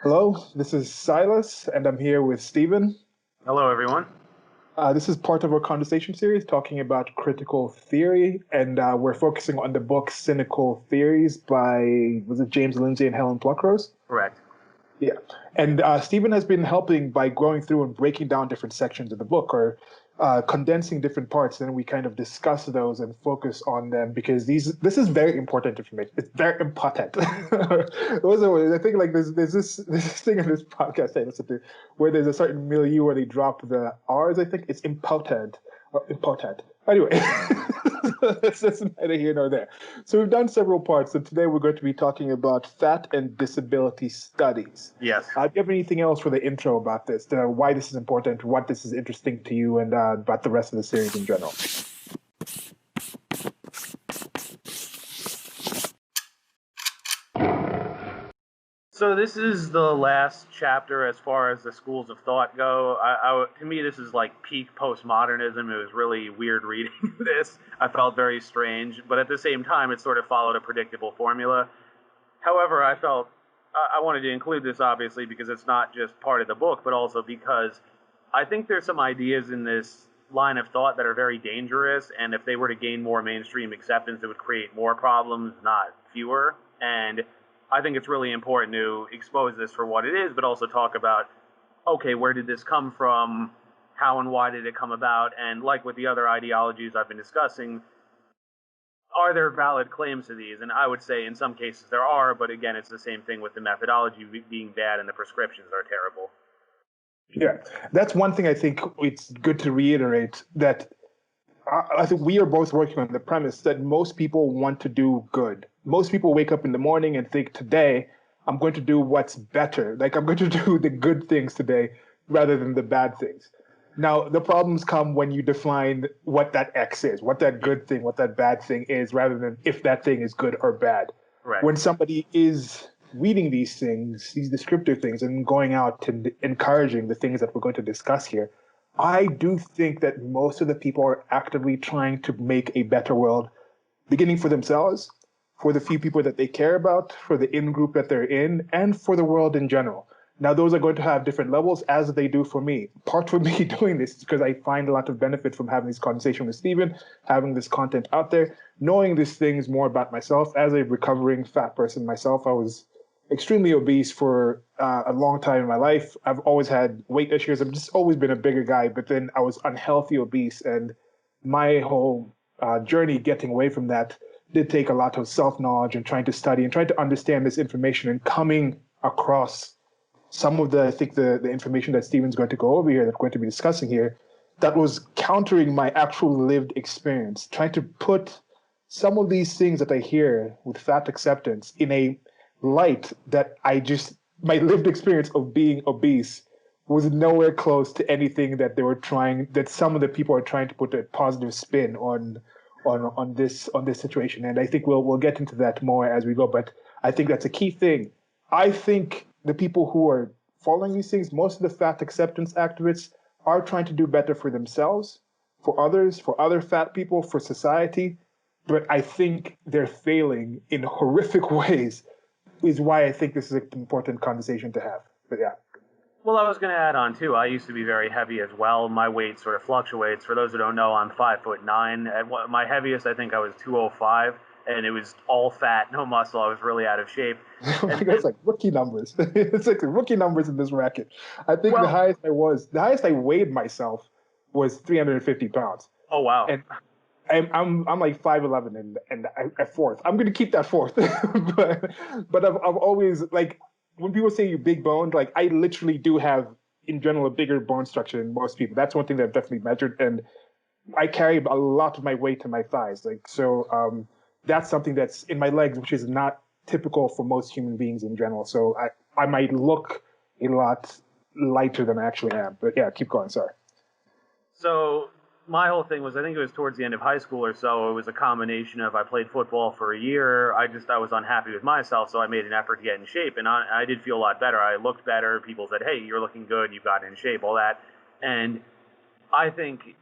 Hello, this is Silas, and I'm here with Stephen. Hello, everyone. This is part of our conversation series talking about critical theory, and we're focusing on the book Cynical Theories by, was it James Lindsay and Helen Pluckrose? Correct. Yeah. And Stephen has been helping by going through and breaking down different sections of the book or condensing different parts. And we kind of discuss those and focus on them because this is very important information. It's very important. Also, I think like there's this thing in this podcast I listen to where there's a certain milieu where they drop the R's. I think it's important. Important. Anyway, that's neither here nor there. So we've done several parts, and today we're going to be talking about fat and disability studies. Yes. Do you have anything else for the intro about this? Why this is important, what this is interesting to you, and about the rest of the series in general? So this is the last chapter as far as the schools of thought go. To me, this is like peak postmodernism. It was really weird reading this. I felt very strange, but at the same time, it sort of followed a predictable formula. However, I wanted to include this obviously because it's not just part of the book, but also because I think there's some ideas in this line of thought that are very dangerous, and if they were to gain more mainstream acceptance, it would create more problems, not fewer. And I think it's really important to expose this for what it is, but also talk about, okay, where did this come from? How and why did it come about? And like with the other ideologies I've been discussing, are there valid claims to these? And I would say in some cases there are, but again, it's the same thing with the methodology being bad and the prescriptions are terrible. Yeah, that's one thing I think it's good to reiterate that I think we are both working on the premise that most people want to do good. Most people wake up in the morning and think, today, I'm going to do what's better. Like, I'm going to do the good things today rather than the bad things. Now, the problems come when you define what that X is, what that good thing, what that bad thing is, rather than if that thing is good or bad. Right. When somebody is reading these things, these descriptive things, and going out and encouraging the things that we're going to discuss here, I do think that most of the people are actively trying to make a better world, beginning for themselves, for the few people that they care about, for the in group that they're in, and for the world in general. Now, those are going to have different levels, as they do for me. Part of me doing this is because I find a lot of benefit from having this conversation with Stephen, having this content out there, knowing these things more about myself. As a recovering fat person myself, I was extremely obese for a long time in my life. I've always had weight issues. I've just always been a bigger guy, but then I was unhealthy obese, and my whole journey getting away from that did take a lot of self-knowledge and trying to study and trying to understand this information and coming across some of I think the information that Stephen's going to go over here, that we're going to be discussing here, that was countering my actual lived experience, trying to put some of these things that I hear with fat acceptance in a light that my lived experience of being obese was nowhere close to anything that that some of the people are trying to put a positive spin on this situation. And I think we'll get into that more as we go. But I think that's a key thing. I think the people who are following these things, most of the fat acceptance activists, are trying to do better for themselves, for others, for other fat people, for society. But I think they're failing in horrific ways, is why I think this is an important conversation to have. But yeah. Well, I was going to add on too. I used to be very heavy as well. My weight sort of fluctuates. For those who don't know, I'm 5'9". At my heaviest, I think I was 205, and it was all fat, no muscle. I was really out of shape. It's like rookie numbers. It's like rookie numbers in this racket. I think Well, the highest I weighed myself was 350 pounds. oh wow. And I'm like 5'11" and at fourth. I'm gonna keep that fourth, but I've always like when people say you're big boned, like I literally do have in general a bigger bone structure than most people. That's one thing that I've definitely measured, and I carry a lot of my weight in my thighs. Like so, that's something that's in my legs, which is not typical for most human beings in general. So I might look a lot lighter than I actually am. But yeah, keep going. Sorry. So my whole thing was, I think it was towards the end of high school or so. It was a combination of I played football for a year. I was unhappy with myself, so I made an effort to get in shape, and I did feel a lot better. I looked better. People said, "Hey, you're looking good. You've gotten in shape." All that, and I think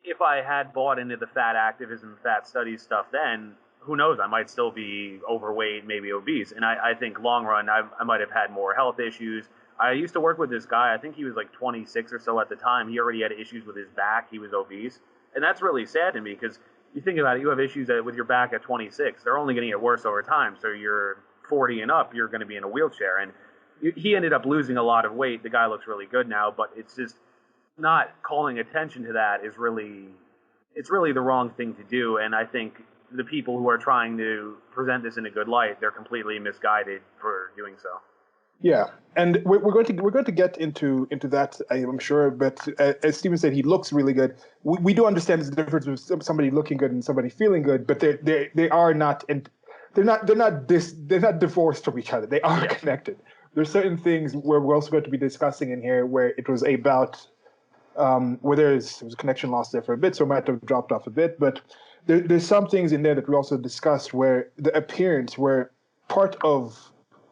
if I had bought into the fat activism, fat studies stuff then, who knows, I might still be overweight, maybe obese. And I think long run, I might have had more health issues. I used to work with this guy. I think he was like 26 or so at the time. He already had issues with his back. He was obese. And that's really sad to me because you think about it, you have issues with your back at 26. They're only going to get worse over time. So you're 40 and up, you're going to be in a wheelchair. And he ended up losing a lot of weight. The guy looks really good now, but it's just not calling attention to that is really, it's really the wrong thing to do. And I think the people who are trying to present this in a good light, they're completely misguided for doing so. Yeah, and we're going to get into that, I'm sure. But as Steven said, he looks really good. We do understand there's a difference between somebody looking good and somebody feeling good, but they are not, and they're not divorced from each other. They are connected. There's certain things where we're also going to be discussing in here where it was about where there was a connection lost there for a bit, so it might have dropped off a bit. But there's some things in there that we also discussed where the appearance, where part of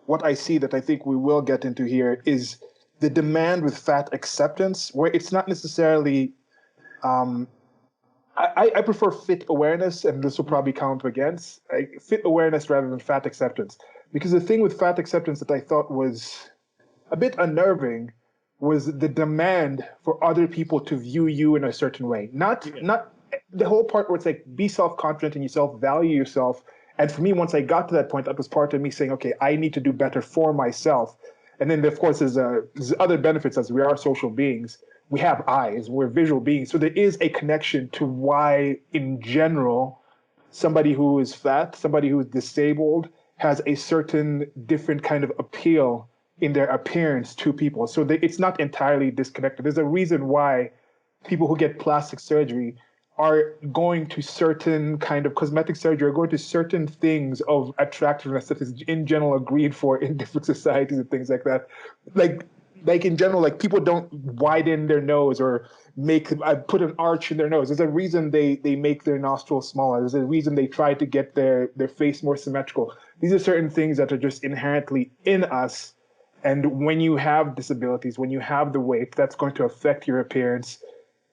what I see that I think we will get into here is the demand with fat acceptance, where it's not necessarily. I prefer fit awareness, and this will probably count against fit awareness rather than fat acceptance. Because the thing with fat acceptance that I thought was a bit unnerving was the demand for other people to view you in a certain way. Not the whole part where it's like be self-confident in yourself, value yourself. And for me, once I got to that point, that was part of me saying, okay, I need to do better for myself. And then, of course, there's other benefits as we are social beings. We have eyes, we're visual beings. So there is a connection to why, in general, somebody who is fat, somebody who is disabled, has a certain different kind of appeal in their appearance to people. So it's not entirely disconnected. There's a reason why people who get plastic surgery are going to certain kind of cosmetic surgery, are going to certain things of attractiveness that is in general agreed for in different societies and things like that. Like in general, like people don't widen their nose or put an arch in their nose. There's a reason they make their nostrils smaller. There's a reason they try to get their face more symmetrical. These are certain things that are just inherently in us. And when you have disabilities, when you have the weight, that's going to affect your appearance.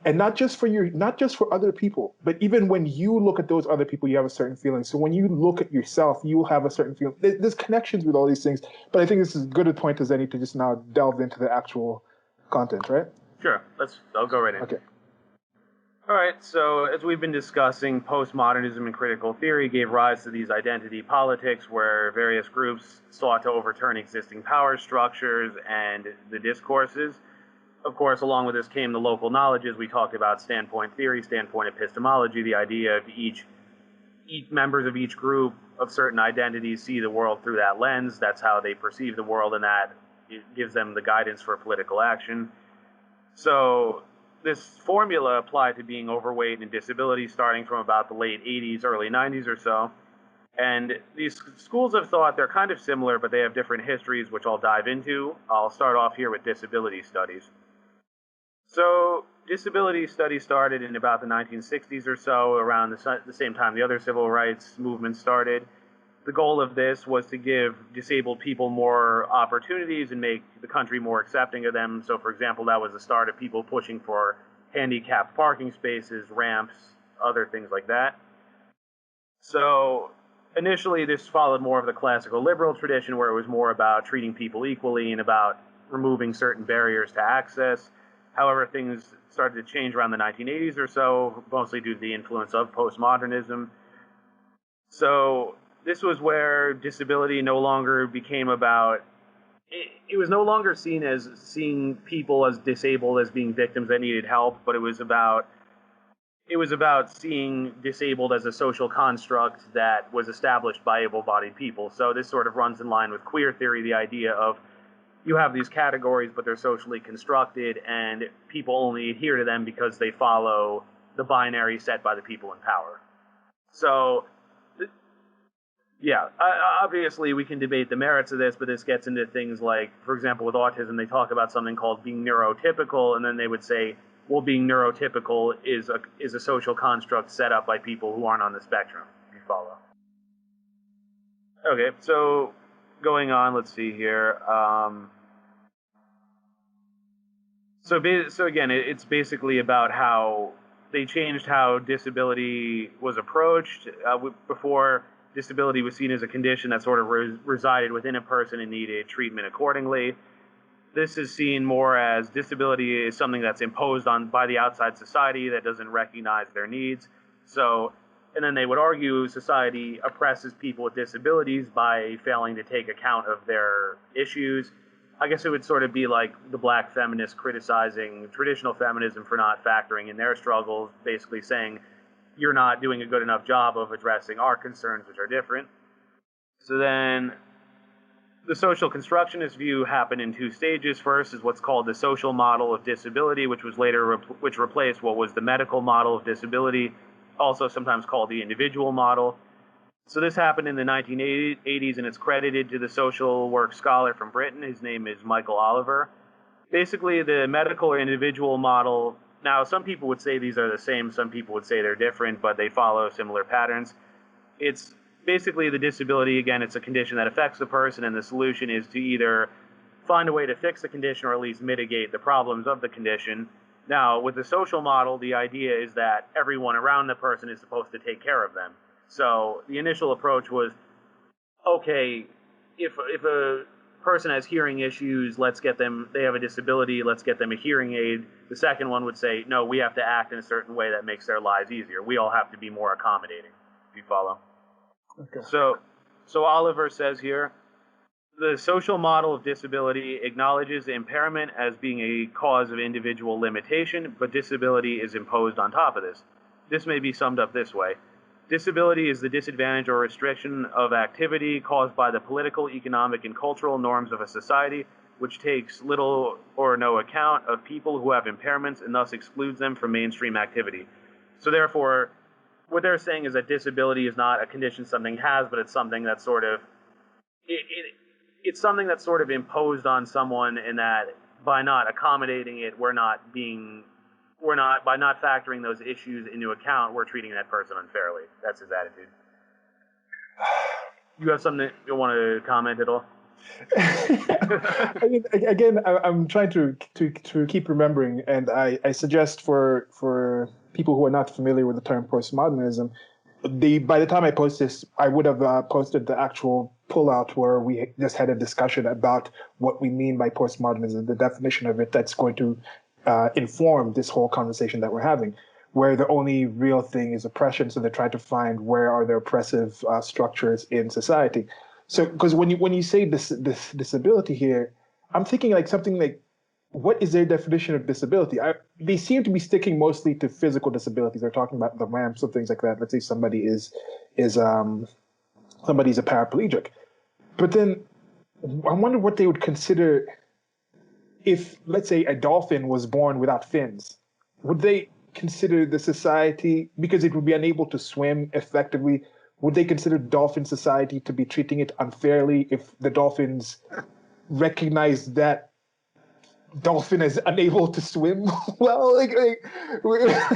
And not just for other people, but even when you look at those other people, you have a certain feeling. So when you look at yourself, you will have a certain feeling. There's connections with all these things, but I think this is as good a point as any to just now delve into the actual content, right? Sure, I'll go right in. Okay. All right, so as we've been discussing, postmodernism and critical theory gave rise to these identity politics where various groups sought to overturn existing power structures and the discourses. Of course, along with this came the local knowledges. We talked about standpoint theory, standpoint epistemology, the idea of each members of each group of certain identities see the world through that lens. That's how they perceive the world, and that it gives them the guidance for political action. So this formula applied to being overweight and disability starting from about the late 80s, early 90s or so. And these schools of thought, they're kind of similar, but they have different histories, which I'll dive into. I'll start off here with disability studies. So disability studies started in about the 1960s or so, around the same time the other civil rights movement started. The goal of this was to give disabled people more opportunities and make the country more accepting of them. So, for example, that was the start of people pushing for handicapped parking spaces, ramps, other things like that. So initially, this followed more of the classical liberal tradition, where it was more about treating people equally and about removing certain barriers to access. However, things started to change around the 1980s or so, mostly due to the influence of postmodernism. So this was where disability no longer became about, it was no longer seen as seeing people as disabled as being victims that needed help, but it was about seeing disabled as a social construct that was established by able-bodied people. So this sort of runs in line with queer theory, the idea of you have these categories, but they're socially constructed, and people only adhere to them because they follow the binary set by the people in power. So, yeah, obviously we can debate the merits of this, but this gets into things like, for example, with autism, they talk about something called being neurotypical, and then they would say, well, being neurotypical is a social construct set up by people who aren't on the spectrum, if you follow. Okay, so going on, let's see here. So again, it's basically about how they changed how disability was approached. Before, disability was seen as a condition that sort of resided within a person and needed treatment accordingly. This is seen more as disability is something that's imposed on by the outside society that doesn't recognize their needs. So, and then they would argue society oppresses people with disabilities by failing to take account of their issues. I guess it would sort of be like the black feminists criticizing traditional feminism for not factoring in their struggles, basically saying, you're not doing a good enough job of addressing our concerns, which are different. So then the social constructionist view happened in two stages. First is what's called the social model of disability, which was later which replaced what was the medical model of disability, also sometimes called the individual model. So this happened in the 1980s, and it's credited to the social work scholar from Britain. His name is Michael Oliver. Basically, the medical or individual model, now some people would say these are the same, some people would say they're different, but they follow similar patterns. It's basically the disability, again, it's a condition that affects the person, and the solution is to either find a way to fix the condition or at least mitigate the problems of the condition. Now, with the social model, the idea is that everyone around the person is supposed to take care of them. So the initial approach was, okay, if a person has hearing issues, let's get them, they have a disability, let's get them a hearing aid. The second one would say, no, we have to act in a certain way that makes their lives easier. We all have to be more accommodating, if you follow. Okay. So Oliver says here, the social model of disability acknowledges impairment as being a cause of individual limitation, but disability is imposed on top of this. This may be summed up this way. Disability is the disadvantage or restriction of activity caused by the political, economic, and cultural norms of a society, which takes little or no account of people who have impairments and thus excludes them from mainstream activity. So therefore, what they're saying is that disability is not a condition something has, but it's something that's sort of it's something that's sort of imposed on someone, and that by not accommodating it, by not factoring those issues into account, we're treating that person unfairly. That's his attitude. You have something you want to comment at all? I mean, again, I'm trying to keep remembering, and I suggest for people who are not familiar with the term postmodernism, by the time I post this, I would have posted the actual pullout where we just had a discussion about what we mean by postmodernism, the definition of it that's going to inform this whole conversation that we're having, where the only real thing is oppression. So they're trying to find where are the oppressive structures in society. So, because when you say this disability here, I'm thinking like something like, what is their definition of disability? They seem to be sticking mostly to physical disabilities. They're talking about the ramps and things like that. Let's say somebody's a paraplegic, but then I wonder what they would consider if, let's say, a dolphin was born without fins. Would they consider the society, because it would be unable to swim effectively, would they consider dolphin society to be treating it unfairly if the dolphins recognize that dolphin is unable to swim well?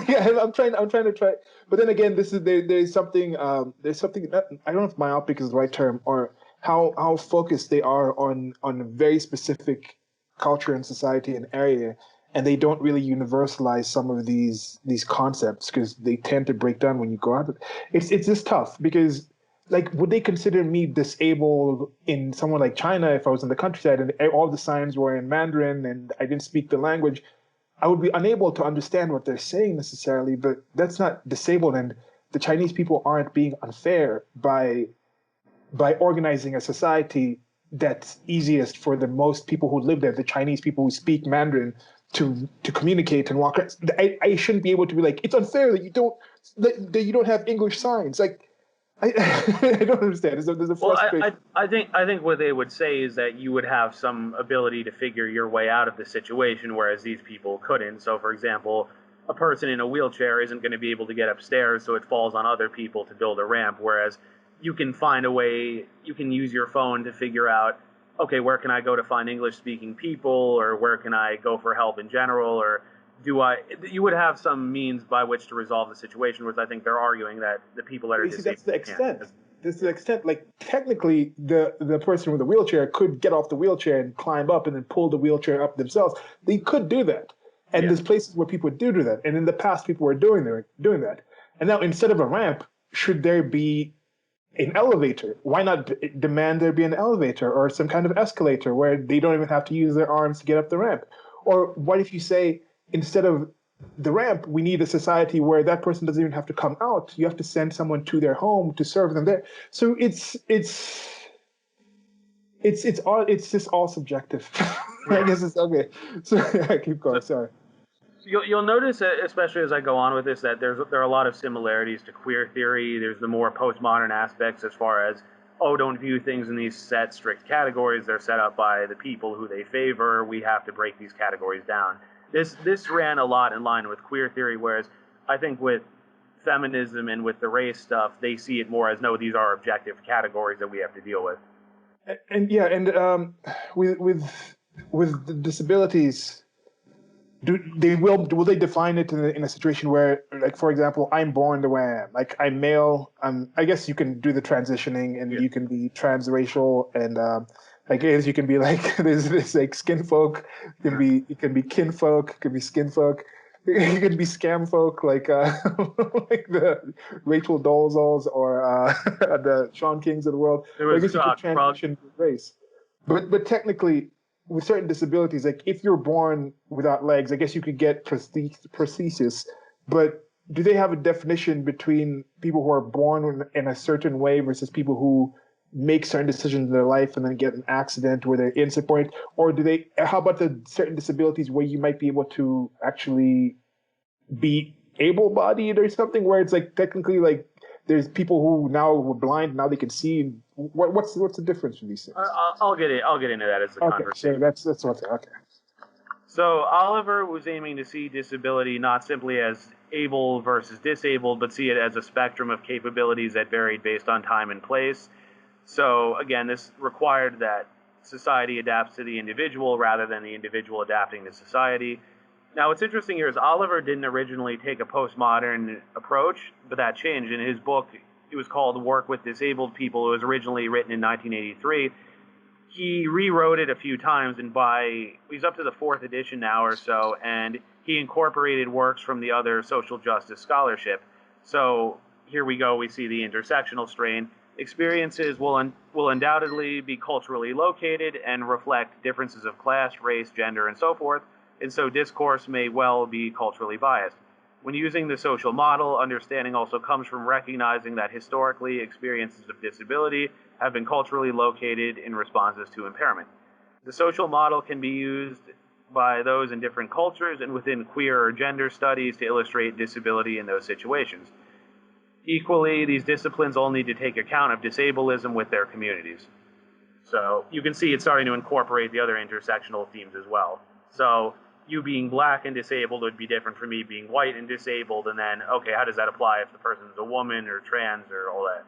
Yeah, I'm trying to. But then again, there's something that, I don't know if myopic is the right term, or how focused they are on a very specific culture and society and area, and they don't really universalize some of these concepts because they tend to break down when you go out. It's just tough because, like, would they consider me disabled in someone like China if I was in the countryside and all the signs were in Mandarin and I didn't speak the language? I would be unable to understand what they're saying necessarily, but that's not disabled. And the Chinese people aren't being unfair by organizing a society that's easiest for the most people who live there, the Chinese people who speak Mandarin, to communicate and walk. I shouldn't be able to be like, it's unfair that you don't have English signs. Like, I don't understand. There's a frustration. Well, I think what they would say is that you would have some ability to figure your way out of the situation, whereas these people couldn't. So, for example, a person in a wheelchair isn't going to be able to get upstairs, so it falls on other people to build a ramp, whereas you can find a way, you can use your phone to figure out, okay, where can I go to find English-speaking people, or where can I go for help in general, or you would have some means by which to resolve the situation, which I think they're arguing that the people that are disabled that's the extent. This is the extent. Like, technically, the person with the wheelchair could get off the wheelchair and climb up and then pull the wheelchair up themselves. They could do that. And Yeah. there's places where people do that. And in the past, people were doing that. And now instead of a ramp, should there be an elevator? Why not demand there be an elevator or some kind of escalator where they don't even have to use their arms to get up the ramp? Or what if you say, instead of the ramp, we need a society where that person doesn't even have to come out. You have to send someone to their home to serve them there. So it's just all subjective. I guess it's okay. So I keep So, going. Sorry. you'll notice, especially as I go on with this, that there are a lot of similarities to queer theory. There's the more postmodern aspects as far as, oh, don't view things in these set strict categories. They're set up by the people who they favor. We have to break these categories down. This ran a lot in line with queer theory, whereas I think with feminism and with the race stuff, they see it more as, no, these are objective categories that we have to deal with. And yeah, and with the disabilities, will they define it in a situation where, like, for example, I'm born the way I am, like I'm male. I guess you can do the transitioning, and Yeah. you can be transracial, and I guess you can be like there's like skin folk, it can be kin folk, it can be skin folk. It can be scam folk like like the Rachel Dolezals or the Sean Kings of the world. There Or I was guess you could Krug. transition race, but technically, with certain disabilities, like if you're born without legs, I guess you could get prosthesis. But do they have a definition between people who are born in a certain way versus people who make certain decisions in their life and then get an accident where they're insupported? Or do they? How about the certain disabilities where you might be able to actually be able-bodied or something, where it's like technically like there's people who now were blind, now they can see. What's the difference in these things? I'll get into that as the Okay, conversation. so that's what's okay. So Oliver was aiming to see disability not simply as able versus disabled, but see it as a spectrum of capabilities that varied based on time and place. So again, this required that society adapts to the individual rather than the individual adapting to society. Now, what's interesting here is Oliver didn't originally take a postmodern approach, but that changed. In his book, it was called Work with Disabled People. It was originally written in 1983. He rewrote it a few times, and he's up to the 4th edition now or so, and he incorporated works from the other social justice scholarship. So here we go, we see the intersectional strain. Experiences will undoubtedly be culturally located and reflect differences of class, race, gender, and so forth, and so discourse may well be culturally biased. When using the social model, understanding also comes from recognizing that historically experiences of disability have been culturally located in responses to impairment. The social model can be used by those in different cultures and within queer or gender studies to illustrate disability in those situations. Equally, these disciplines all need to take account of disableism with their communities. So you can see it's starting to incorporate the other intersectional themes as well. So you being black and disabled would be different from me being white and disabled, and then, okay, how does that apply if the person's a woman or trans or all that?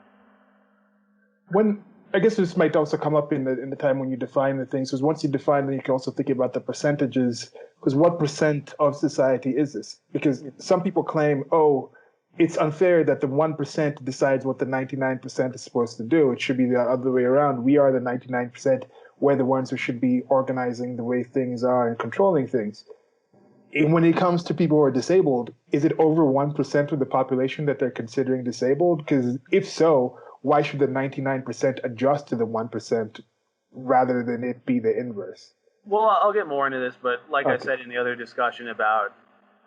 When I guess this might also come up in the time when you define the things, because once you define them, you can also think about the percentages, because what percent of society is this? Because some people claim, oh, it's unfair that the 1% decides what the 99% is supposed to do. It should be the other way around. We are the 99%. We're the ones who should be organizing the way things are and controlling things. And when it comes to people who are disabled, is it over 1% of the population that they're considering disabled? Because if so, why should the 99% adjust to the 1% rather than it be the inverse? Well, I'll get more into this, but like Okay. I said in the other discussion about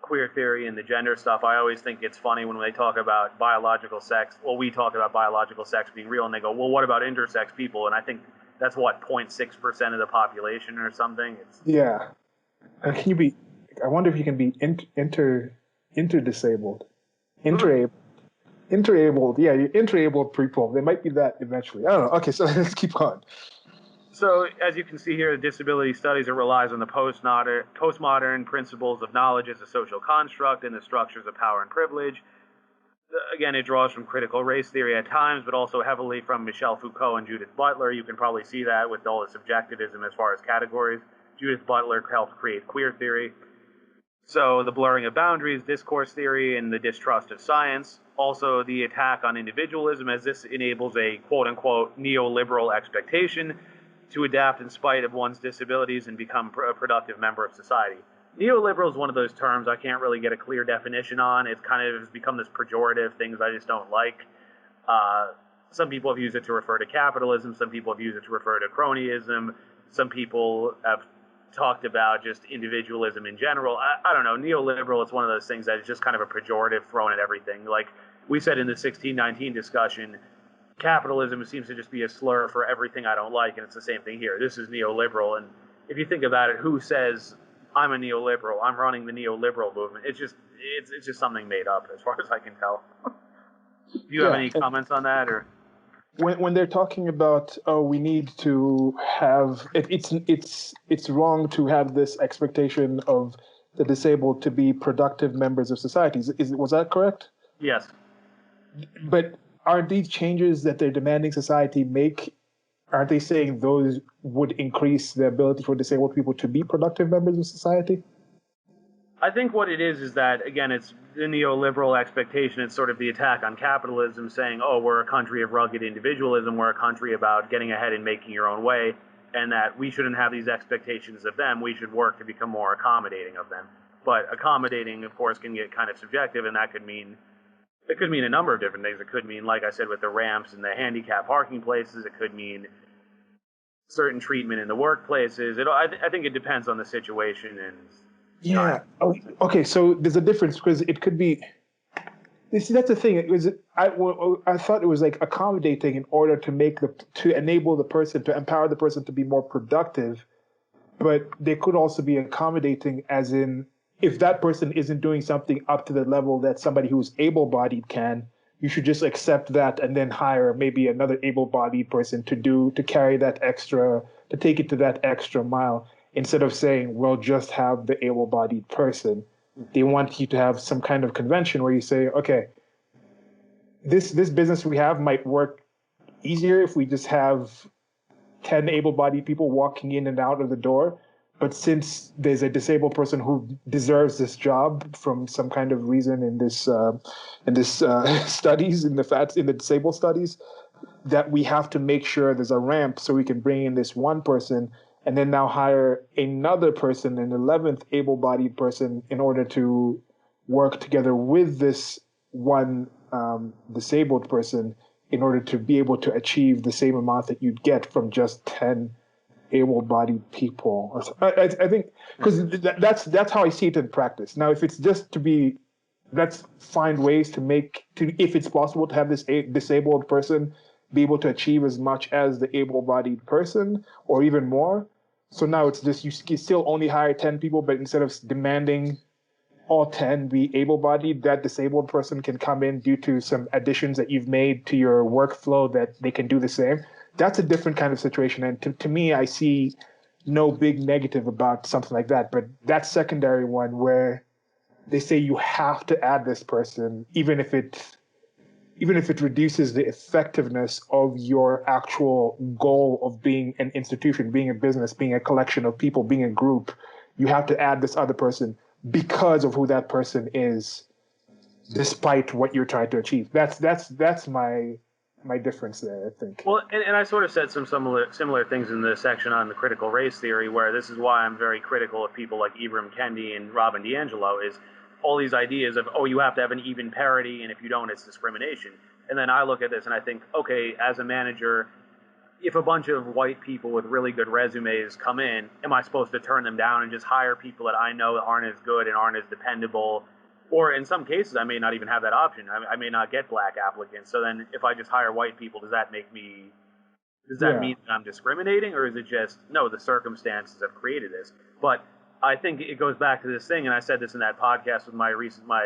queer theory and the gender stuff, I always think it's funny when they talk about biological sex. Well, we talk about biological sex being real, and they go, well, what about intersex people? And I think that's what, 0.6% of the population or something? Yeah. And can you be, I wonder if you can be inter-disabled. Interabled, yeah, you're interabled people. They might be that eventually. I don't know. Okay, so let's keep going. So, as you can see here, disability studies, it relies on the postmodern principles of knowledge as a social construct and the structures of power and privilege. Again, it draws from critical race theory at times, but also heavily from Michel Foucault and Judith Butler. You can probably see that with all the subjectivism as far as categories. Judith Butler helped create queer theory. So the blurring of boundaries, discourse theory, and the distrust of science. Also the attack on individualism, as this enables a quote-unquote neoliberal expectation to adapt in spite of one's disabilities and become a productive member of society. Neoliberal is one of those terms I can't really get a clear definition on. It kind of has become this pejorative, things I just don't like. Some people have used it to refer to capitalism. Some people have used it to refer to cronyism. Some people have talked about just individualism in general. I don't know. Neoliberal is one of those things that is just kind of a pejorative thrown at everything. Like we said in the 1619 discussion, capitalism seems to just be a slur for everything I don't like, and it's the same thing here. This is neoliberal, and if you think about it, who says I'm a neoliberal? I'm running the neoliberal movement. It's just something made up, as far as I can tell. Do you have any comments on that, or? When they're talking about, oh, we need to have it's wrong to have this expectation of the disabled to be productive members of society. Was that correct? Yes. But aren't these changes that they're demanding society make? Aren't they saying those would increase the ability for disabled people to be productive members of society? I think what it is that, again, it's the neoliberal expectation. It's sort of the attack on capitalism, saying, oh, we're a country of rugged individualism. We're a country about getting ahead and making your own way, and that we shouldn't have these expectations of them. We should work to become more accommodating of them. But accommodating, of course, can get kind of subjective, and that could mean a number of different things. It could mean, like I said, with the ramps and the handicap parking places. It could mean certain treatment in the workplaces. I think it depends on the situation and yeah. Oh, okay. So there's a difference because it could be. That's the thing. I thought it was like accommodating in order to enable the person, to empower the person to be more productive, but they could also be accommodating as in if that person isn't doing something up to the level that somebody who's able-bodied can, you should just accept that and then hire maybe another able-bodied person to carry that extra, to take it to that extra mile. Instead of saying, well, just have the able-bodied person, they want you to have some kind of convention where you say, okay, this business we have might work easier if we just have 10 able-bodied people walking in and out of the door. But since there's a disabled person who deserves this job from some kind of reason in this studies, in the disabled studies, that we have to make sure there's a ramp so we can bring in this one person and then now hire another person, an 11th able-bodied person, in order to work together with this one disabled person in order to be able to achieve the same amount that you'd get from just 10 able-bodied people. I think, because that's how I see it in practice. Now, if it's just to be, let's find ways if it's possible to have this disabled person be able to achieve as much as the able-bodied person or even more. So now it's just, you still only hire 10 people, but instead of demanding all 10 be able-bodied, that disabled person can come in due to some additions that you've made to your workflow that they can do the same. That's a different kind of situation. And to me, I see no big negative about something like that. But that secondary one where they say you have to add this person, even if it reduces the effectiveness of your actual goal of being an institution, being a business, being a collection of people, being a group, you have to add this other person because of who that person is, despite what you're trying to achieve. That's my difference there, I think. Well, and I sort of said some similar things in the section on the critical race theory, where this is why I'm very critical of people like Ibram Kendi and Robin DiAngelo, is all these ideas of, oh, you have to have an even parity, and if you don't, it's discrimination. And then I look at this and I think, okay, as a manager, if a bunch of white people with really good resumes come in, am I supposed to turn them down and just hire people that I know aren't as good and aren't as dependable? Or in some cases, I may not even have that option. I may not get black applicants. So then if I just hire white people, does that mean that I'm discriminating? Or is it just, no, the circumstances have created this? But I think it goes back to this thing, and I said this in that podcast with my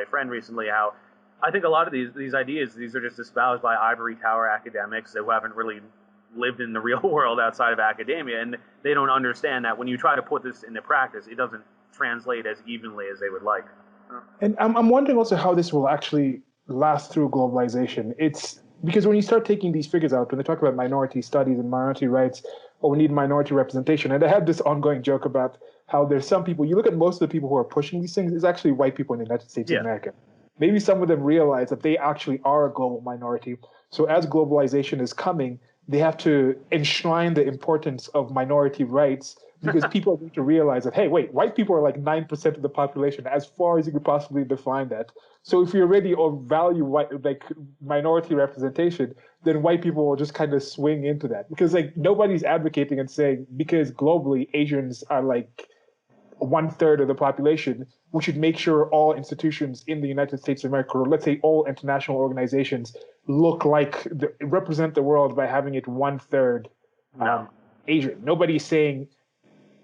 friend recently, how I think a lot of these ideas, these are just espoused by ivory tower academics who haven't really lived in the real world outside of academia, and they don't understand that when you try to put this into practice, it doesn't translate as evenly as they would like. And I'm wondering also how this will actually last through globalization. It's because when you start taking these figures out, when they talk about minority studies and minority rights, or we need minority representation, and I have this ongoing joke about how there's some people, you look at most of the people who are pushing these things, it's actually white people in the United States of America. Maybe some of them realize that they actually are a global minority. So as globalization is coming, they have to enshrine the importance of minority rights because people are going to realize that, hey, wait, white people are like 9% of the population, as far as you could possibly define that. So if you already value white, like minority representation, then white people will just kind of swing into that, because like nobody's advocating and saying because globally Asians are like 1/3 of the population, we should make sure all institutions in the United States of America, or let's say all international organizations, look like represent the world by having it 1/3 Asian. Nobody's saying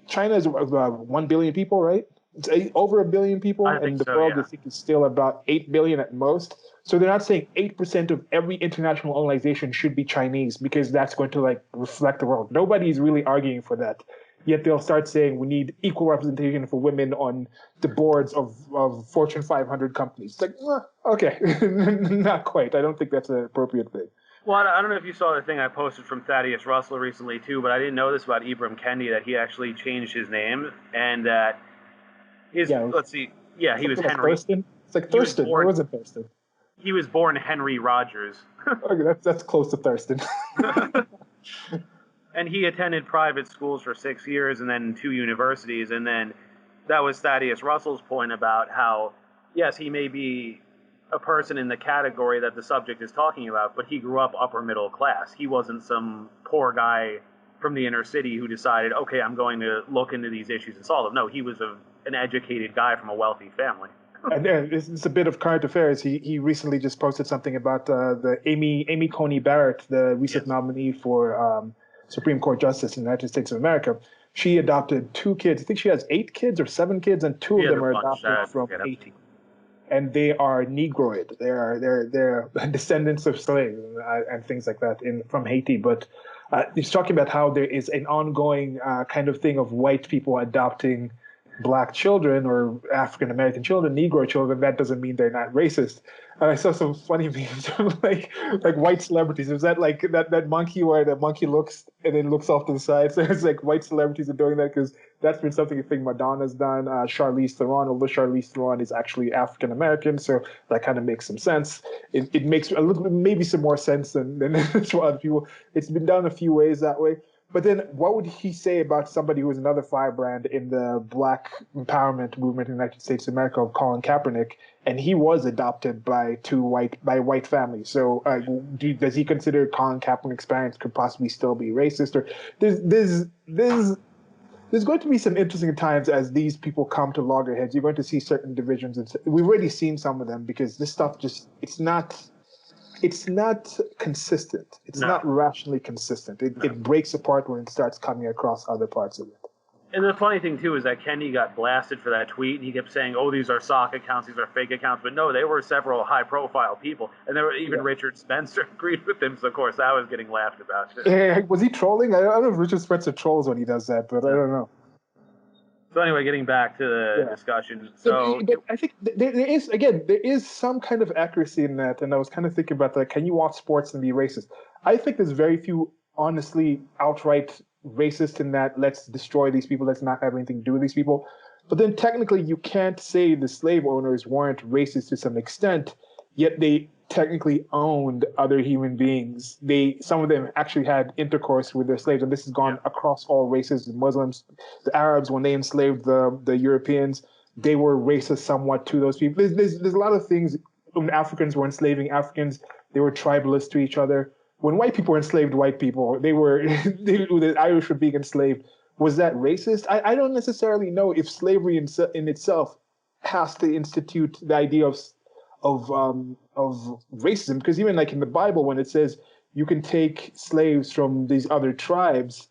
China is 1 billion people, right? It's over 1 billion people, I think and the so, world yeah. I think is still about 8 billion at most. So they're not saying 8% of every international organization should be Chinese because that's going to like reflect the world. Nobody's really arguing for that. Yet they'll start saying we need equal representation for women on the boards of Fortune 500 companies. It's like, okay, not quite. I don't think that's an appropriate thing. Well, I don't know if you saw the thing I posted from Thaddeus Russell recently too, but I didn't know this about Ibram Kendi, that he actually changed his name, and that his Yeah, let's see, yeah, he was like Henry. Thurston. It's like He was Thurston. Or born. was it Thurston? He was born Henry Rogers. Okay, that's close to Thurston. And he attended private schools for 6 years and then 2 universities. And then that was Thaddeus Russell's point about how, yes, he may be a person in the category that the subject is talking about, but he grew up upper middle class. He wasn't some poor guy from the inner city who decided, okay, I'm going to look into these issues and solve them. No, he was an educated guy from a wealthy family. And it's a bit of current affairs. He recently just posted something about the Amy Coney Barrett, the recent nominee for Supreme Court Justice in the United States of America. She adopted 2 kids. I think she has 8 kids or 7 kids, and 2 of them are adopted from Haiti. And they are Negroid. They're descendants of slaves and things like that from Haiti. But he's talking about how there is an ongoing kind of thing of white people adopting Black children or African American children, Negro children. That doesn't mean they're not racist. And I saw some funny memes of like white celebrities. Is that like that monkey where the monkey looks and then looks off to the side? So it's like white celebrities are doing that because that's been something I think Madonna's done. Charlize Theron, although Charlize Theron is actually African American, so that kind of makes some sense. It makes a little maybe some more sense than to other people. It's been done a few ways that way. But then what would he say about somebody who is another firebrand in the Black empowerment movement in the United States of America, Colin Kaepernick, and he was adopted by white families. So does he consider Colin Kaepernick's parents could possibly still be racist? Or there's going to be some interesting times as these people come to loggerheads. You're going to see certain divisions. We've already seen some of them because this stuff it's not consistent. It's not rationally consistent. It breaks apart when it starts coming across other parts of it. And the funny thing, too, is that Kendi got blasted for that tweet. He kept saying, oh, these are sock accounts, these are fake accounts. But no, they were several high-profile people. And there were even Richard Spencer agreed with him. So, of course, that was getting laughed about. Was he trolling? I don't know if Richard Spencer trolls when he does that, but I don't know. So anyway, getting back to the discussion. But I think there is some kind of accuracy in that, and I was kind of thinking about that. Can you watch sports and be racist? I think there's very few, honestly, outright racist in that. Let's destroy these people. Let's not have anything to do with these people. But then technically, you can't say the slave owners weren't racist to some extent, yet they technically owned other human beings. Some of them actually had intercourse with their slaves, and this has gone across all races. The Muslims, the Arabs, when they enslaved the Europeans, they were racist somewhat to those people. There's a lot of things. When Africans were enslaving Africans, they were tribalist to each other. When white people enslaved white people, the Irish were being enslaved. Was that racist? I don't necessarily know if slavery in itself has to institute the idea of racism, because even like in the Bible, when it says you can take slaves from these other tribes,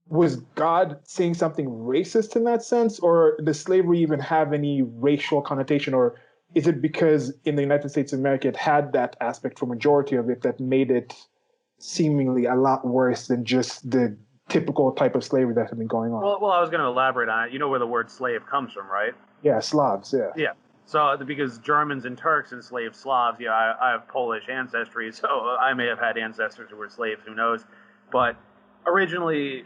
was God saying something racist in that sense, or does slavery even have any racial connotation, or is it because in the United States of America it had that aspect for majority of it that made it seemingly a lot worse than just the typical type of slavery that had been going on? Well, I was going to elaborate on it. You know where the word slave comes from, right? Yeah, Slavs, yeah. Yeah. So because Germans and Turks enslaved Slavs, I have Polish ancestry, so I may have had ancestors who were slaves, who knows. But originally,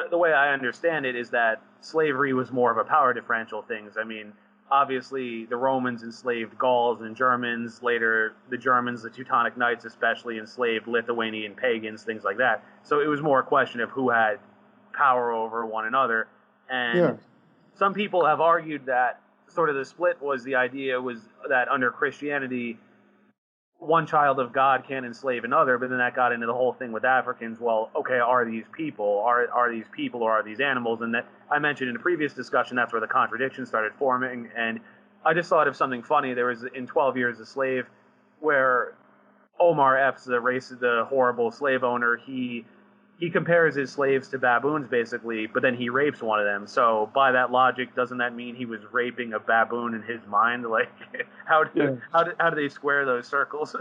the way I understand it is that slavery was more of a power differential thing. I mean, obviously the Romans enslaved Gauls and Germans. Later, the Germans, the Teutonic Knights especially, enslaved Lithuanian pagans, things like that. So it was more a question of who had power over one another. And Yeah. some people have argued that sort of the split was the idea was that under Christianity, one child of God can't enslave another, but then that got into the whole thing with Africans. Well, okay, are these people? Are these people or are these animals? And that I mentioned in a previous discussion, that's where the contradiction started forming. And I just thought of something funny. There was in 12 Years a Slave, where Omar Epps, the horrible slave owner, he compares his slaves to baboons basically, but then he rapes one of them. So by that logic, doesn't that mean he was raping a baboon in his mind? Like, how do they square those circles?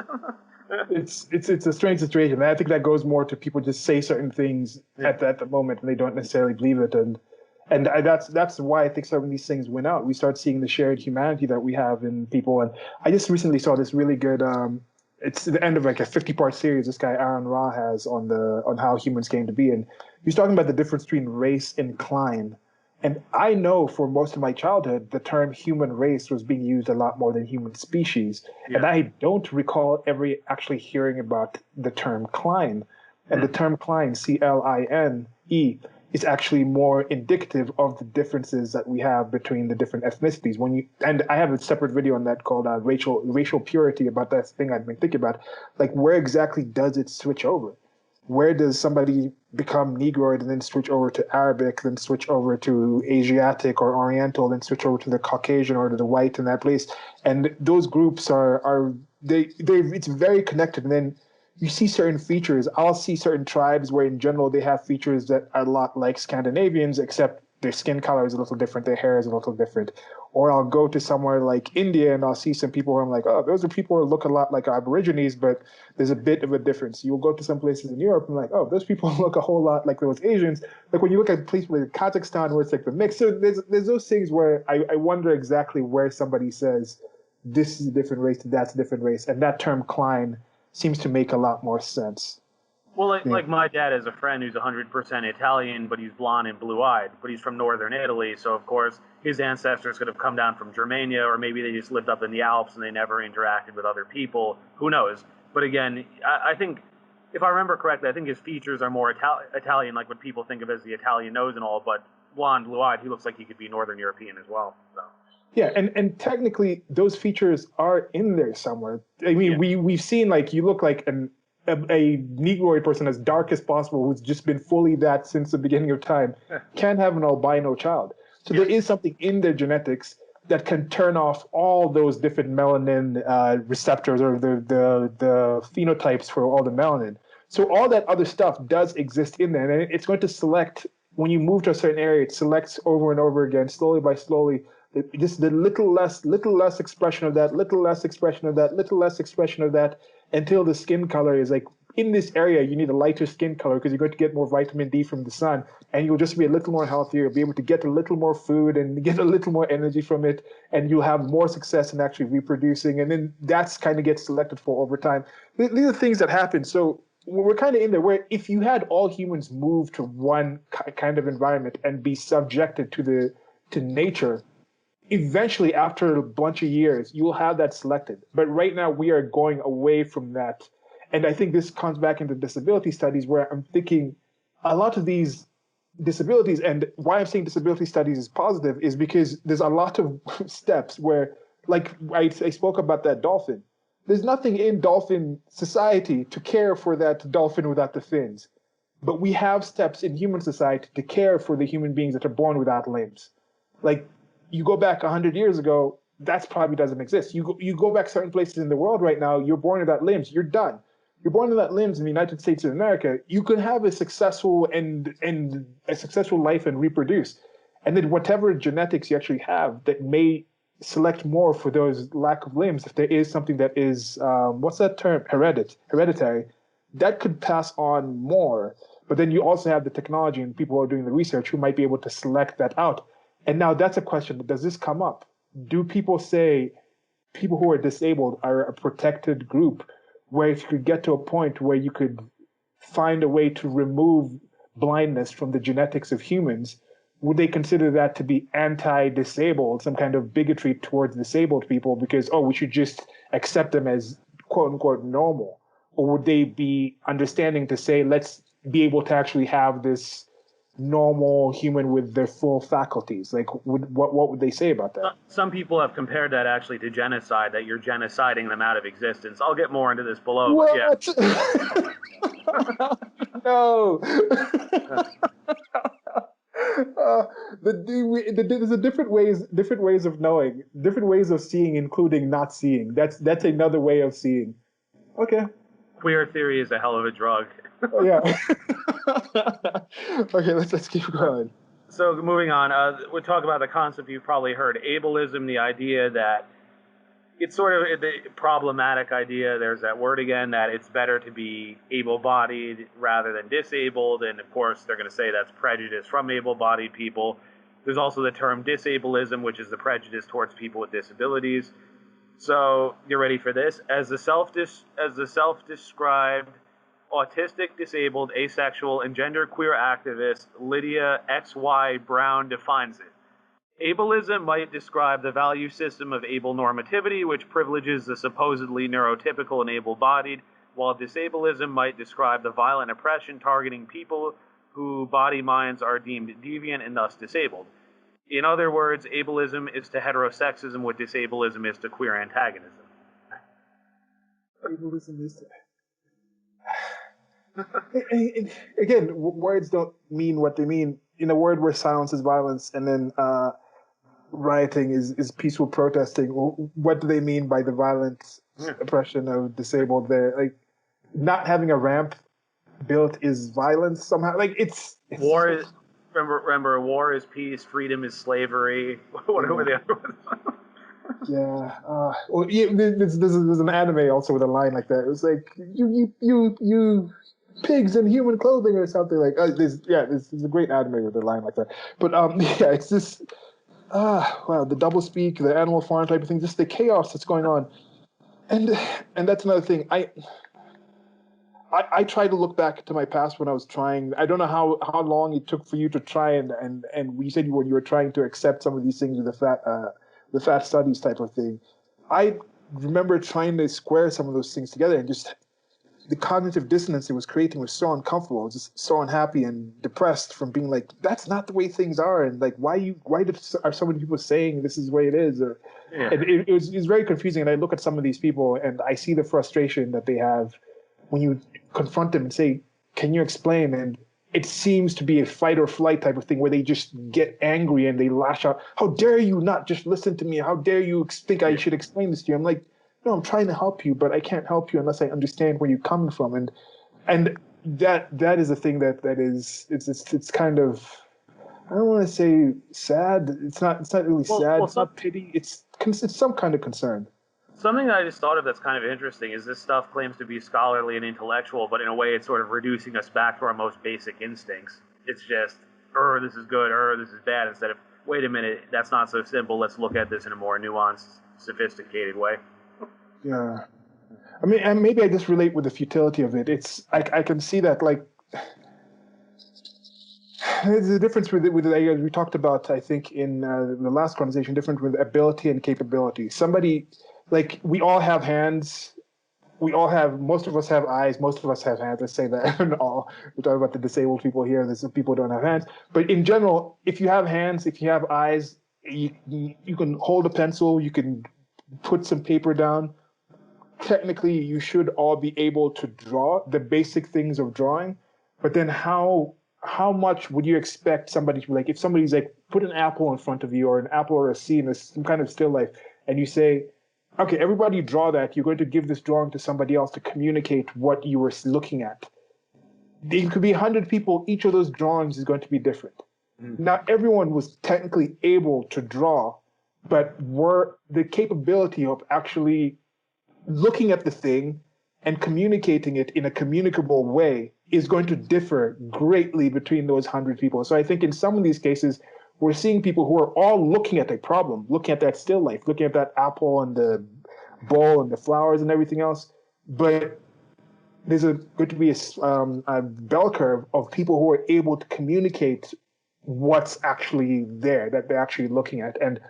It's a strange situation. And I think that goes more to people just say certain things at the moment and they don't necessarily believe it. And that's why I think some of these things went out. We start seeing the shared humanity that we have in people. And I just recently saw this really good. It's the end of like a 50-part series this guy Aaron Ra has on how humans came to be, and he's talking about the difference between race and clan. And I know for most of my childhood, the term human race was being used a lot more than human species. Yeah. And I don't recall ever actually hearing about the term cline. And the term cline, C-L-I-N-E, is actually more indicative of the differences that we have between the different ethnicities. And I have a separate video on that called racial purity, about that thing I've been thinking about. Like, where exactly does it switch over? Where does somebody become Negroid and then switch over to Arabic, then switch over to Asiatic or Oriental, then switch over to the Caucasian or to the white in that place? And those groups it's very connected. And then you see certain features. I'll see certain tribes where in general they have features that are a lot like Scandinavians, except their skin color is a little different, their hair is a little different. Or I'll go to somewhere like India and I'll see some people where I'm like, oh, those are people who look a lot like Aborigines, but there's a bit of a difference. You'll go to some places in Europe and like, oh, those people look a whole lot like those Asians. Like when you look at places like Kazakhstan where it's like the mix. So there's those things where I wonder exactly where somebody says this is a different race, that's a different race. And that term cline seems to make a lot more sense. Well, like my dad has a friend who's 100% Italian, but he's blonde and blue-eyed, but he's from northern Italy, so of course his ancestors could have come down from Germania, or maybe they just lived up in the Alps and they never interacted with other people. Who knows? But again, I think, if I remember correctly, I think his features are more Italian, like what people think of as the Italian nose and all, but blonde, blue-eyed, he looks like he could be Northern European as well. So. Yeah, and technically those features are in there somewhere. I mean, we've seen, like, you look like a Negroid person as dark as possible who's just been fully that since the beginning of time can have an albino child. So there is something in their genetics that can turn off all those different melanin receptors, or the phenotypes for all the melanin. So all that other stuff does exist in there, and it's going to select when you move to a certain area. It selects over and over again, slowly by slowly. Just the little less expression of that, little less expression of that, little less expression of that, until the skin color is like, in this area, you need a lighter skin color because you're going to get more vitamin D from the sun, and you'll just be a little more healthier, be able to get a little more food and get a little more energy from it, and you'll have more success in actually reproducing. And then that's kind of gets selected for over time. These are things that happen. So we're kind of in there where if you had all humans move to one kind of environment and be subjected to nature, eventually after a bunch of years you will have that selected. But right now we are going away from that, and I think this comes back into disability studies, where I'm thinking a lot of these disabilities, and why I'm saying disability studies is positive is because there's a lot of steps where, like I spoke about that dolphin, there's nothing in dolphin society to care for that dolphin without the fins, but we have steps in human society to care for the human beings that are born without limbs. Like, you go back 100 years ago, that probably doesn't exist. You go back certain places in the world right now, you're born without limbs, you're done. You're born without limbs in the United States of America, you could have a successful life and reproduce. And then whatever genetics you actually have that may select more for those lack of limbs, if there is something that is, what's that term? Hereditary, that could pass on more. But then you also have the technology and people who are doing the research who might be able to select that out. And now that's a question. Does this come up? Do people say people who are disabled are a protected group, where if you could get to a point where you could find a way to remove blindness from the genetics of humans, would they consider that to be anti-disabled, some kind of bigotry towards disabled people because, oh, we should just accept them as quote unquote normal? Or would they be understanding to say, let's be able to actually have this normal human with their full faculties? Like, what would they say about that? Some people have compared that actually to genocide, that you're genociding them out of existence. I'll get more into this below, but yeah. What? No. There's a different ways of knowing, different ways of seeing, including not seeing. That's another way of seeing. Okay. Queer theory is a hell of a drug. Oh, yeah. Okay, let's keep going. So moving on, we'll talk about the concept you've probably heard, ableism, the idea that it's sort of the problematic idea. There's that word again, that it's better to be able-bodied rather than disabled. And of course, they're going to say that's prejudice from able-bodied people. There's also the term disableism, which is the prejudice towards people with disabilities. So you're ready for this? As the self-described autistic, disabled, asexual, and genderqueer activist Lydia X.Y. Brown defines it. Ableism might describe the value system of able normativity, which privileges the supposedly neurotypical and able-bodied, while disableism might describe the violent oppression targeting people whose body minds are deemed deviant and thus disabled. In other words, ableism is to heterosexism what disableism is to queer antagonism. Ableism is again, words don't mean what they mean. In a word where silence is violence, and then rioting is peaceful protesting. What do they mean by the violent oppression of disabled? There, like, not having a ramp built is violence somehow. Like, it's war is remember war is peace, freedom is slavery. What were the other ones? Yeah. Well, yeah. There's an anime also with a line like that. It was like you pigs in human clothing or something like. There's a great anime with a line like that. But yeah, it's this. Wow, the double speak, the animal farm type of thing, just the chaos that's going on, and that's another thing. I try to look back to my past when I was trying. I don't know how long it took for you to try and we said when you were trying to accept some of these things with the fat studies type of thing. I remember trying to square some of those things together, and just the cognitive dissonance it was creating was so uncomfortable. I was just so unhappy and depressed from being like, that's not the way things are, and like why are so many people saying this is the way it is? Or Yeah. it was very confusing. And I look at some of these people and I see the frustration that they have when you confront them and say, can you explain? And it seems to be a fight or flight type of thing where they just get angry and they lash out. How dare you not just listen to me? How dare you think I should explain this to you? I'm like, no, I'm trying to help you, but I can't help you unless I understand where you're coming from. And that is a thing that is it's kind of, I don't want to say sad. It's not really sad. It's not pity. It's some kind of concern. Something that I just thought of that's kind of interesting is this stuff claims to be scholarly and intellectual, but in a way it's sort of reducing us back to our most basic instincts. It's just, this is good, this is bad, instead of, wait a minute, that's not so simple, let's look at this in a more nuanced, sophisticated way. Yeah. I mean, and maybe I just relate with the futility of it. I can see that, like, there's a difference with the we talked about, I think, in the last conversation, different with ability and capability. Somebody, like, we all have hands. Most of us have eyes. Most of us have hands. Let's say that. We're talking about the disabled people here. There's some people who don't have hands. But in general, if you have hands, if you have eyes, you can hold a pencil. You can put some paper down. Technically, you should all be able to draw the basic things of drawing. But then how much would you expect somebody to, like, if somebody's like, put an apple in front of you, or an apple or a scene, or some kind of still life, and you say, okay, everybody draw that. You're going to give this drawing to somebody else to communicate what you were looking at. There could be 100 people. Each of those drawings is going to be different. Not everyone was technically able to draw, but were the capability of actually looking at the thing and communicating it in a communicable way is going to differ greatly between those 100 people. So I think in some of these cases, we're seeing people who are all looking at a problem, looking at that still life, looking at that apple and the bowl and the flowers and everything else. But there's going to be a bell curve of people who are able to communicate what's actually there, that they're actually looking at. And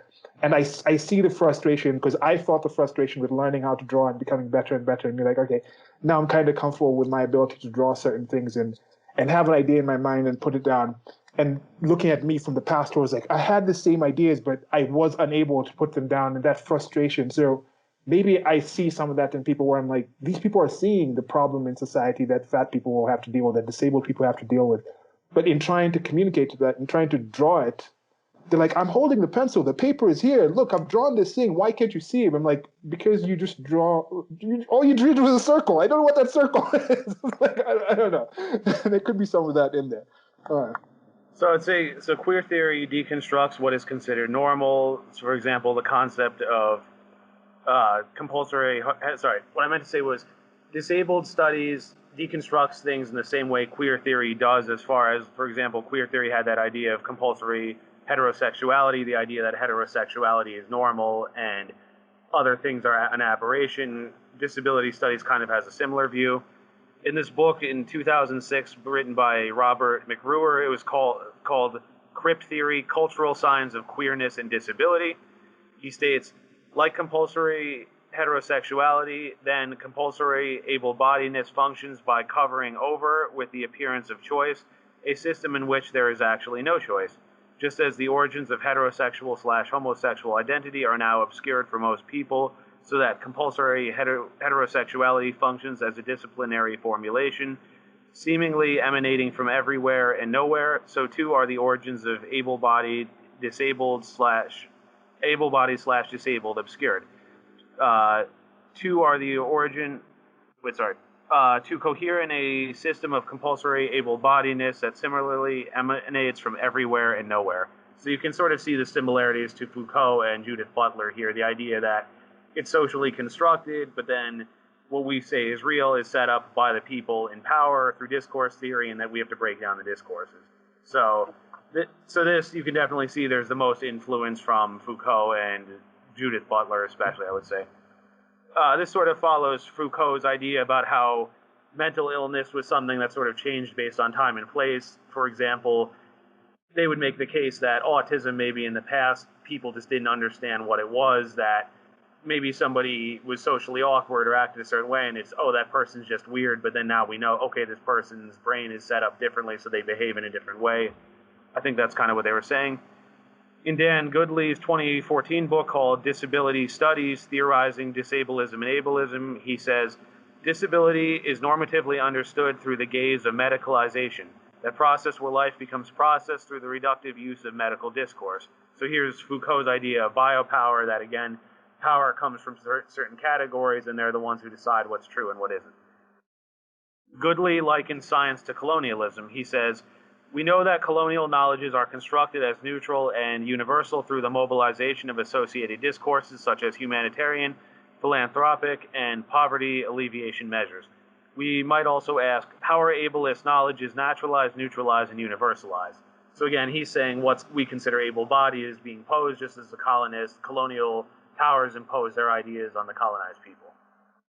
I see the frustration, because I felt the frustration with learning how to draw and becoming better and better. And you're like, okay, now I'm kind of comfortable with my ability to draw certain things and have an idea in my mind and put it down. and looking at me from the past, where I was like, I had the same ideas, but I was unable to put them down, and that frustration. So maybe I see some of that in people where I'm like, these people are seeing the problem in society that fat people will have to deal with, that disabled people have to deal with. But in trying to communicate to that and trying to draw it, they're like, I'm holding the pencil, the paper is here. Look, I've drawn this thing. Why can't you see it? I'm like, because you just draw. All you drew was a circle. I don't know what that circle is. Like, I don't know. There could be some of that in there. So I'd say queer theory deconstructs what is considered normal. So for example, the concept of compulsory. Sorry, what I meant to say was disabled studies deconstructs things in the same way queer theory does. As far as, for example, queer theory had that idea of compulsory heterosexuality, the idea that heterosexuality is normal and other things are an aberration. Disability studies kind of has a similar view. In this book in 2006, written by Robert McRuer, it was called Crypt Theory, Cultural Signs of Queerness and Disability. He states, like compulsory heterosexuality, then compulsory able-bodiedness functions by covering over, with the appearance of choice, a system in which there is actually no choice. Just as the origins of heterosexual/homosexual identity are now obscured for most people, so that compulsory heterosexuality functions as a disciplinary formulation, seemingly emanating from everywhere and nowhere, so too are the origins of able-bodied, disabled/disabled obscured. Two are the origin. To cohere in a system of compulsory able-bodiedness that similarly emanates from everywhere and nowhere. So you can sort of see the similarities to Foucault and Judith Butler here, the idea that it's socially constructed, but then what we say is real is set up by the people in power through discourse theory, and that we have to break down the discourses. So this, you can definitely see there's the most influence from Foucault and Judith Butler especially, I would say. This sort of follows Foucault's idea about how mental illness was something that sort of changed based on time and place. For example, they would make the case that autism, maybe in the past, people just didn't understand what it was, that maybe somebody was socially awkward or acted a certain way, and it's, oh, that person's just weird, but then now we know, okay, this person's brain is set up differently, so they behave in a different way. I think that's kind of what they were saying. In Dan Goodley's 2014 book called Disability Studies, Theorizing Disableism and Ableism, he says, disability is normatively understood through the gaze of medicalization, that process where life becomes processed through the reductive use of medical discourse. So here's Foucault's idea of biopower, that again, power comes from certain categories, and they're the ones who decide what's true and what isn't. Goodley likens science to colonialism. He says, we know that colonial knowledges are constructed as neutral and universal through the mobilization of associated discourses such as humanitarian, philanthropic, and poverty alleviation measures. We might also ask, how are ableist knowledges naturalized, neutralized, and universalized? So again, he's saying what we consider able-bodied is being posed just as the colonial powers impose their ideas on the colonized people.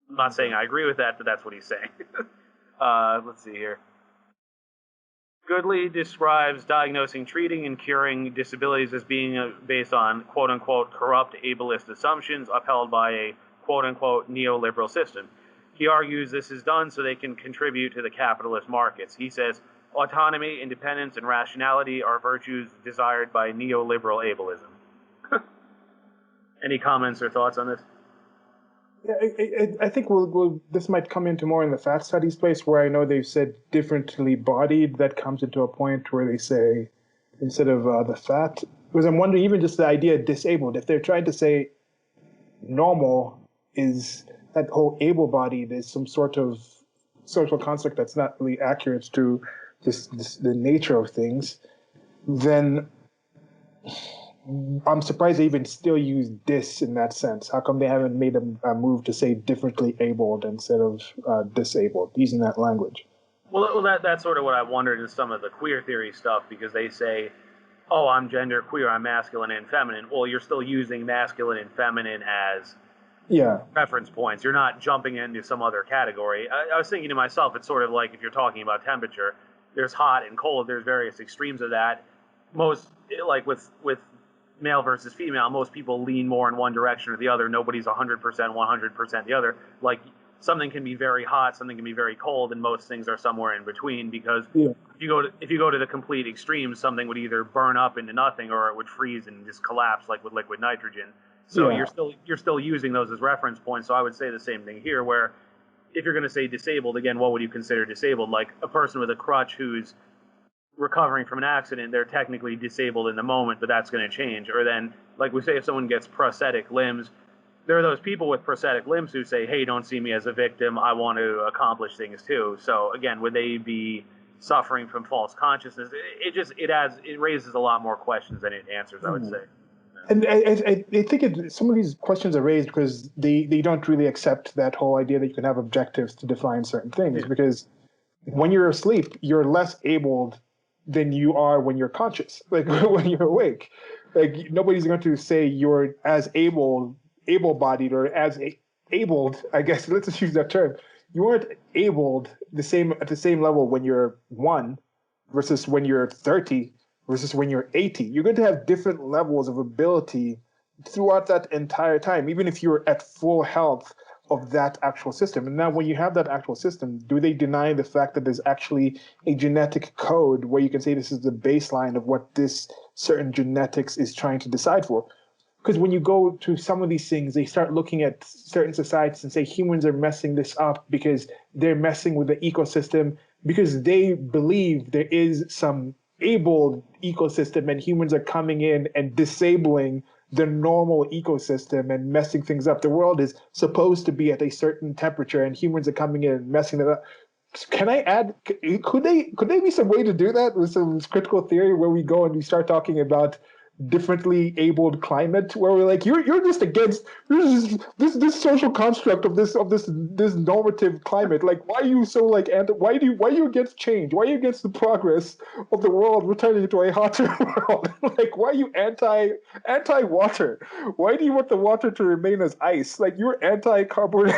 I'm not saying I agree with that, but that's what he's saying. Let's see here. Goodley describes diagnosing, treating, and curing disabilities as being based on quote-unquote corrupt ableist assumptions upheld by a quote-unquote neoliberal system. He argues this is done so they can contribute to the capitalist markets. He says autonomy, independence, and rationality are virtues desired by neoliberal ableism. Any comments or thoughts on this? Yeah, I think this might come into more in the fat studies place, where I know they've said differently bodied. That comes into a point where they say, instead of the fat, because I'm wondering even just the idea of disabled, if they're trying to say normal is that whole able-bodied is some sort of social construct that's not really accurate to the nature of things, then I'm surprised they even still use dis in that sense. How come they haven't made a move to say differently abled instead of disabled, using that language? Well, that's sort of what I wondered in some of the queer theory stuff, because they say, oh, I'm gender queer, I'm masculine and feminine. Well, you're still using masculine and feminine as reference points. You're not jumping into some other category. I was thinking to myself, it's sort of like if you're talking about temperature, there's hot and cold, there's various extremes of that. Most, like with male versus female, most people lean more in one direction or the other. Nobody's 100% the other. Like, something can be very hot, something can be very cold, and most things are somewhere in between. Because Yeah. if you go to the complete extremes, something would either burn up into nothing or it would freeze and just collapse like with liquid nitrogen. So Yeah. you're still using those as reference points. So I would say the same thing here, where if you're going to say disabled, again, what would you consider disabled? Like a person with a crutch who's recovering from an accident, they're technically disabled in the moment, but that's going to change. Or then, like we say, if someone gets prosthetic limbs, there are those people with prosthetic limbs who say, hey, don't see me as a victim. I want to accomplish things too. So again, would they be suffering from false consciousness? It raises a lot more questions than it answers, I would say. And I think some of these questions are raised because they don't really accept that whole idea that you can have objectives to define certain things. Yeah. Because when you're asleep, you're less abled than you are when you're conscious, like when you're awake. Like nobody's going to say you're as able-bodied or as abled, I guess, let's just use that term. You aren't abled at the same level when you're 1 versus when you're 30 versus when you're 80. You're going to have different levels of ability throughout that entire time, even if you're at full health of that actual system. And now when you have that actual system, do they deny the fact that there's actually a genetic code where you can say this is the baseline of what this certain genetics is trying to decide for? Because when you go to some of these things, they start looking at certain societies and say humans are messing this up because they're messing with the ecosystem, because they believe there is some able ecosystem and humans are coming in and disabling the normal ecosystem and messing things up. The world is supposed to be at a certain temperature and humans are coming in and messing it up. Can I add, could they be some way to do that with some critical theory where we go and we start talking about differently abled climate, where we're like, you're just against this social construct of this normative climate. Like, why are you so like why are you against change? Why are you against the progress of the world returning to a hotter world? Like, why are you anti water? Why do you want the water to remain as ice? Like, you're anti carbon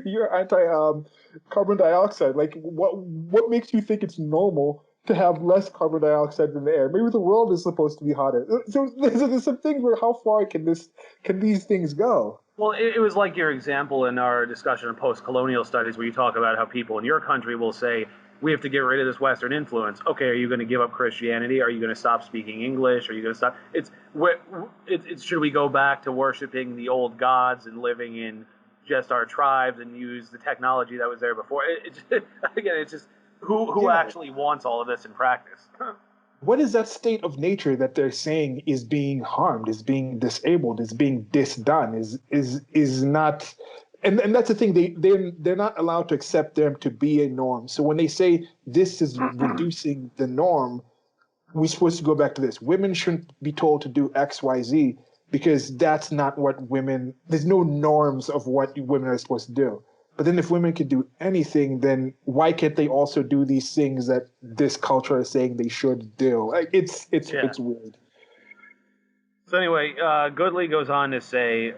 you're anti carbon dioxide. Like, what makes you think it's normal to have less carbon dioxide in the air? Maybe the world is supposed to be hotter. So there's some things where how far can these things go? Well, it was like your example in our discussion of post-colonial studies, where you talk about how people in your country will say, we have to get rid of this Western influence. Okay, are you going to give up Christianity? Are you going to stop speaking English? Are you going to stop? Should we go back to worshiping the old gods and living in just our tribes and use the technology that was there before? Again, it's just who actually wants all of this in practice? What is that state of nature that they're saying is being harmed, is being disabled, is being disdone, is not, and that's the thing, they're not allowed to accept them to be a norm. So when they say this is reducing the norm, we're supposed to go back to this. Women shouldn't be told to do X, Y, Z because that's not what women, there's no norms of what women are supposed to do. But then if women can do anything, then why can't they also do these things that this culture is saying they should do? Like, it's weird. So anyway, Goodley goes on to say,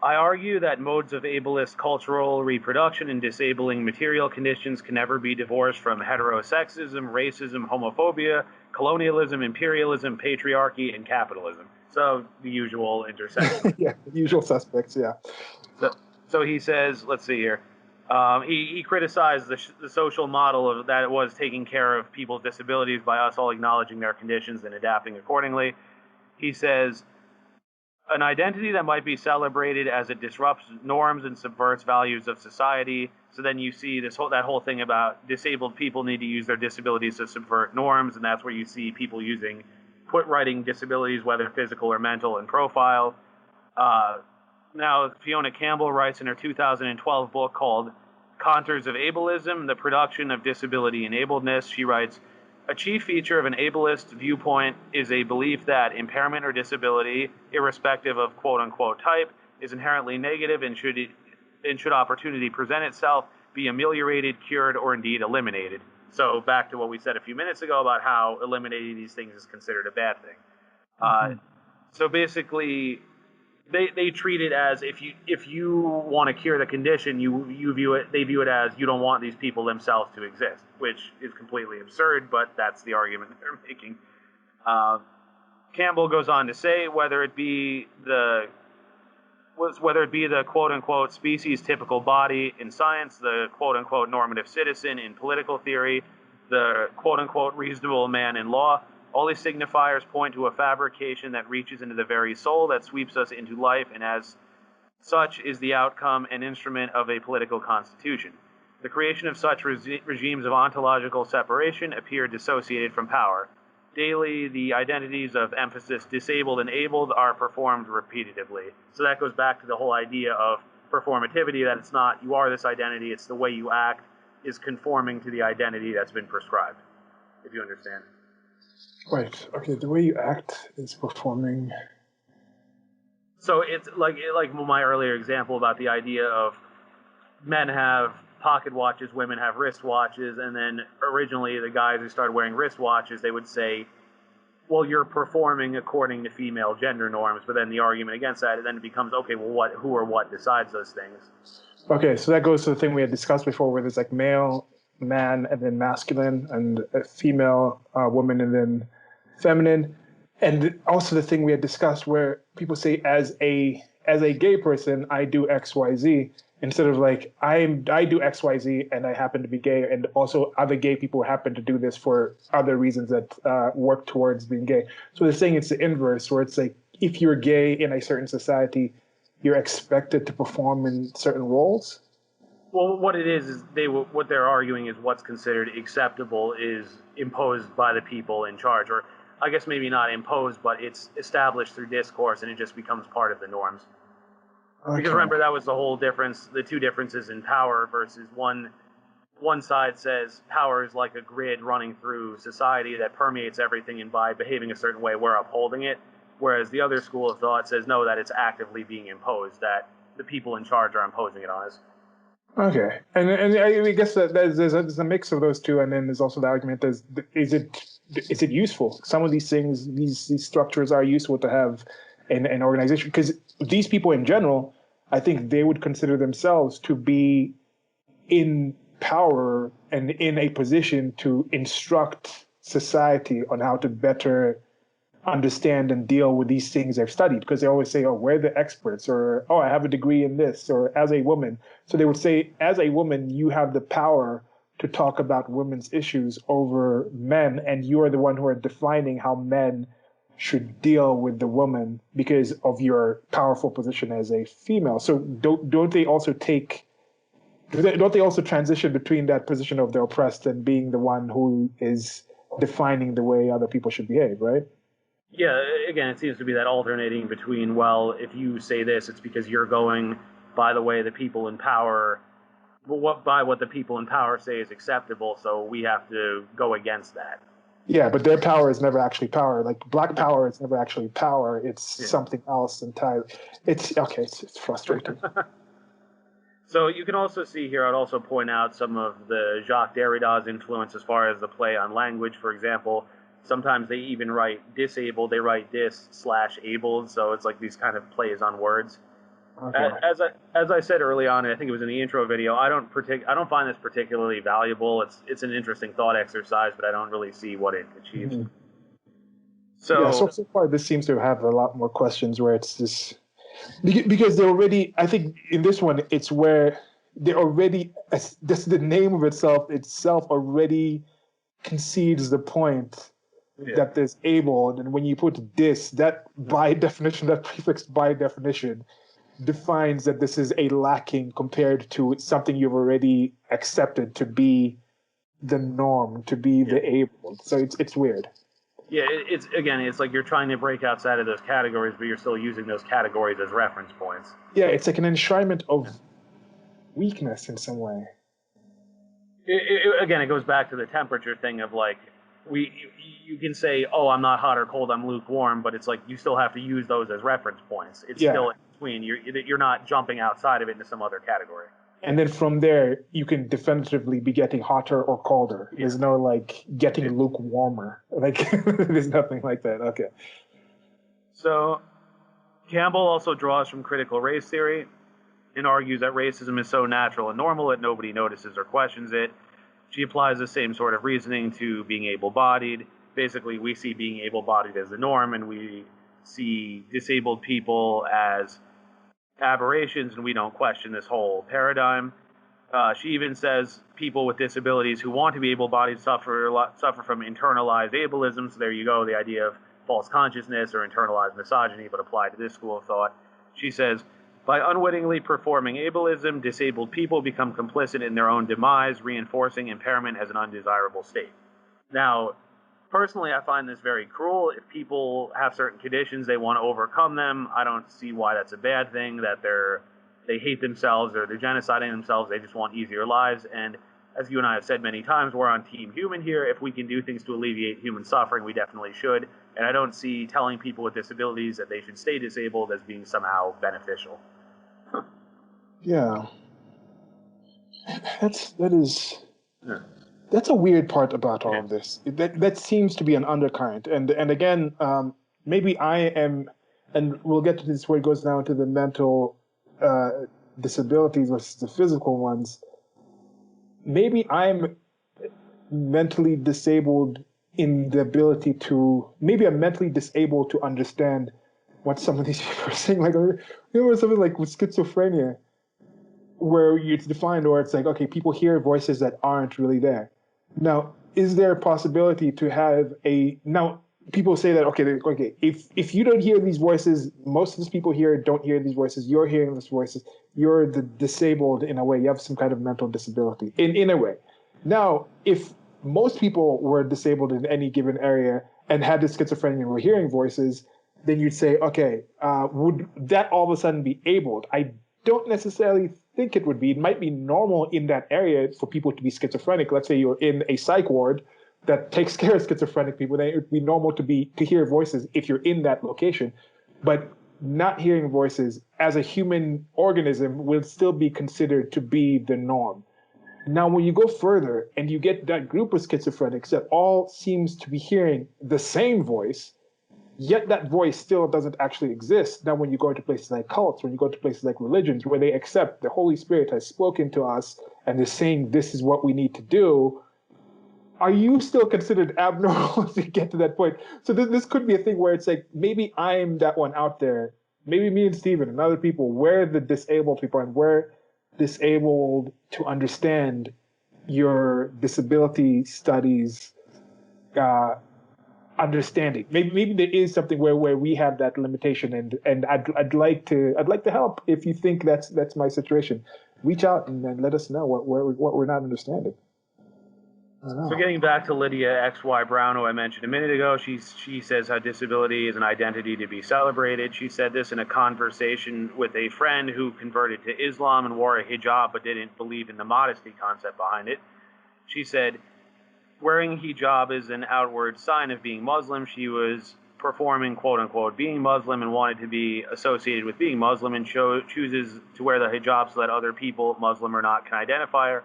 I argue that modes of ableist cultural reproduction and disabling material conditions can never be divorced from heterosexism, racism, homophobia, colonialism, imperialism, patriarchy, and capitalism. So the usual intersection. Yeah, the usual suspects, yeah. So he says, let's see here. He criticized the social model of that it was taking care of people's disabilities by us all acknowledging their conditions and adapting accordingly. He says, an identity that might be celebrated as it disrupts norms and subverts values of society. So then you see that whole thing about disabled people need to use their disabilities to subvert norms, and that's where you see people writing disabilities, whether physical or mental, in profile. Now, Fiona Campbell writes in her 2012 book called Contours of Ableism, The Production of Disability Enabledness. She writes, a chief feature of an ableist viewpoint is a belief that impairment or disability, irrespective of quote-unquote type, is inherently negative and should opportunity present itself, be ameliorated, cured, or indeed eliminated. So back to what we said a few minutes ago about how eliminating these things is considered a bad thing. So basically, they treat it as if you want to cure the condition, they view it as you don't want these people themselves to exist, which is completely absurd, but that's the argument they're making. Campbell goes on to say, whether it be whether it be the quote-unquote species-typical body in science, the quote-unquote normative citizen in political theory, the quote-unquote reasonable man in law, all these signifiers point to a fabrication that reaches into the very soul that sweeps us into life, and as such is the outcome and instrument of a political constitution. The creation of such regimes of ontological separation appear dissociated from power. Daily, the identities of emphasis disabled and abled are performed repetitively. So that goes back to the whole idea of performativity, that it's not you are this identity, it's the way you act is conforming to the identity that's been prescribed, if you understand. Right. Okay, the way you act is performing. So it's like my earlier example about the idea of men have pocket watches, women have wrist watches, and then originally the guys who started wearing wrist watches, they would say, well, you're performing according to female gender norms, but then the argument against that, then it becomes, okay, well, who or what decides those things? Okay, so that goes to the thing we had discussed before, where there's like male, man, and then masculine, and female, woman, and then feminine. And also the thing we had discussed where people say, as a gay person, I do X, Y, Z, instead of like I do X, Y, Z, and I happen to be gay, and also other gay people happen to do this for other reasons that work towards being gay. So they're saying it's the inverse, where it's like if you're gay in a certain society, you're expected to perform in certain roles. Well, what it is what they're arguing is what's considered acceptable is imposed by the people in charge, or I guess maybe not imposed, but it's established through discourse, and it just becomes part of the norms. Okay. Because remember, that was the whole difference, the two differences in power versus one side says power is like a grid running through society that permeates everything, and by behaving a certain way, we're upholding it. Whereas the other school of thought says, no, that it's actively being imposed, that the people in charge are imposing it on us. Okay. And I guess that there's a mix of those two, and then there's also the argument, is it useful? Some of these things, these structures are useful to have in an organization, because these people in general, I think they would consider themselves to be in power and in a position to instruct society on how to better understand and deal with these things they've studied, because they always say, oh, we're the experts, or, oh, I have a degree in this, or as a woman. So they would say, as a woman, you have the power to talk about women's issues over men, and you are the one who are defining how men should deal with the woman because of your powerful position as a female. So don't they also transition between that position of the oppressed and being the one who is defining the way other people should behave, right? Yeah, again, it seems to be that alternating between, well, if you say this, it's because you're going by the way the people in power, by what the people in power say is acceptable, so we have to go against that. Yeah, but their power is never actually power. Like black power is never actually power. It's something else entirely. It's frustrating. So you can also see here, I'd also point out some of the Jacques Derrida's influence as far as the play on language. For example, sometimes they even write disabled, they write dis/abled, so it's like these kind of plays on words. Okay. As I said early on, I think it was in the intro video, I don't find this particularly valuable. It's an interesting thought exercise, but I don't really see what it achieves. Mm-hmm. So far this seems to have a lot more questions where it's this, because they already, I think in this one, it's where they already, the name of itself already concedes the point that there's able, and when you put dis, that by definition, that prefix by definition, defines that this is a lacking compared to something you've already accepted to be the norm, to be the able. So it's weird. Yeah, it's like you're trying to break outside of those categories, but you're still using those categories as reference points. Yeah, it's like an enshrinement of weakness in some way. Again, it goes back to the temperature thing of like, you can say, oh, I'm not hot or cold, I'm lukewarm, but it's like you still have to use those as reference points. It's still in between. You're not jumping outside of it into some other category. And then from there, you can definitively be getting hotter or colder. Yeah. There's no like getting lukewarmer. Like there's nothing like that. Okay. So Campbell also draws from critical race theory and argues that racism is so natural and normal that nobody notices or questions it. She applies the same sort of reasoning to being able-bodied. Basically, we see being able-bodied as the norm, and we see disabled people as aberrations, and we don't question this whole paradigm. She even says people with disabilities who want to be able-bodied suffer from internalized ableism. So there you go, the idea of false consciousness or internalized misogyny, but applied to this school of thought. She says, by unwittingly performing ableism, disabled people become complicit in their own demise, reinforcing impairment as an undesirable state. Now, personally, I find this very cruel. If people have certain conditions, they want to overcome them. I don't see why that's a bad thing, that they hate themselves or they're genociding themselves. They just want easier lives. And as you and I have said many times, we're on Team Human here. If we can do things to alleviate human suffering, we definitely should. And I don't see telling people with disabilities that they should stay disabled as being somehow beneficial. Yeah. That's a weird part about all of this. That seems to be an undercurrent. And again, maybe I am, and we'll get to this where it goes now into the mental disabilities versus the physical ones. Maybe I'm mentally disabled in the ability to, maybe I'm mentally disabled to understand what some of these people are saying. Like, remember something like with schizophrenia, where it's defined, or it's like, okay, people hear voices that aren't really there. Now, is there a possibility to have now people say that, okay, if you don't hear these voices, most of these people here don't hear these voices, you're hearing these voices, you're disabled in a way, you have some kind of mental disability in a way. Now, if most people were disabled in any given area and had this schizophrenia and were hearing voices, then you'd say, okay, would that all of a sudden be abled? I don't necessarily think it would be. It might be normal in that area for people to be schizophrenic. Let's say you're in a psych ward that takes care of schizophrenic people, then it would be normal to hear voices if you're in that location. But not hearing voices as a human organism will still be considered to be the norm. Now, when you go further and you get that group of schizophrenics that all seems to be hearing the same voice, yet that voice still doesn't actually exist. Now, when you go into places like cults, when you go to places like religions, where they accept the Holy Spirit has spoken to us and is saying this is what we need to do, are you still considered abnormal to get to that point? So this could be a thing where it's like, maybe I'm that one out there, maybe me and Steven and other people, we're the disabled people, and we're disabled to understand your disability studies understanding. Maybe there is something where we have that limitation, and I'd like to help. If you think that's my situation, reach out and then let us know what we're not understanding. So getting back to Lydia XY Brown, who I mentioned a minute ago, she says how disability is an identity to be celebrated. She said this in a conversation with a friend who converted to Islam and wore a hijab but didn't believe in the modesty concept behind it. She said, wearing hijab is an outward sign of being Muslim. She was performing, quote unquote, being Muslim and wanted to be associated with being Muslim, and chooses to wear the hijab so that other people, Muslim or not, can identify her.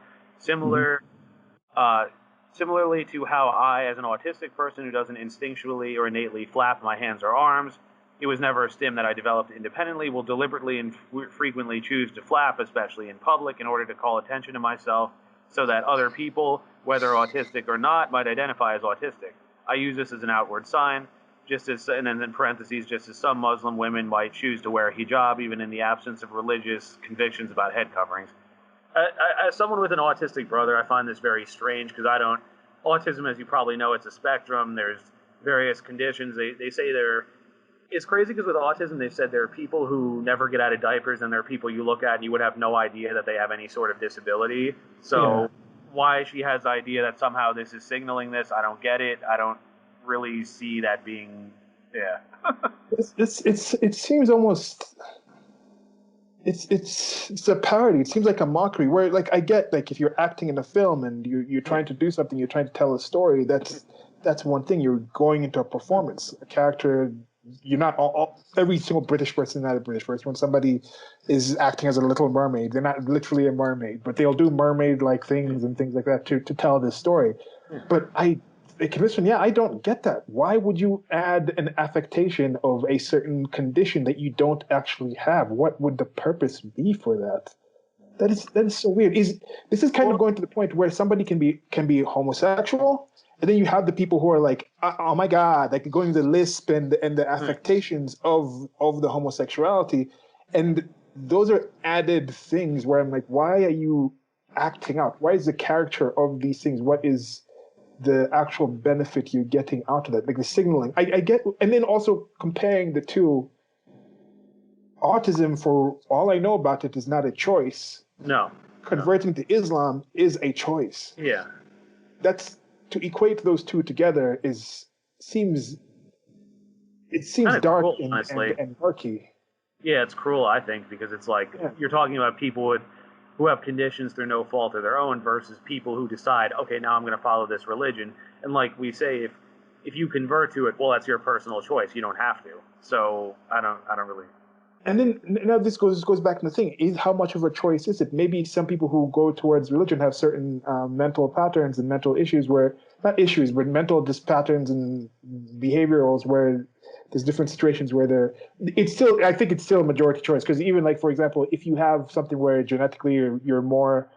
Similarly to how I, as an autistic person who doesn't instinctually or innately flap my hands or arms, it was never a stim that I developed independently, will deliberately and frequently choose to flap, especially in public, in order to call attention to myself so that other people, whether autistic or not, might identify as autistic. I use this as an outward sign, just as, and then in parentheses, just as some Muslim women might choose to wear a hijab even in the absence of religious convictions about head coverings. As someone with an autistic brother, I find this very strange because autism, as you probably know, it's a spectrum. There's various conditions. They say it's crazy because with autism, they've said there are people who never get out of diapers, and there are people you look at and you would have no idea that they have any sort of disability. So why she has the idea that somehow this is signaling this, I don't get it. I don't really see that being, It seems almost... It's a parody. It seems like a mockery. Where, like, I get, like, if you're acting in a film and you're trying to do something, you're trying to tell a story. That's one thing. You're going into a performance, a character. You're not every single British person is not a British person. When somebody is acting as a Little Mermaid, they're not literally a mermaid, but they'll do mermaid-like things and things like that to tell this story. But I don't get that. Why would you add an affectation of a certain condition that you don't actually have? What would the purpose be for that? That is so weird. This is kind of going to the point where somebody can be homosexual, and then you have the people who are like, oh my God, like going to the lisp and the affectations of the homosexuality, and those are added things where I'm like, why are you acting out? Why is the character of these things? What is the actual benefit you're getting out of that? Like the signaling. I get, and then also comparing the two, autism, for all I know about it, is not a choice. No. Converting to Islam is a choice. Yeah. That's, to equate those two together seems Kind of dark cool, honestly. and murky. Yeah, it's cruel, I think, because it's like you're talking about people who have conditions through no fault of their own versus people who decide, okay, now I'm going to follow this religion. And like we say, if you convert to it, well, that's your personal choice. You don't have to. So I don't really. And then now this goes back to the thing: is how much of a choice is it? Maybe some people who go towards religion have certain mental patterns and mental issues, where not issues, but mental just patterns and behaviorals, where there's different situations where I think it's still a majority choice, because even like, for example, if you have something where genetically you're more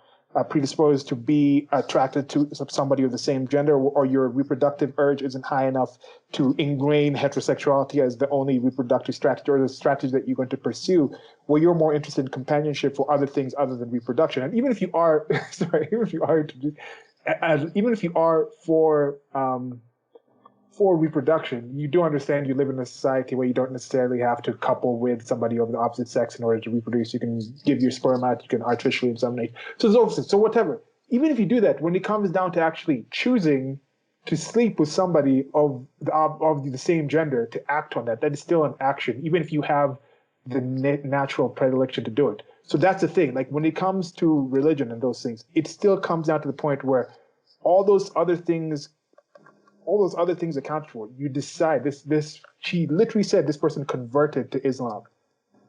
predisposed to be attracted to somebody of the same gender, or your reproductive urge isn't high enough to ingrain heterosexuality as the only reproductive strategy or the strategy that you're going to pursue, well, you're more interested in companionship for other things other than reproduction. And even if you are, even if you are for reproduction, you do understand you live in a society where you don't necessarily have to couple with somebody of the opposite sex in order to reproduce. You can give your sperm out, you can artificially inseminate. So whatever. Even if you do that, when it comes down to actually choosing to sleep with somebody of the same gender, to act on that is still an action, even if you have the natural predilection to do it. So that's the thing. Like when it comes to religion and those things, it still comes down to the point where all those other things accounted for. You decide this. She literally said this person converted to Islam.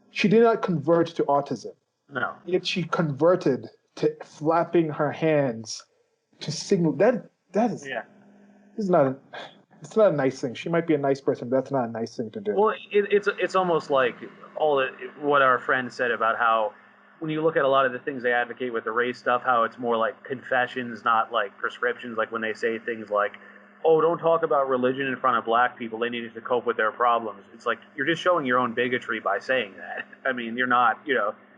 She did not convert to autism. No. Yet she converted to flapping her hands to signal that is. Yeah. It's not a nice thing. She might be a nice person, but that's not a nice thing to do. Well, it's almost like what our friend said about how when you look at a lot of the things they advocate with the race stuff, how it's more like confessions, not like prescriptions. Like when they say things like, oh, don't talk about religion in front of black people, they needed to cope with their problems. It's like you're just showing your own bigotry by saying that. I mean, you're not,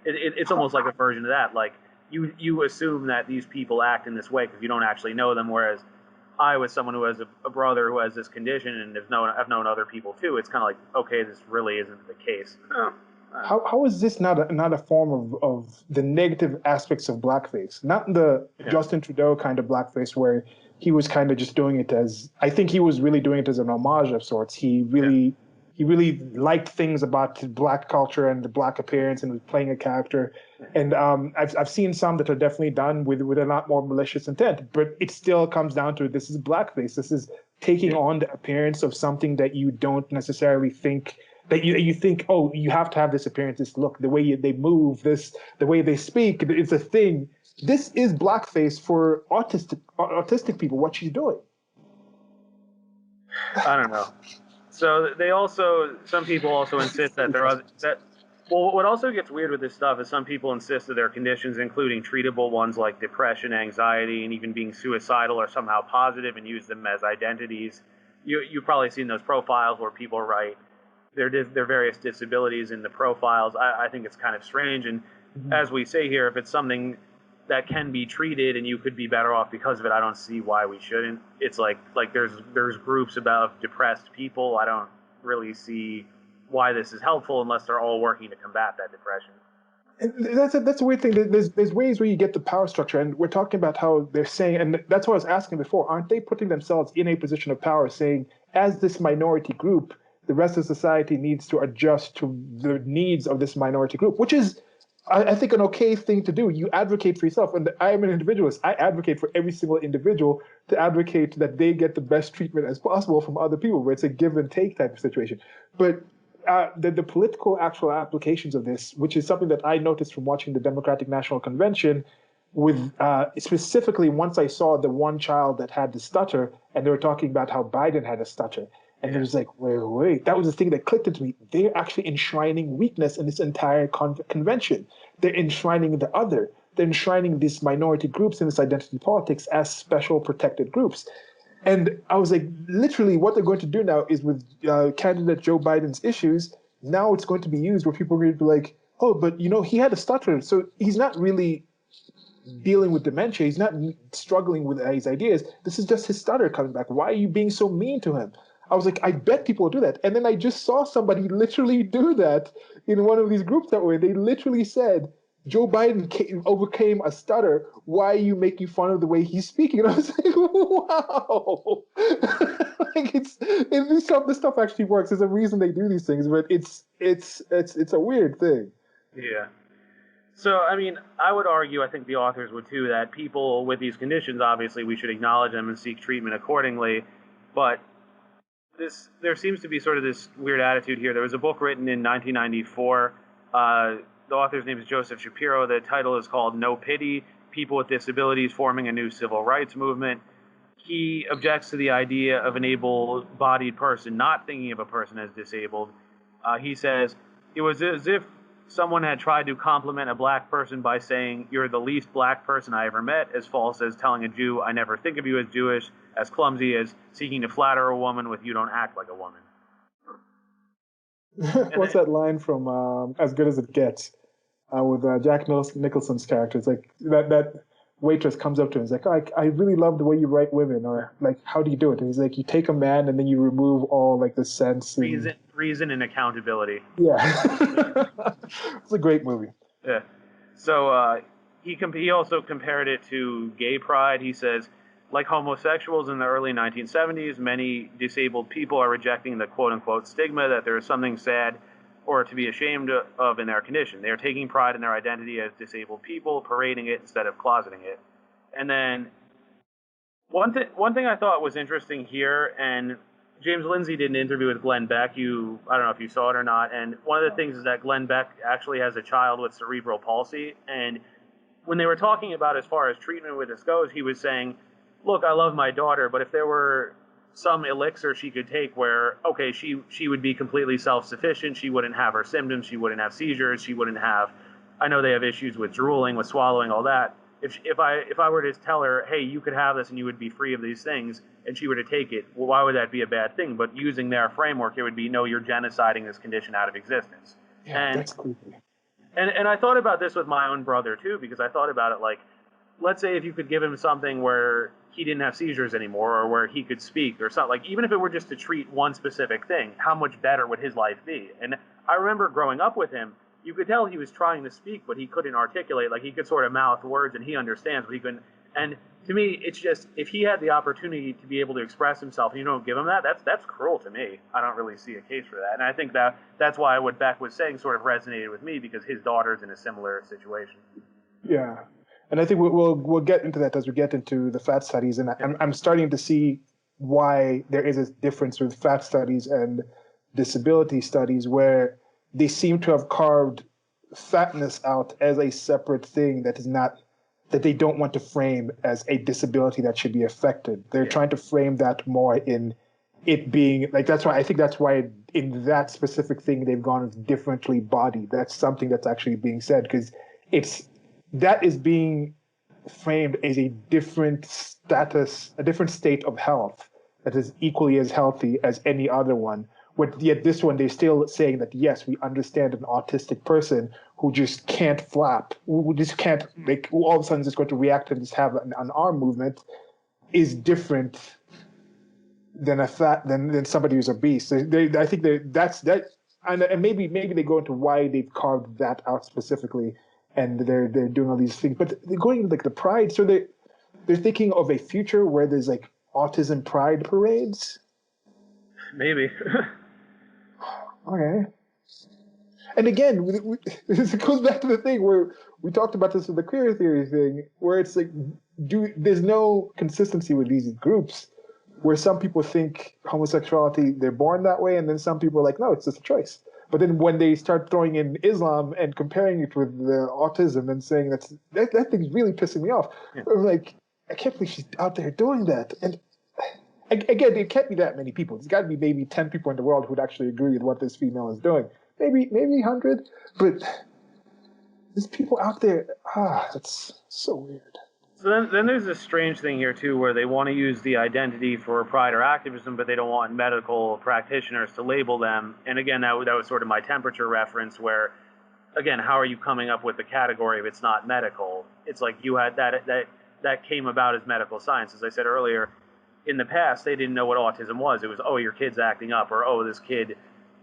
it's almost like a version of that. Like you assume that these people act in this way because you don't actually know them, whereas I, with someone who has a brother who has this condition and I've known other people too, it's kind of like, okay, this really isn't the case. How is this not a form of the negative aspects of blackface? Not the Justin Trudeau kind of blackface where he was kind of just doing it as, I think he was really doing it as an homage of sorts. He really liked things about black culture and the black appearance and was playing a character. And I've seen some that are definitely done with a lot more malicious intent, but it still comes down to, this is blackface. This is taking on the appearance of something that you don't necessarily think, that you think, oh, you have to have this appearance, this look, the way they move, the way they speak, it's a thing. This is blackface for autistic people, what she's doing. I don't know. So some people also insist that what also gets weird with this stuff is some people insist that their conditions, including treatable ones like depression, anxiety, and even being suicidal, are somehow positive and use them as identities. You've probably seen those profiles where people write their various disabilities in the profiles. I think it's kind of strange. And as we say here, if it's something that can be treated and you could be better off because of it, I don't see why we shouldn't. It's like there's groups about depressed people. I don't really see why this is helpful unless they're all working to combat that depression. And that's a weird thing. There's ways where you get the power structure, and we're talking about how they're saying, and that's what I was asking before, aren't they putting themselves in a position of power, saying, as this minority group, the rest of society needs to adjust to the needs of this minority group, which is, I think, an okay thing to do. You advocate for yourself. And I am an individualist. I advocate for every single individual to advocate that they get the best treatment as possible from other people, where it's a give and take type of situation. But the political actual applications of this, which is something that I noticed from watching the Democratic National Convention, with specifically once I saw the one child that had the stutter, and they were talking about how Biden had a stutter. And it was like, wait, that was the thing that clicked into me. They're actually enshrining weakness in this entire convention. They're enshrining the other. They're enshrining these minority groups in this identity politics as special protected groups. And I was like, literally what they're going to do now is with candidate Joe Biden's issues, now it's going to be used where people are going to be like, oh, but he had a stutter, so he's not really dealing with dementia. He's not struggling with his ideas. This is just his stutter coming back. Why are you being so mean to him? I was like, I bet people do that. And then I just saw somebody literally do that in one of these groups that way. They literally said, Joe Biden overcame a stutter. Why are you making fun of the way he's speaking? And I was like, wow. Like this stuff actually works. There's a reason they do these things, but it's a weird thing. Yeah. So, I mean, I would argue, I think the authors would too, that people with these conditions, obviously, we should acknowledge them and seek treatment accordingly. But there seems to be sort of this weird attitude here. There was a book written in 1994. The author's name is Joseph Shapiro. The title is called No Pity: People with Disabilities Forming a New Civil Rights Movement. He objects to the idea of an able-bodied person not thinking of a person as disabled. He says, it was as if someone had tried to compliment a black person by saying, "You're the least black person I ever met," as false as telling a Jew, "I never think of you as Jewish," as clumsy as seeking to flatter a woman with, "You don't act like a woman." What's that line from As Good as It Gets with Jack Nicholson's character? It's like that waitress comes up to him. He's like, oh, I really love the way you write women, or like, how do you do it? And he's like, you take a man and then you remove all like the sense. Reason and accountability. Yeah. It's a great movie. Yeah. So he also compared it to gay pride. He says, like homosexuals in the early 1970s, many disabled people are rejecting the quote-unquote stigma that there is something sad or to be ashamed of in their condition. They are taking pride in their identity as disabled people, parading it instead of closeting it. And then one thing I thought was interesting here, and James Lindsay did an interview with Glenn Beck. I don't know if you saw it or not. And one of the things is that Glenn Beck actually has a child with cerebral palsy. And when they were talking about as far as treatment with this goes, he was saying, look, I love my daughter, but if there were some elixir she could take where, okay, she would be completely self-sufficient, she wouldn't have her symptoms, she wouldn't have seizures, she wouldn't have, I know they have issues with drooling, with swallowing, all that. If I were to tell her, hey, you could have this and you would be free of these things, and she were to take it, well, why would that be a bad thing? But using their framework, it would be, no, you're genociding this condition out of existence. Yeah, that's creepy. And I thought about this with my own brother, too, because I thought about it like, let's say if you could give him something where he didn't have seizures anymore, or where he could speak, or something, like even if it were just to treat one specific thing, how much better would his life be? And I remember growing up with him, you could tell he was trying to speak, but he couldn't articulate. Like he could sort of mouth words and he understands, but he couldn't. And to me, it's just, if he had the opportunity to be able to express himself and you don't give him that, that's cruel to me. I don't really see a case for that. And I think that's why what Beck was saying sort of resonated with me, because his daughter's in a similar situation. Yeah. And I think we'll get into that as we get into the fat studies. And I'm starting to see why there is a difference with fat studies and disability studies, where they seem to have carved fatness out as a separate thing that they don't want to frame as a disability that should be affected. They're trying to frame that more in it being like, that's why in that specific thing they've gone with differently bodied. That's something that's actually being said, because that is being framed as a different status, a different state of health that is equally as healthy as any other one. Yet this one, they're still saying that, yes, we understand an autistic person who just can't flap, who just can't, like, who all of a sudden is just going to react and just have an arm movement, is different than than somebody who's obese. I think that's that, and maybe they go into why they've carved that out specifically, and they're doing all these things. But they're going like the pride, so they're thinking of a future where there's like autism pride parades. Maybe. Okay. And again, it goes back to the thing where we talked about this with the queer theory thing, where it's like, there's no consistency with these groups, where some people think homosexuality, they're born that way, and then some people are like, no, it's just a choice. But then when they start throwing in Islam and comparing it with the autism and saying that thing's really pissing me off. Yeah. I'm like, I can't believe she's out there doing that. And again, there can't be that many people. There's got to be maybe 10 people in the world who'd actually agree with what this female is doing. Maybe 100, but there's people out there. That's so weird. So then there's this strange thing here too, where they want to use the identity for pride or activism, but they don't want medical practitioners to label them. And again, that was sort of my temperature reference, where again, how are you coming up with the category if it's not medical? It's like you had that came about as medical science. As I said earlier, in the past they didn't know what autism was. It was, oh, your kid's acting up, or oh, this kid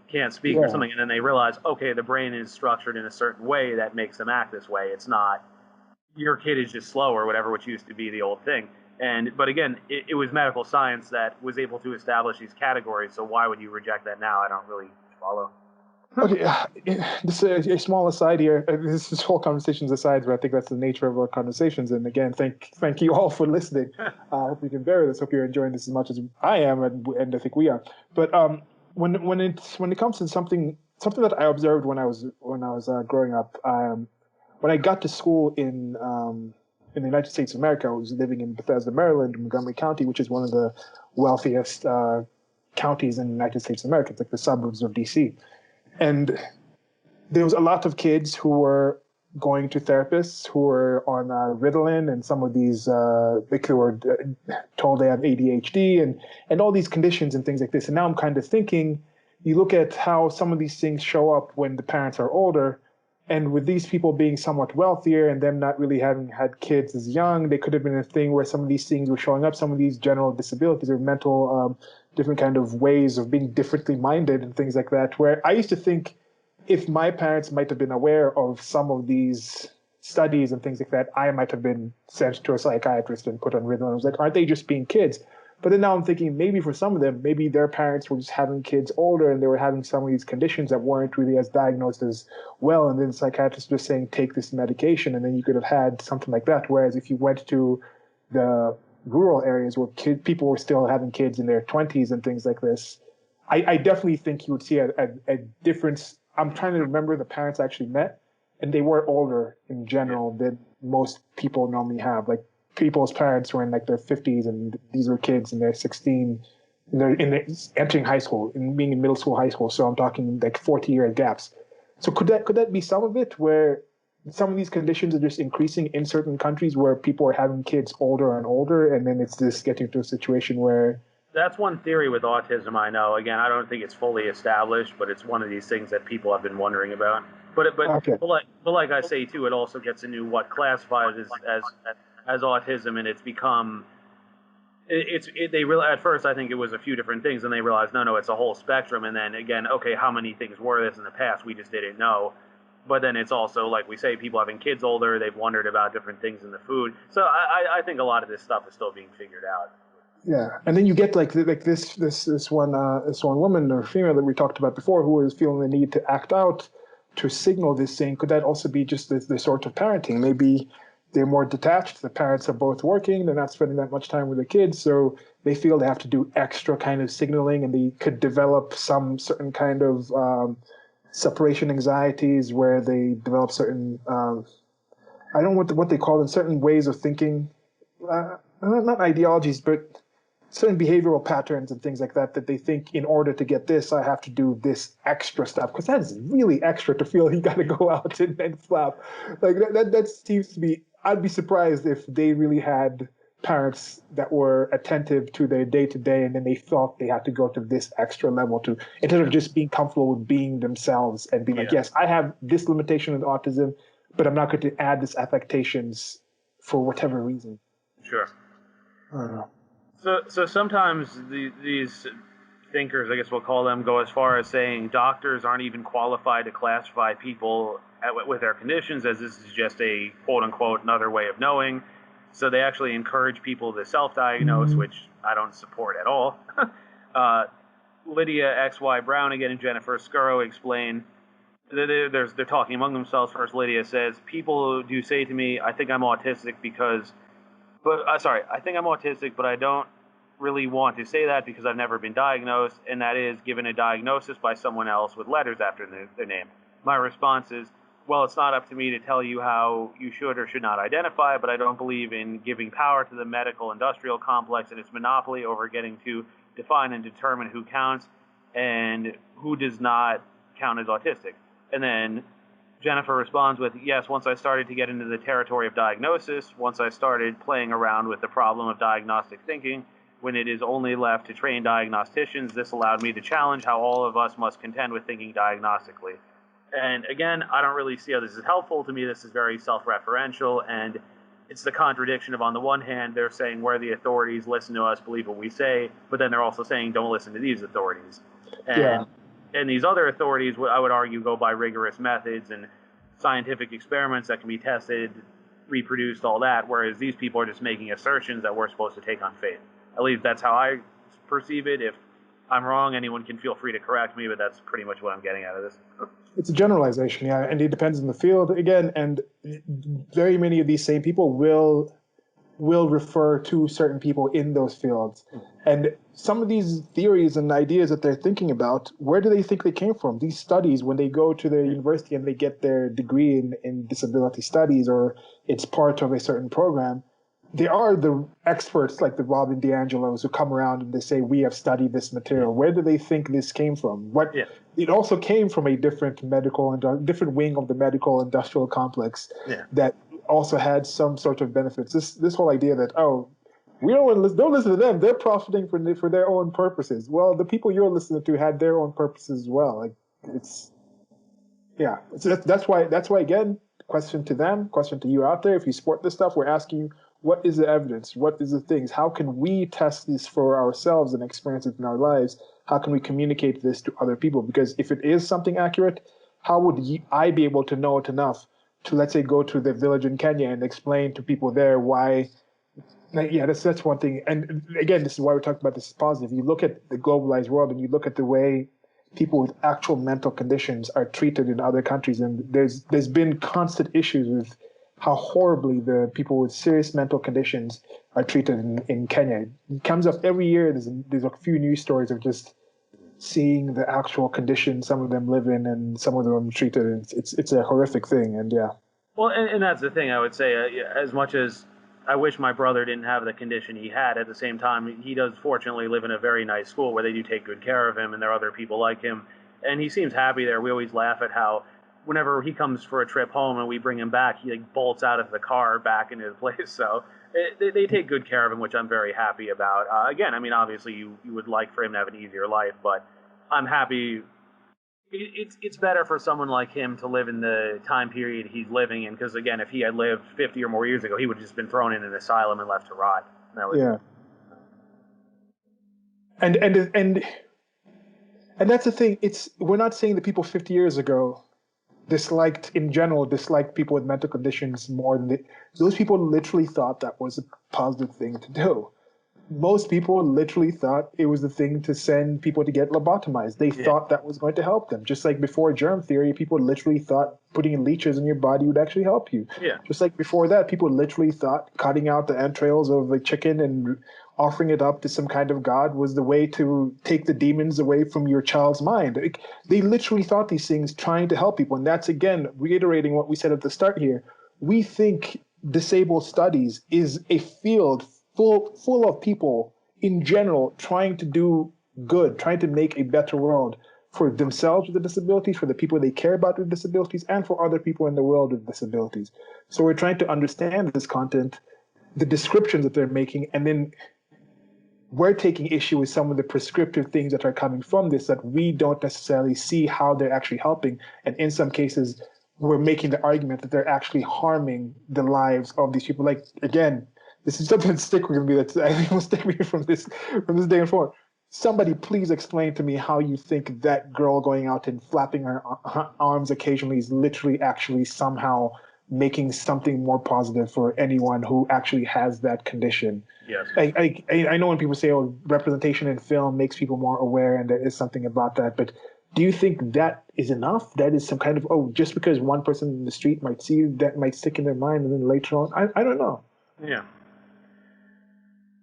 can't speak or Yeah. something, and then they realized, okay, the brain is structured in a certain way that makes them act this way. It's not your kid is just slow or whatever, which used to be the old thing. But again, it was medical science that was able to establish these categories. So why would you reject that now? I don't really follow. Okay, just a small aside here. This whole conversation's aside, but I think that's the nature of our conversations. And again, thank you all for listening. I hope you can bear this. Hope you're enjoying this as much as I am, and I think we are. But when it comes to something that I observed when I was growing up, when I got to school in the United States of America, I was living in Bethesda, Maryland, Montgomery County, which is one of the wealthiest counties in the United States of America. It's like the suburbs of DC. And there was a lot of kids who were going to therapists who were on Ritalin and some of these, they were told they have ADHD and all these conditions and things like this. And now I'm kind of thinking, you look at how some of these things show up when the parents are older, and with these people being somewhat wealthier and them not really having had kids as young, they could have been a thing where some of these things were showing up, some of these general disabilities or mental, different kind of ways of being differently minded and things like that. Where I used to think if my parents might have been aware of some of these studies and things like that, I might have been sent to a psychiatrist and put on Ritalin. I was like, aren't they just being kids? But then now I'm thinking maybe for some of them, maybe their parents were just having kids older and they were having some of these conditions that weren't really as diagnosed as well. And then the psychiatrist was saying, take this medication. And then you could have had something like that. Whereas if you went to the rural areas where people were still having kids in their 20s and things like this, I definitely think you would see a difference. I'm trying to remember the parents I actually met, and they were older in general than most people normally have. Like people's parents were in like their 50s, and these were kids in their 16, and they're entering high school and being in middle school, high school. So I'm talking like 40-year gaps. So could that be some of it, where some of these conditions are just increasing in certain countries where people are having kids older and older, and then it's just getting to a situation where That's one theory with autism I know. Again, I don't think it's fully established, but it's one of these things that people have been wondering about. okay, But like I say too, it also gets into what classifies as autism, and it's become they real at first I think it was a few different things, and they realized no, it's a whole spectrum. And then again, okay, how many things were this in the past? We just didn't know. But then it's also like we say, people having kids older, they've wondered about different things in the food. So I think a lot of this stuff is still being figured out. yeah, and then you get like this one woman or female that we talked about before who is feeling the need to act out to signal this thing. Could that also be just the sort of parenting? Maybe they're more detached. The parents are both working. They're not spending that much time with the kids, so they feel they have to do extra kind of signaling, and they could develop some certain kind of separation anxieties where they develop certain I don't know what they call them, certain ways of thinking, not ideologies, but certain behavioral patterns and things like that, that they think in order to get this, I have to do this extra stuff. Because that is really extra to feel you got to go out and flap. Like that seems to be, I'd be surprised if they really had parents that were attentive to their day to day, and then they felt they had to go to this extra level to, instead of just being comfortable with being themselves and being like, Yeah, yes, I have this limitation with autism, but I'm not going to add this affectations for whatever reason. sure. I don't know. So sometimes these thinkers, I guess we'll call them, go as far as saying doctors aren't even qualified to classify people with their conditions, as this is just a quote unquote another way of knowing. So they actually encourage people to self-diagnose, which I don't support at all. Lydia XY Brown again and Jennifer Scurro explain. They're talking among themselves. First, Lydia says, people do say to me, I think I'm autistic because I think I'm autistic, but I don't really want to say that because I've never been diagnosed, and that is given a diagnosis by someone else with letters after their name. My response is, well, it's not up to me to tell you how you should or should not identify, but I don't believe in giving power to the medical industrial complex and its monopoly over getting to define and determine who counts and who does not count as autistic. And then Jennifer responds with, yes, once I started to get into the territory of diagnosis, once I started playing around with the problem of diagnostic thinking, when it is only left to trained diagnosticians, this allowed me to challenge how all of us must contend with thinking diagnostically. And again, I don't really see how this is helpful. To me, this is very self-referential, and it's the contradiction of, on the one hand, they're saying we're the authorities, listen to us, believe what we say, but then they're also saying don't listen to these authorities. Yeah. And these other authorities, I would argue, go by rigorous methods and scientific experiments that can be tested, reproduced, all that, whereas these people are just making assertions that we're supposed to take on faith. At least that's how I perceive it. If I'm wrong, anyone can feel free to correct me, but that's pretty much what I'm getting out of this. It's a generalization, yeah, and it depends on the field again. And very many of these same people will refer to certain people in those fields. And some of these theories and ideas that they're thinking about, where do they think they came from? These studies, when they go to their university and they get their degree in disability studies, or it's part of a certain program, they are the experts like the Robin DiAngelos who come around and they say, we have studied this material. Where do they think this came from? It also came from a different different wing of the medical industrial complex that also had some sort of benefits. This whole idea that, we don't listen to them, they're profiting for their own purposes. Well, the people you're listening to had their own purposes as well. Like that's why again, question to them, question to you out there, if you support this stuff, we're asking you, what is the evidence? What is the things? How can we test this for ourselves and experience it in our lives? How can we communicate this to other people? Because if it is something accurate, how would I be able to know it enough to, let's say, go to the village in Kenya and explain to people there why? That's one thing. And again, this is why we're talking about this is positive. You look at the globalized world and you look at the way people with actual mental conditions are treated in other countries, and there's been constant issues with how horribly the people with serious mental conditions are treated in Kenya. It comes up every year. There's a few news stories of just seeing the actual conditions some of them live in and some of them treated. It's a horrific thing, and yeah. Well, and that's the thing I would say. As much as I wish my brother didn't have the condition he had, at the same time, he does fortunately live in a very nice school where they do take good care of him, and there are other people like him, and he seems happy there. We always laugh at how whenever he comes for a trip home and we bring him back, he bolts out of the car back into the place. So they take good care of him, which I'm very happy about. Again, I mean, obviously you would like for him to have an easier life, but I'm happy. It's better for someone like him to live in the time period he's living in, because again, if he had lived 50 or more years ago, he would have just been thrown in an asylum and left to rot. And that's the thing. We're not saying that people 50 years ago disliked people with mental conditions more than those people literally thought that was a positive thing to do. Most people literally thought it was the thing to send people to get lobotomized. They thought that was going to help them. Just like before germ theory, people literally thought putting leeches in your body would actually help you. Yeah. Just like before that, people literally thought cutting out the entrails of a chicken and offering it up to some kind of god was the way to take the demons away from your child's mind. They literally thought these things trying to help people. And that's, again, reiterating what we said at the start here. We think disabled studies is a field full of people in general trying to do good, trying to make a better world for themselves with disabilities, for the people they care about with disabilities, and for other people in the world with disabilities. So we're trying to understand this content, the descriptions that they're making, and then we're taking issue with some of the prescriptive things that are coming from this that we don't necessarily see how they're actually helping. And in some cases, we're making the argument that they're actually harming the lives of these people. Like, again, this is something that's stick with me. That I think will stick with me from this day and forward. Somebody please explain to me how you think that girl going out and flapping her arms occasionally is literally actually somehow making something more positive for anyone who actually has that condition. Yes. I know when people say, oh, representation in film makes people more aware, and there is something about that, but do you think that is enough? That is some kind of, just because one person in the street might see you, that might stick in their mind, and then later on, I don't know. Yeah.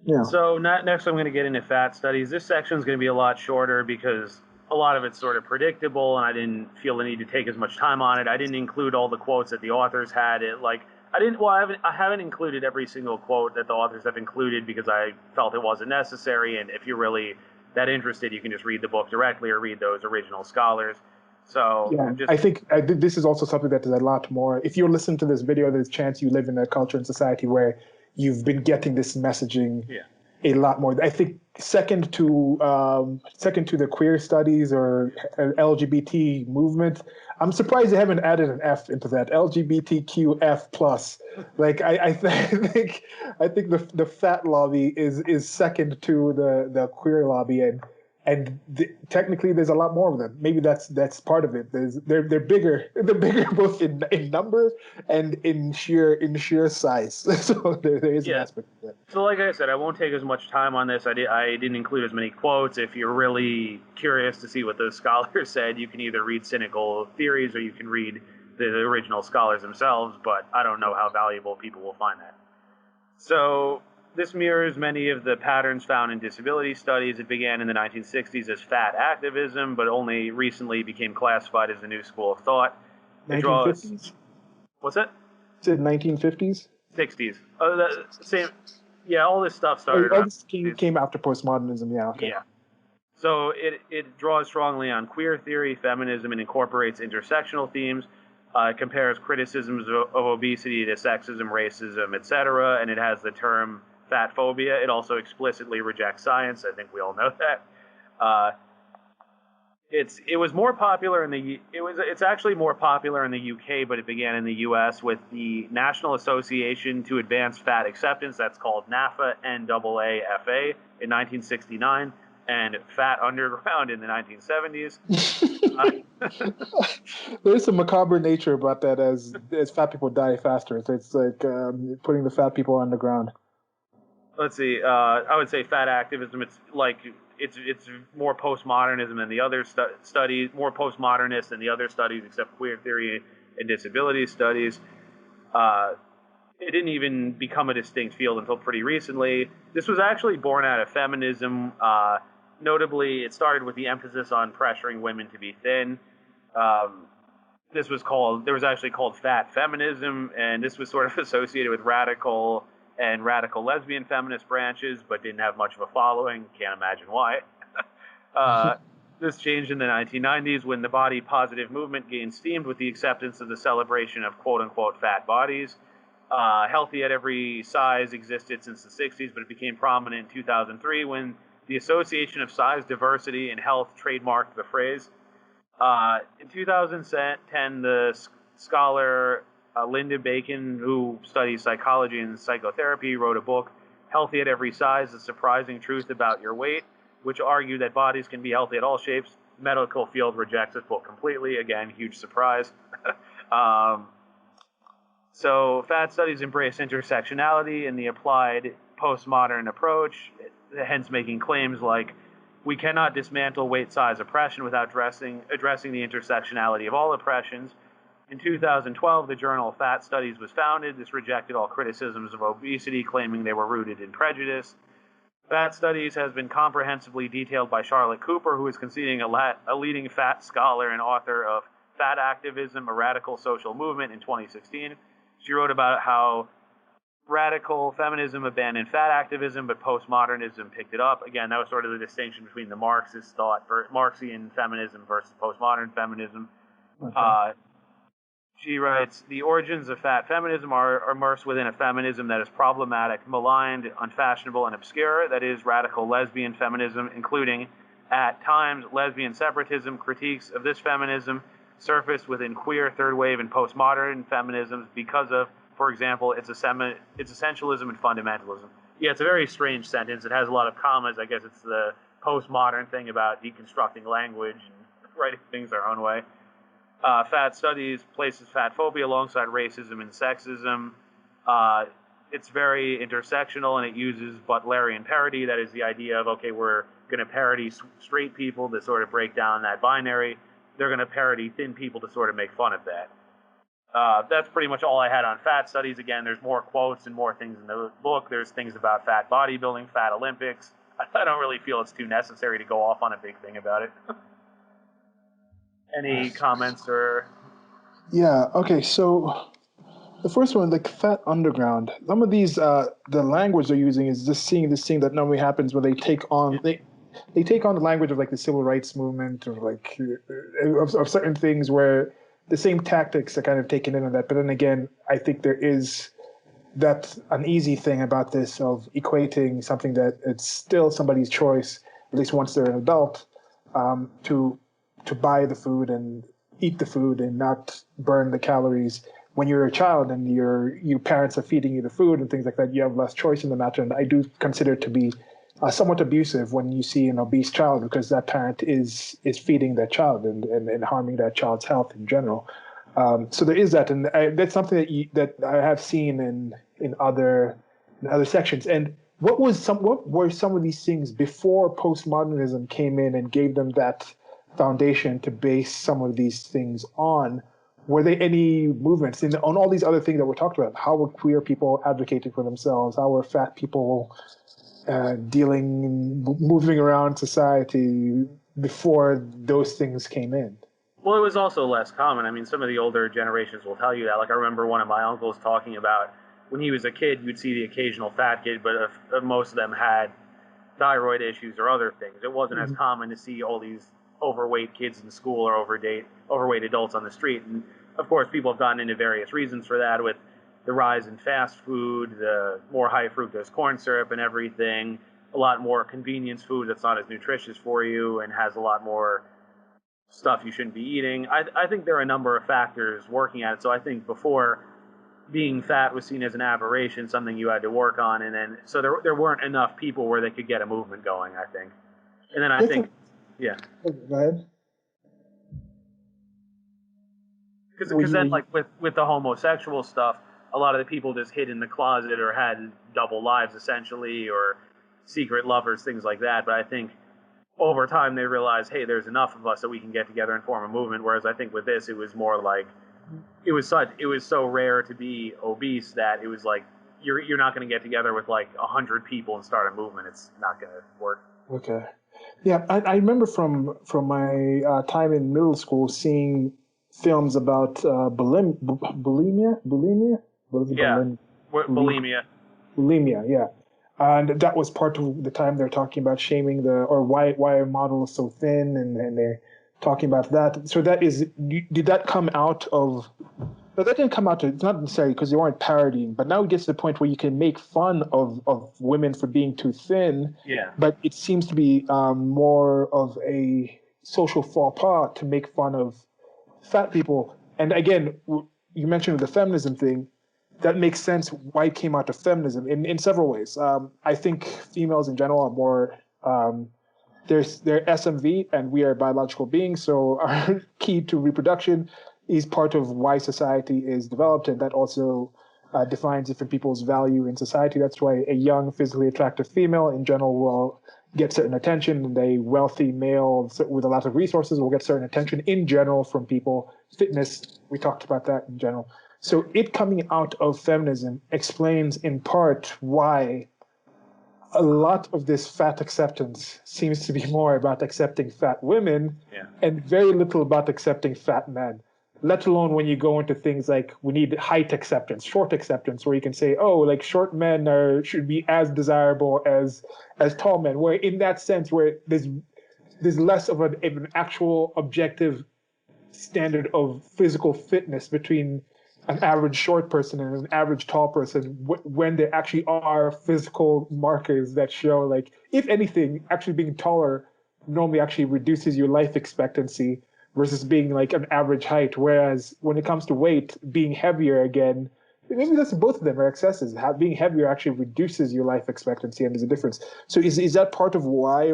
Yeah. So next I'm going to get into fat studies. This section is going to be a lot shorter because a lot of it's sort of predictable, and I didn't feel the need to take as much time on it. I didn't include all the quotes that the authors had. I haven't included every single quote that the authors have included because I felt it wasn't necessary. And if you're really that interested, you can just read the book directly or read those original scholars. So yeah, I think this is also something that is a lot more. If you're listening to this video, there's a chance you live in a culture and society where you've been getting this messaging. Yeah. a lot more. I think second to the queer studies or LGBT movement. I'm surprised they haven't added an F into that, LGBTQF plus. Like I think the fat lobby is second to the queer lobby, and technically there's a lot more of them. Maybe that's part of it. They're bigger. They're bigger both in number and in sheer size. So there is an aspect of that. So like I said, I won't take as much time on this. I didn't include as many quotes. If you're really curious to see what those scholars said, you can either read Cynical Theories or you can read the original scholars themselves, but I don't know how valuable people will find that. So this mirrors many of the patterns found in disability studies. It began in the 1960s as fat activism, but only recently became classified as a new school of thought. 1950s? What's that? Is it 1950s? 60s. Oh, the same. Yeah, all this stuff started. All this came after postmodernism. Yeah. Okay. Yeah. So it draws strongly on queer theory, feminism, and incorporates intersectional themes. It compares criticisms of obesity to sexism, racism, etc., and it has the term fat phobia. It also explicitly rejects science. I think we all know that. It's more popular it's actually more popular in the UK, but it began in the US with the National Association to Advance Fat Acceptance. That's called NAFA, NAAFA, in 1969, and Fat Underground in the 1970s. There's some macabre nature about that as fat people die faster. So it's like putting the fat people on the ground. Let's see. I would say fat activism. It's like it's more postmodernism than the other studies, more postmodernist than the other studies, except queer theory and disability studies. It didn't even become a distinct field until pretty recently. This was actually born out of feminism. Notably, it started with the emphasis on pressuring women to be thin. There was actually called fat feminism, and this was sort of associated with radical lesbian feminist branches, but didn't have much of a following. Can't imagine why. This changed in the 1990s when the body positive movement gained steam with the acceptance of the celebration of quote-unquote fat bodies. Healthy at every size existed since the 60s, but it became prominent in 2003 when the Association of Size Diversity and Health trademarked the phrase. In 2010, the scholar Linda Bacon, who studies psychology and psychotherapy, wrote a book, Healthy at Every Size, The Surprising Truth About Your Weight, which argued that bodies can be healthy at all shapes. The medical field rejects this book completely. Again, huge surprise. So fat studies embrace intersectionality in the applied postmodern approach, hence making claims like, we cannot dismantle weight size oppression without addressing the intersectionality of all oppressions. In 2012, the journal Fat Studies was founded. This rejected all criticisms of obesity, claiming they were rooted in prejudice. Fat Studies has been comprehensively detailed by Charlotte Cooper, who is considered a leading fat scholar and author of Fat Activism, A Radical Social Movement in 2016. She wrote about how radical feminism abandoned fat activism, but postmodernism picked it up. Again, that was sort of the distinction between the Marxist thought, Marxian feminism versus postmodern feminism. Okay. She writes, the origins of fat feminism are immersed within a feminism that is problematic, maligned, unfashionable, and obscure. That is radical lesbian feminism, including, at times, lesbian separatism. Critiques of this feminism surfaced within queer, third wave, and postmodern feminisms because of, for example, its essentialism and fundamentalism. Yeah, it's a very strange sentence. It has a lot of commas. I guess it's the postmodern thing about deconstructing language and writing things their own way. Fat Studies places fat phobia alongside racism and sexism. It's very intersectional, and it uses Butlerian parody. That is the idea of, okay, we're going to parody straight people to sort of break down that binary. They're going to parody thin people to sort of make fun of that. That's pretty much all I had on Fat Studies. Again, there's more quotes and more things in the book. There's things about fat bodybuilding, fat Olympics. I don't really feel it's too necessary to go off on a big thing about it. Any comments or? Yeah, okay, so the first one, like Fat Underground, some of these, the language they're using is just seeing this thing that normally happens when they take on, they take on the language of like the civil rights movement or like of certain things where the same tactics are kind of taken in on that. But then again, I think there is that uneasy thing about this of equating something that it's still somebody's choice, at least once they're an adult, to buy the food and eat the food and not burn the calories. When you're a child and your parents are feeding you the food and things like that, you have less choice in the matter. And I do consider it to be somewhat abusive when you see an obese child, because that parent is feeding that child and harming that child's health in general. So there is that, and that's something that I have seen in other sections. And what were some of these things before postmodernism came in and gave them that foundation to base some of these things on? Were there any movements on all these other things that we're talking about? How were queer people advocating for themselves? How were fat people moving around society before those things came in? Well, it was also less common. I mean, some of the older generations will tell you that. Like, I remember one of my uncles talking about when he was a kid, you'd see the occasional fat kid, but most of them had thyroid issues or other things. It wasn't as common to see all these overweight kids in school or overweight adults on the street. And of course, people have gotten into various reasons for that, with the rise in fast food, the more high fructose corn syrup and everything, a lot more convenience food that's not as nutritious for you and has a lot more stuff you shouldn't be eating. I think there are a number of factors working at it. So I think before, being fat was seen as an aberration, something you had to work on, and then so there weren't enough people where they could get a movement going, I think. And then I think, yeah. Go ahead. Because then, like with the homosexual stuff, a lot of the people just hid in the closet or had double lives essentially, or secret lovers, things like that. But I think over time they realized, hey, there's enough of us that we can get together and form a movement. Whereas I think with this, it was more like it was so rare to be obese that it was like you're not going to get together with like 100 people and start a movement. It's not going to work. Okay. Yeah, I remember from my time in middle school seeing films about bulimia. What is it? Yeah, bulimia. Bulimia, yeah. And that was part of the time they're talking about shaming why a model is so thin, and they're talking about that. So did that come out of? No, that didn't come out to. It's not necessarily because they weren't parodying, but now it gets to the point where you can make fun of women for being too thin. Yeah. But it seems to be more of a social faux pas to make fun of fat people. And again, you mentioned the feminism thing. That makes sense why it came out of feminism in several ways. I think females in general are more. They're SMV, and we are biological beings, so our key to reproduction is part of why society is developed, and that also defines different people's value in society. That's why a young, physically attractive female in general will get certain attention, and a wealthy male with a lot of resources will get certain attention in general from people. Fitness, we talked about that in general. So it coming out of feminism explains in part why a lot of this fat acceptance seems to be more about accepting fat women and very little about accepting fat men, let alone when you go into things like we need height acceptance, short acceptance, where you can say, oh, like short men should be as desirable as tall men, where in that sense where there's less of an actual objective standard of physical fitness between an average short person and an average tall person, when there actually are physical markers that show, like, if anything, actually being taller normally actually reduces your life expectancy versus being like an average height. Whereas when it comes to weight, being heavier, again, maybe that's both of them are excesses. Being heavier actually reduces your life expectancy, and there's a difference. So is that part of why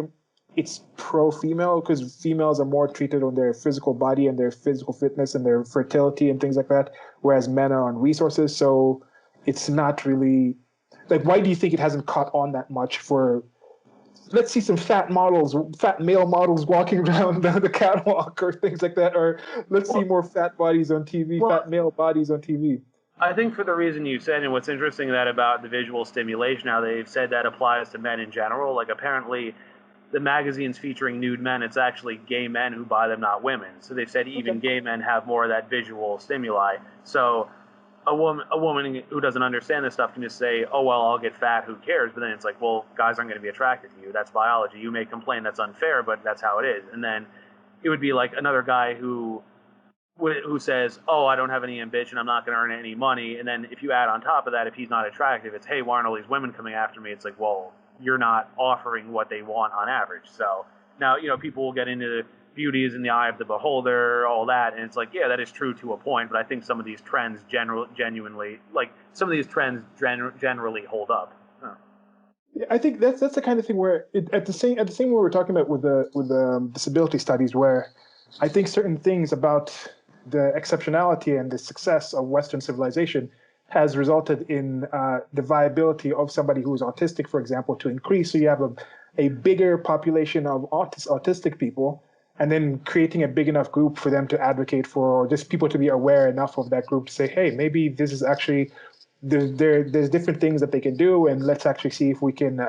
it's pro-female, because females are more treated on their physical body and their physical fitness and their fertility and things like that, whereas men are on resources. So it's not really like, why do you think it hasn't caught on that much for, let's see some fat male models walking around the catwalk or things like that, or let's see more fat bodies on TV, fat male bodies on TV? I think for the reason you said, and what's interesting that about the visual stimulation, how they've said that applies to men in general. Like, apparently the magazines featuring nude men, it's actually gay men who buy them, not women. So they've said even gay men have more of that visual stimuli. So a woman who doesn't understand this stuff can just say, oh, well, I'll get fat, who cares? But then it's like, well, guys aren't going to be attracted to you. That's biology. You may complain that's unfair, but that's how it is. And then it would be like another guy who who says, "Oh, I don't have any ambition. I'm not going to earn any money." And then if you add on top of that, if he's not attractive, it's, "Hey, why aren't all these women coming after me?" It's like, well, you're not offering what they want on average. So now, people will get into beauty is in the eye of the beholder, all that, and it's like, yeah, that is true to a point. But I think some of these trends genuinely, like some of these trends generally hold up. Huh. I think that's the kind of thing where at the same way we're talking about with the disability studies, where I think certain things about the exceptionality and the success of Western civilization has resulted in the viability of somebody who is autistic, for example, to increase. So you have a bigger population of autistic people, and then creating a big enough group for them to advocate for, or just people to be aware enough of that group to say, hey, maybe this is actually there's different things that they can do, and let's actually see if we can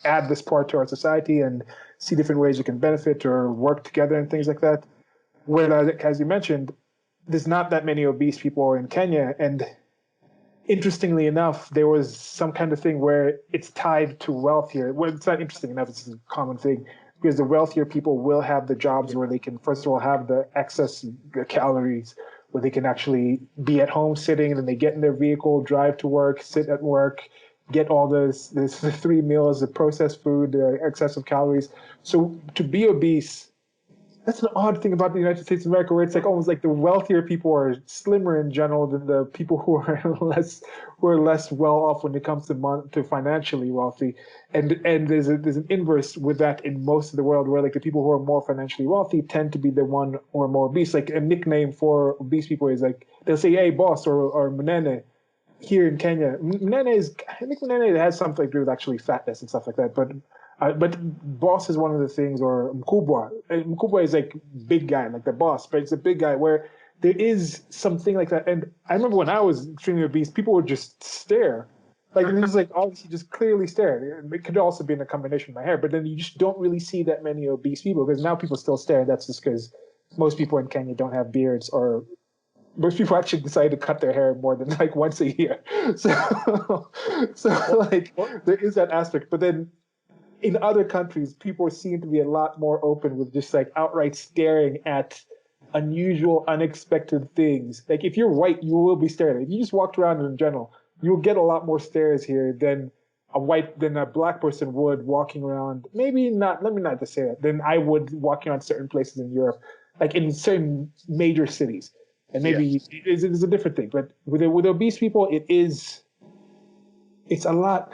add this part to our society and see different ways we can benefit or work together and things like that. Whereas, as you mentioned, there's not that many obese people in Kenya, and interestingly enough, there was some kind of thing where it's tied to wealthier. Well, it's not interesting enough; it's a common thing because the wealthier people will have the jobs where they can, first of all, have the excess calories, where they can actually be at home sitting, and then they get in their vehicle, drive to work, sit at work, get all this 3 meals of processed food, excessive calories. So to be obese, that's an odd thing about the United States of America, where it's like almost like the wealthier people are slimmer in general than the people who are less well off when it comes to financially wealthy, and there's an inverse with that in most of the world, where like the people who are more financially wealthy tend to be the one who are more obese. Like a nickname for obese people is like they'll say, "Hey, boss," or "Munene." Here in Kenya, I think Munene has something to do with actually fatness and stuff like that, but boss is one of the things, or mkubwa. Mkubwa is like big guy, like the boss, but it's a big guy where there is something like that. And I remember when I was extremely obese, people would just stare. Like, and just like obviously just clearly stare. It could also be in a combination of my hair, but then you just don't really see that many obese people, because now people still stare. That's just because most people in Kenya don't have beards, or most people actually decide to cut their hair more than like once a year. So, so like there is that aspect. But then in other countries, people seem to be a lot more open with just like outright staring at unusual, unexpected things. Like if you're white, you will be stared at. If you just walked around in general, you'll get a lot more stares here than a black person would walking around. Maybe not. Let me not just say that. Than I would walking around certain places in Europe, like in certain major cities. And maybe it's a different thing. But with obese people, it's a lot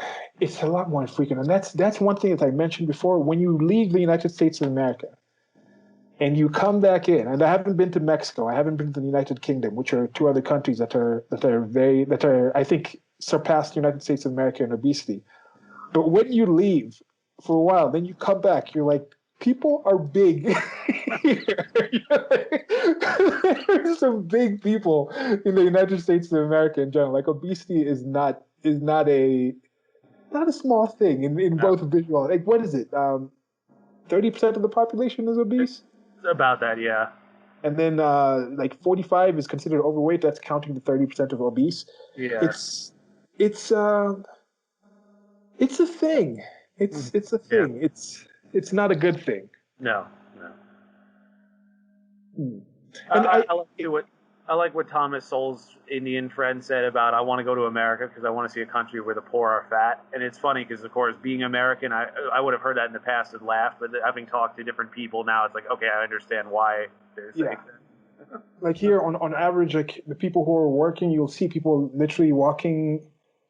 more frequent. And that's one thing that I mentioned before. When you leave the United States of America and you come back in, and I haven't been to Mexico, I haven't been to the United Kingdom, which are two other countries that are I think surpassed the United States of America in obesity. But when you leave for a while, then you come back, you're like, people are big here. There's some big people in the United States of America in general. Like obesity is not a small thing in both visual. Like what is it? 30% of the population is obese. It's about that, yeah. And then like 45 is considered overweight. That's counting the 30% of obese. Yeah. It's a thing. It's a thing. Yeah. It's not a good thing. No, no. Hmm. And I like what Thomas Sowell's Indian friend said about, I want to go to America because I want to see a country where the poor are fat. And it's funny because, of course, being American, I would have heard that in the past and laughed, but having talked to different people now, it's like, okay, I understand why they're saying that. Like here, on average, like the people who are working, you'll see people literally walking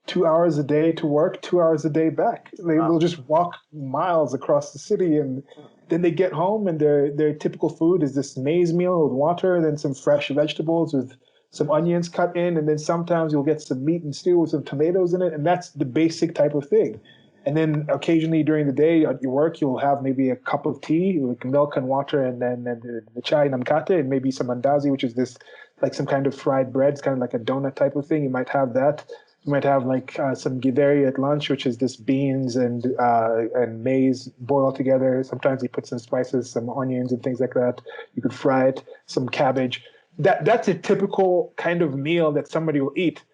2 hours a day to work, 2 hours a day back. They'll just walk miles across the city, and then they get home, and their typical food is this maize meal with water, then some fresh vegetables with some onions cut in, and then sometimes you'll get some meat and stew with some tomatoes in it, and that's the basic type of thing. And then occasionally during the day at your work, you'll have maybe a cup of tea, like milk and water, and then the chai namkate, and maybe some mandazi, which is this like some kind of fried bread. It's kind of like a donut type of thing. You might have that. You might have like some githeri at lunch, which is this beans and maize boiled together. Sometimes you put some spices, some onions and things like that. You could fry it, some cabbage. That's a typical kind of meal that somebody will eat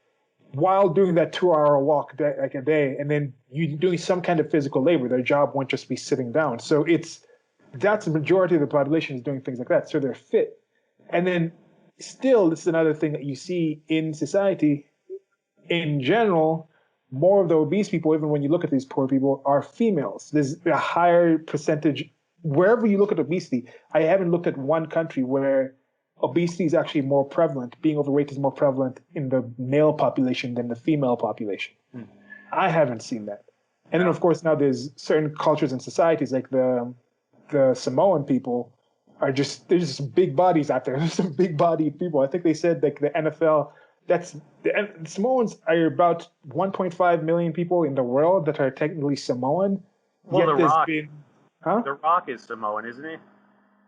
while doing that 2 hour walk like a day, and then you doing some kind of physical labor. Their job won't just be sitting down. So that's the majority of the population is doing things like that. So they're fit. And then still, this is another thing that you see in society in general. More of the obese people, even when you look at these poor people, are females. There's a higher percentage wherever you look at obesity. I haven't looked at one country where obesity is actually more prevalent. Being overweight is more prevalent in the male population than the female population. I haven't seen that. And then, of course, now there's certain cultures and societies like the Samoan people there's just big bodies out there. There's some big bodied people. I think they said like the NFL, the Samoans are about 1.5 million people in the world that are technically Samoan. Well, Yet The Rock, huh? The Rock is Samoan, isn't he?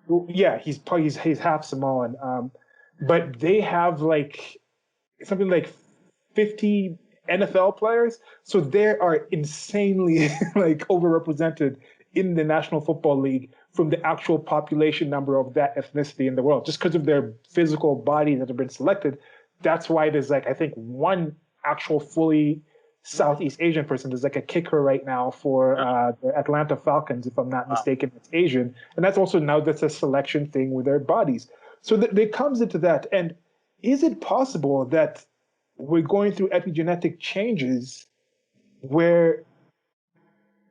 Well, yeah, he's half Samoan. But they have like something like 50 NFL players, so they are insanely like overrepresented in the National Football League from the actual population number of that ethnicity in the world, just because of their physical body that have been selected. That's why there's like I think one actual fully Southeast Asian person. There's like a kicker right now for the Atlanta Falcons, if I'm not mistaken. It's Asian, and that's a selection thing with their bodies. So it comes into that. And is it possible that we're going through epigenetic changes where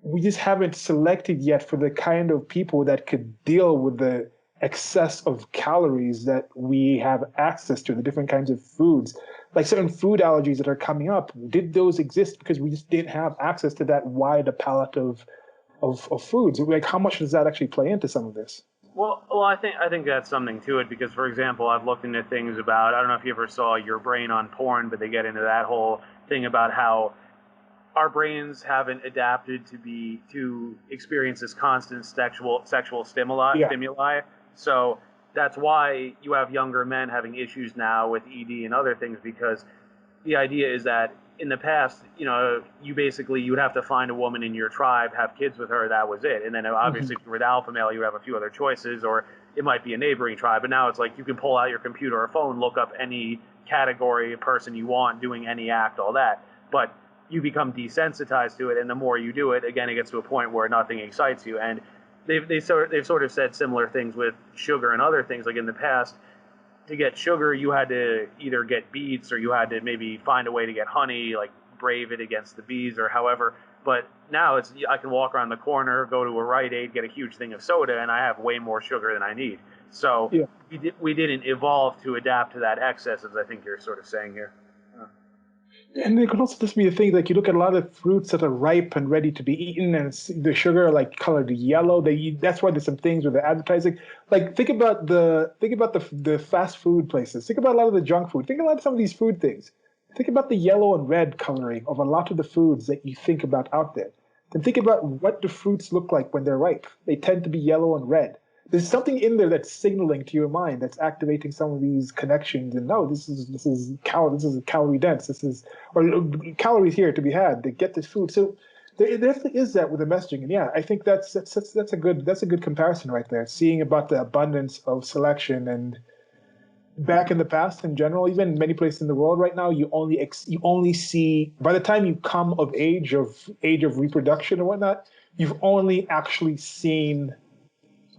we just haven't selected yet for the kind of people that could deal with the excess of calories that we have access to, the different kinds of foods, like certain food allergies that are coming up? Did those exist because we just didn't have access to that wide a palette of foods? Like, how much does that actually play into some of this? Well, I think that's something to it because, for example, I've looked into things about, I don't know if you ever saw Your Brain on Porn, but they get into that whole thing about how our brains haven't adapted to experience this constant sexual stimuli. So that's why you have younger men having issues now with ED and other things, because the idea is that in the past, you would have to find a woman in your tribe, have kids with her, that was it. And then obviously if you were the alpha male, you would have a few other choices, or it might be a neighboring tribe. But now it's like you can pull out your computer or phone, look up any category of person you want, doing any act, all that. But you become desensitized to it, and the more you do it, again, it gets to a point where nothing excites you. And they've sort of said similar things with sugar and other things. Like in the past, to get sugar, you had to either get beets or you had to maybe find a way to get honey, like brave it against the bees or however. But now I can walk around the corner, go to a Rite Aid, get a huge thing of soda, and I have way more sugar than I need. So Yeah. we didn't evolve to adapt to that excess, as I think you're sort of saying here. And it could also just be the thing, like you look at a lot of fruits that are ripe and ready to be eaten, and the sugar like colored yellow. That's why there's some things with the advertising. Like think about the fast food places. Think about a lot of the junk food. Think about some of these food things. Think about the yellow and red coloring of a lot of the foods that you think about out there. Then think about what the fruits look like when they're ripe. They tend to be yellow and red. There's something in there that's signaling to your mind, that's activating some of these connections. And no, this is calorie dense. Or calories here to be had to get this food. So there definitely is that with the messaging. And yeah, I think that's a good comparison right there. Seeing about the abundance of selection. And back in the past, in general, even in many places in the world right now, you only see, by the time you come of age of reproduction or whatnot, you've only actually seen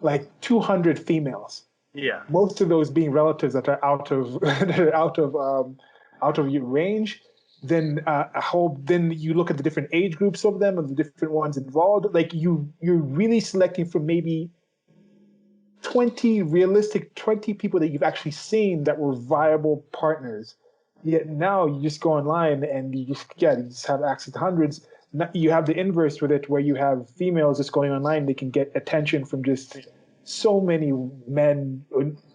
like 200 females. Yeah. Most of those being relatives that are out of your range. Then then you look at the different age groups of them and the different ones involved. Like you're really selecting from maybe 20 people that you've actually seen that were viable partners. Yet now you just go online and you just have access to hundreds. You have the inverse with it, where you have females just going online. They can get attention from just so many men.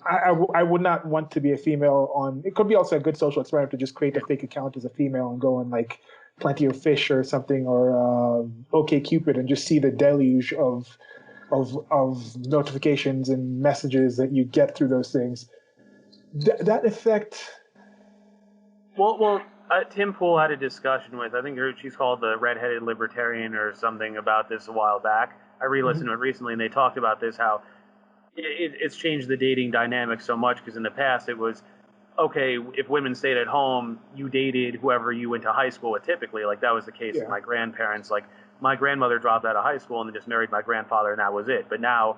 I would not want to be a female on. It could be also a good social experiment to just create a fake account as a female and go on like Plenty of Fish or something, or OK Cupid, and just see the deluge of notifications and messages that you get through those things. That effect. Well, Tim Pool had a discussion with, I think she's called the Redheaded Libertarian or something, about this a while back. I re-listened to it recently, and they talked about this, how it's changed the dating dynamic so much, because in the past it was, okay, if women stayed at home, you dated whoever you went to high school with typically. Like that was the case with my grandparents. Like my grandmother dropped out of high school and then just married my grandfather, and that was it. But now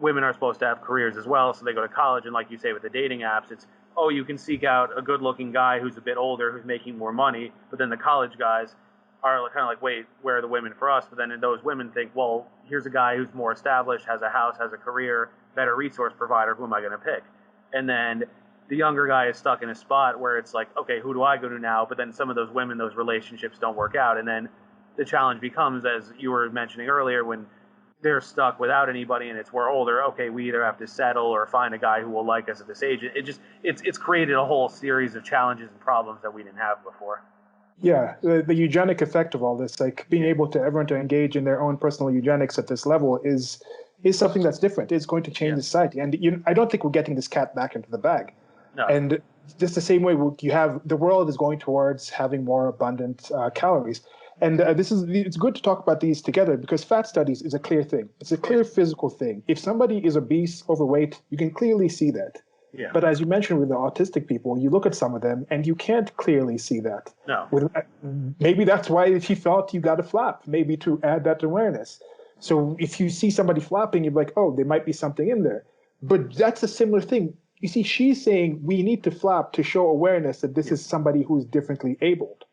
women are supposed to have careers as well, so they go to college, and like you say with the dating apps, it's oh, you can seek out a good-looking guy who's a bit older, who's making more money, but then the college guys are kind of like, wait, where are the women for us? But then those women think, well, here's a guy who's more established, has a house, has a career, better resource provider, who am I going to pick? And then the younger guy is stuck in a spot where it's like, okay, who do I go to now? But then some of those women, those relationships don't work out. And then the challenge becomes, as you were mentioning earlier, when they're stuck without anybody and we're older, okay, we either have to settle or find a guy who will like us at this age. It's created a whole series of challenges and problems that we didn't have before. Yeah, the eugenic effect of all this, like being able to everyone to engage in their own personal eugenics at this level is something that's different. It's going to change the society. And I don't think we're getting this cat back into the bag. No. And just the same way you have the world is going towards having more abundant calories. And it's good to talk about these together because fat studies is a clear thing. It's a clear physical thing. If somebody is obese, overweight, you can clearly see that. Yeah. But as you mentioned with the autistic people, you look at some of them and you can't clearly see that. No. Maybe that's why he felt you got to flap, maybe to add that awareness. So if you see somebody flapping, you're like, oh, there might be something in there. But that's a similar thing. You see, she's saying we need to flap to show awareness that this is somebody who's differently abled.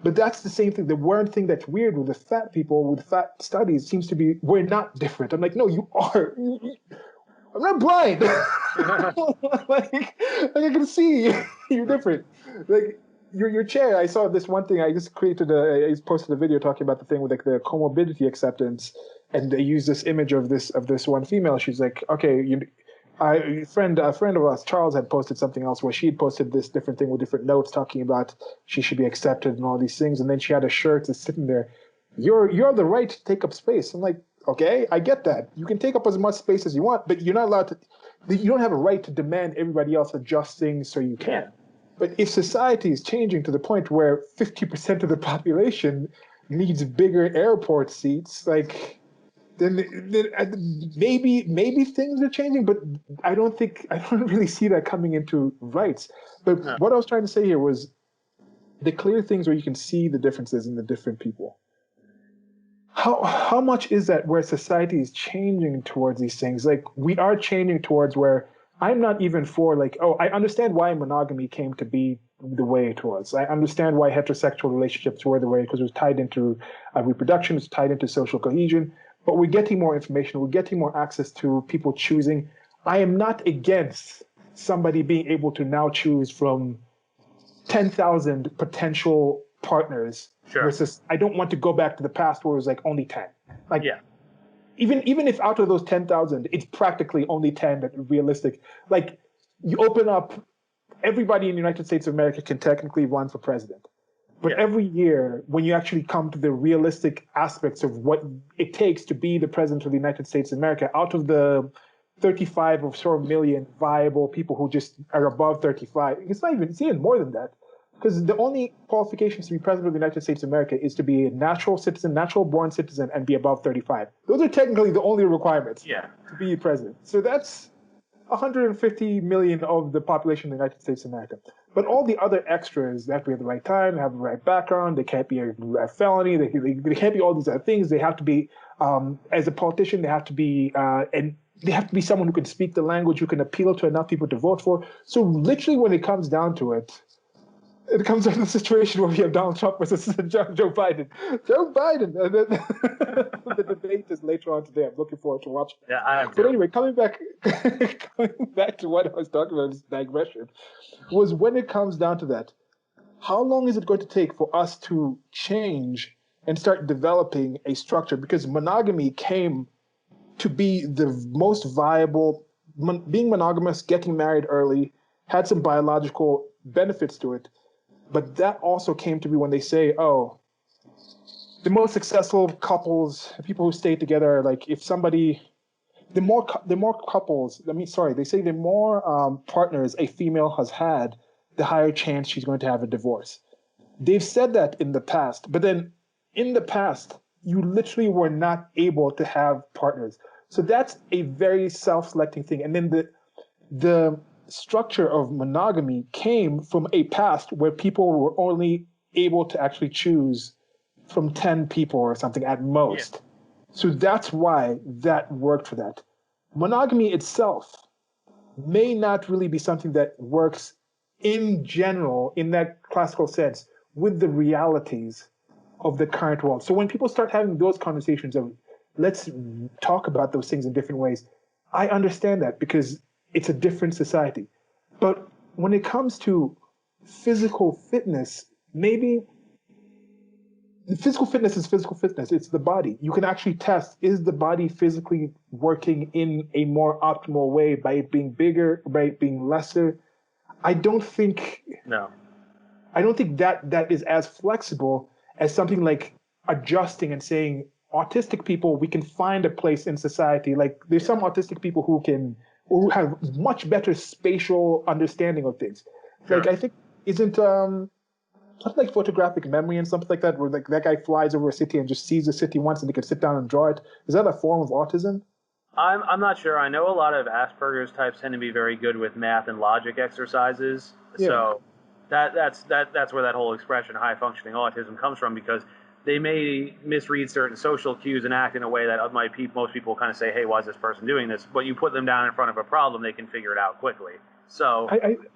But that's the same thing. The one thing that's weird with the fat people, with fat studies, seems to be we're not different. I'm like, no, you are. I'm not blind. like I can see you're different. Like your chair. I saw this one thing. I just I posted a video talking about the thing with like the comorbidity acceptance, and they use this image of this one female. She's like, okay, a friend of ours, Charles, had posted something else where she had posted this different thing with different notes talking about she should be accepted and all these things, and then she had a shirt that's sitting there. You have the right to take up space. I'm like, okay, I get that. You can take up as much space as you want, but you're not allowed to. You don't have a right to demand everybody else adjust things so you can. But if society is changing to the point where 50% of the population needs bigger airport seats, like then maybe things are changing. But I don't really see that coming into rights. But what I was trying to say here was the clear things where you can see the differences in the different people. How much is that where society is changing towards these things? Like we are changing towards where I'm not even for like, oh, I understand why monogamy came to be the way it was. I understand why heterosexual relationships were the way because it was tied into reproduction, it's tied into social cohesion. But we're getting more information, we're getting more access to people choosing. I am not against somebody being able to now choose from 10,000 potential partners. Sure. Versus, I don't want to go back to the past where it was like only 10. Like, even if out of those 10,000, it's practically only 10 that are realistic. Like, you open up, everybody in the United States of America can technically run for president. But every year, when you actually come to the realistic aspects of what it takes to be the president of the United States of America, out of the 35 or so million viable people who just are above 35, it's even more than that. Because the only qualifications to be president of the United States of America is to be a natural citizen, natural-born citizen, and be above 35. Those are technically the only requirements to be president. So that's 150 million of the population of the United States of America. But all the other extras, they have to be at the right time, they have the right background, they can't be a felony, they can't be all these other things. They have to be, as a politician, they have to be, and they have to be someone who can speak the language, who can appeal to enough people to vote for. So literally when it comes down to it, it comes down to the situation where we have Donald Trump versus Joe Biden. Joe Biden. And then the debate is later on today. I'm looking forward to watching. Yeah, I am too. But anyway, coming back to what I was talking about, this digression, was when it comes down to that, how long is it going to take for us to change and start developing a structure? Because monogamy came to be the most viable, being monogamous, getting married early, had some biological benefits to it. But that also came to be when they say, oh, the most successful couples, people who stay together, like if somebody, the more couples, they say the more partners a female has had, the higher chance she's going to have a divorce. They've said that in the past, but then in the past, you literally were not able to have partners. So that's a very self-selecting thing. And then the structure of monogamy came from a past where people were only able to actually choose from 10 people or something at most. So that's why that worked for that. Monogamy itself may not really be something that works in general, in that classical sense, with the realities of the current world. So when people start having those conversations of let's talk about those things in different ways, I understand that because it's a different society. But when it comes to physical fitness, maybe physical fitness is physical fitness. It's the body. You can actually test, is the body physically working in a more optimal way by it being bigger, by it being lesser? I don't think No. I don't think that is as flexible as something like adjusting and saying autistic people, we can find a place in society. Like there's some autistic people who have much better spatial understanding of things. Sure. Like I think isn't something like photographic memory and something like that, where like that guy flies over a city and just sees the city once and he can sit down and draw it. Is that a form of autism? I'm not sure. I know a lot of Asperger's types tend to be very good with math and logic exercises. Yeah. So that's where that whole expression high functioning autism comes from, because they may misread certain social cues and act in a way that most people kind of say, hey, why is this person doing this? But you put them down in front of a problem, they can figure it out quickly. So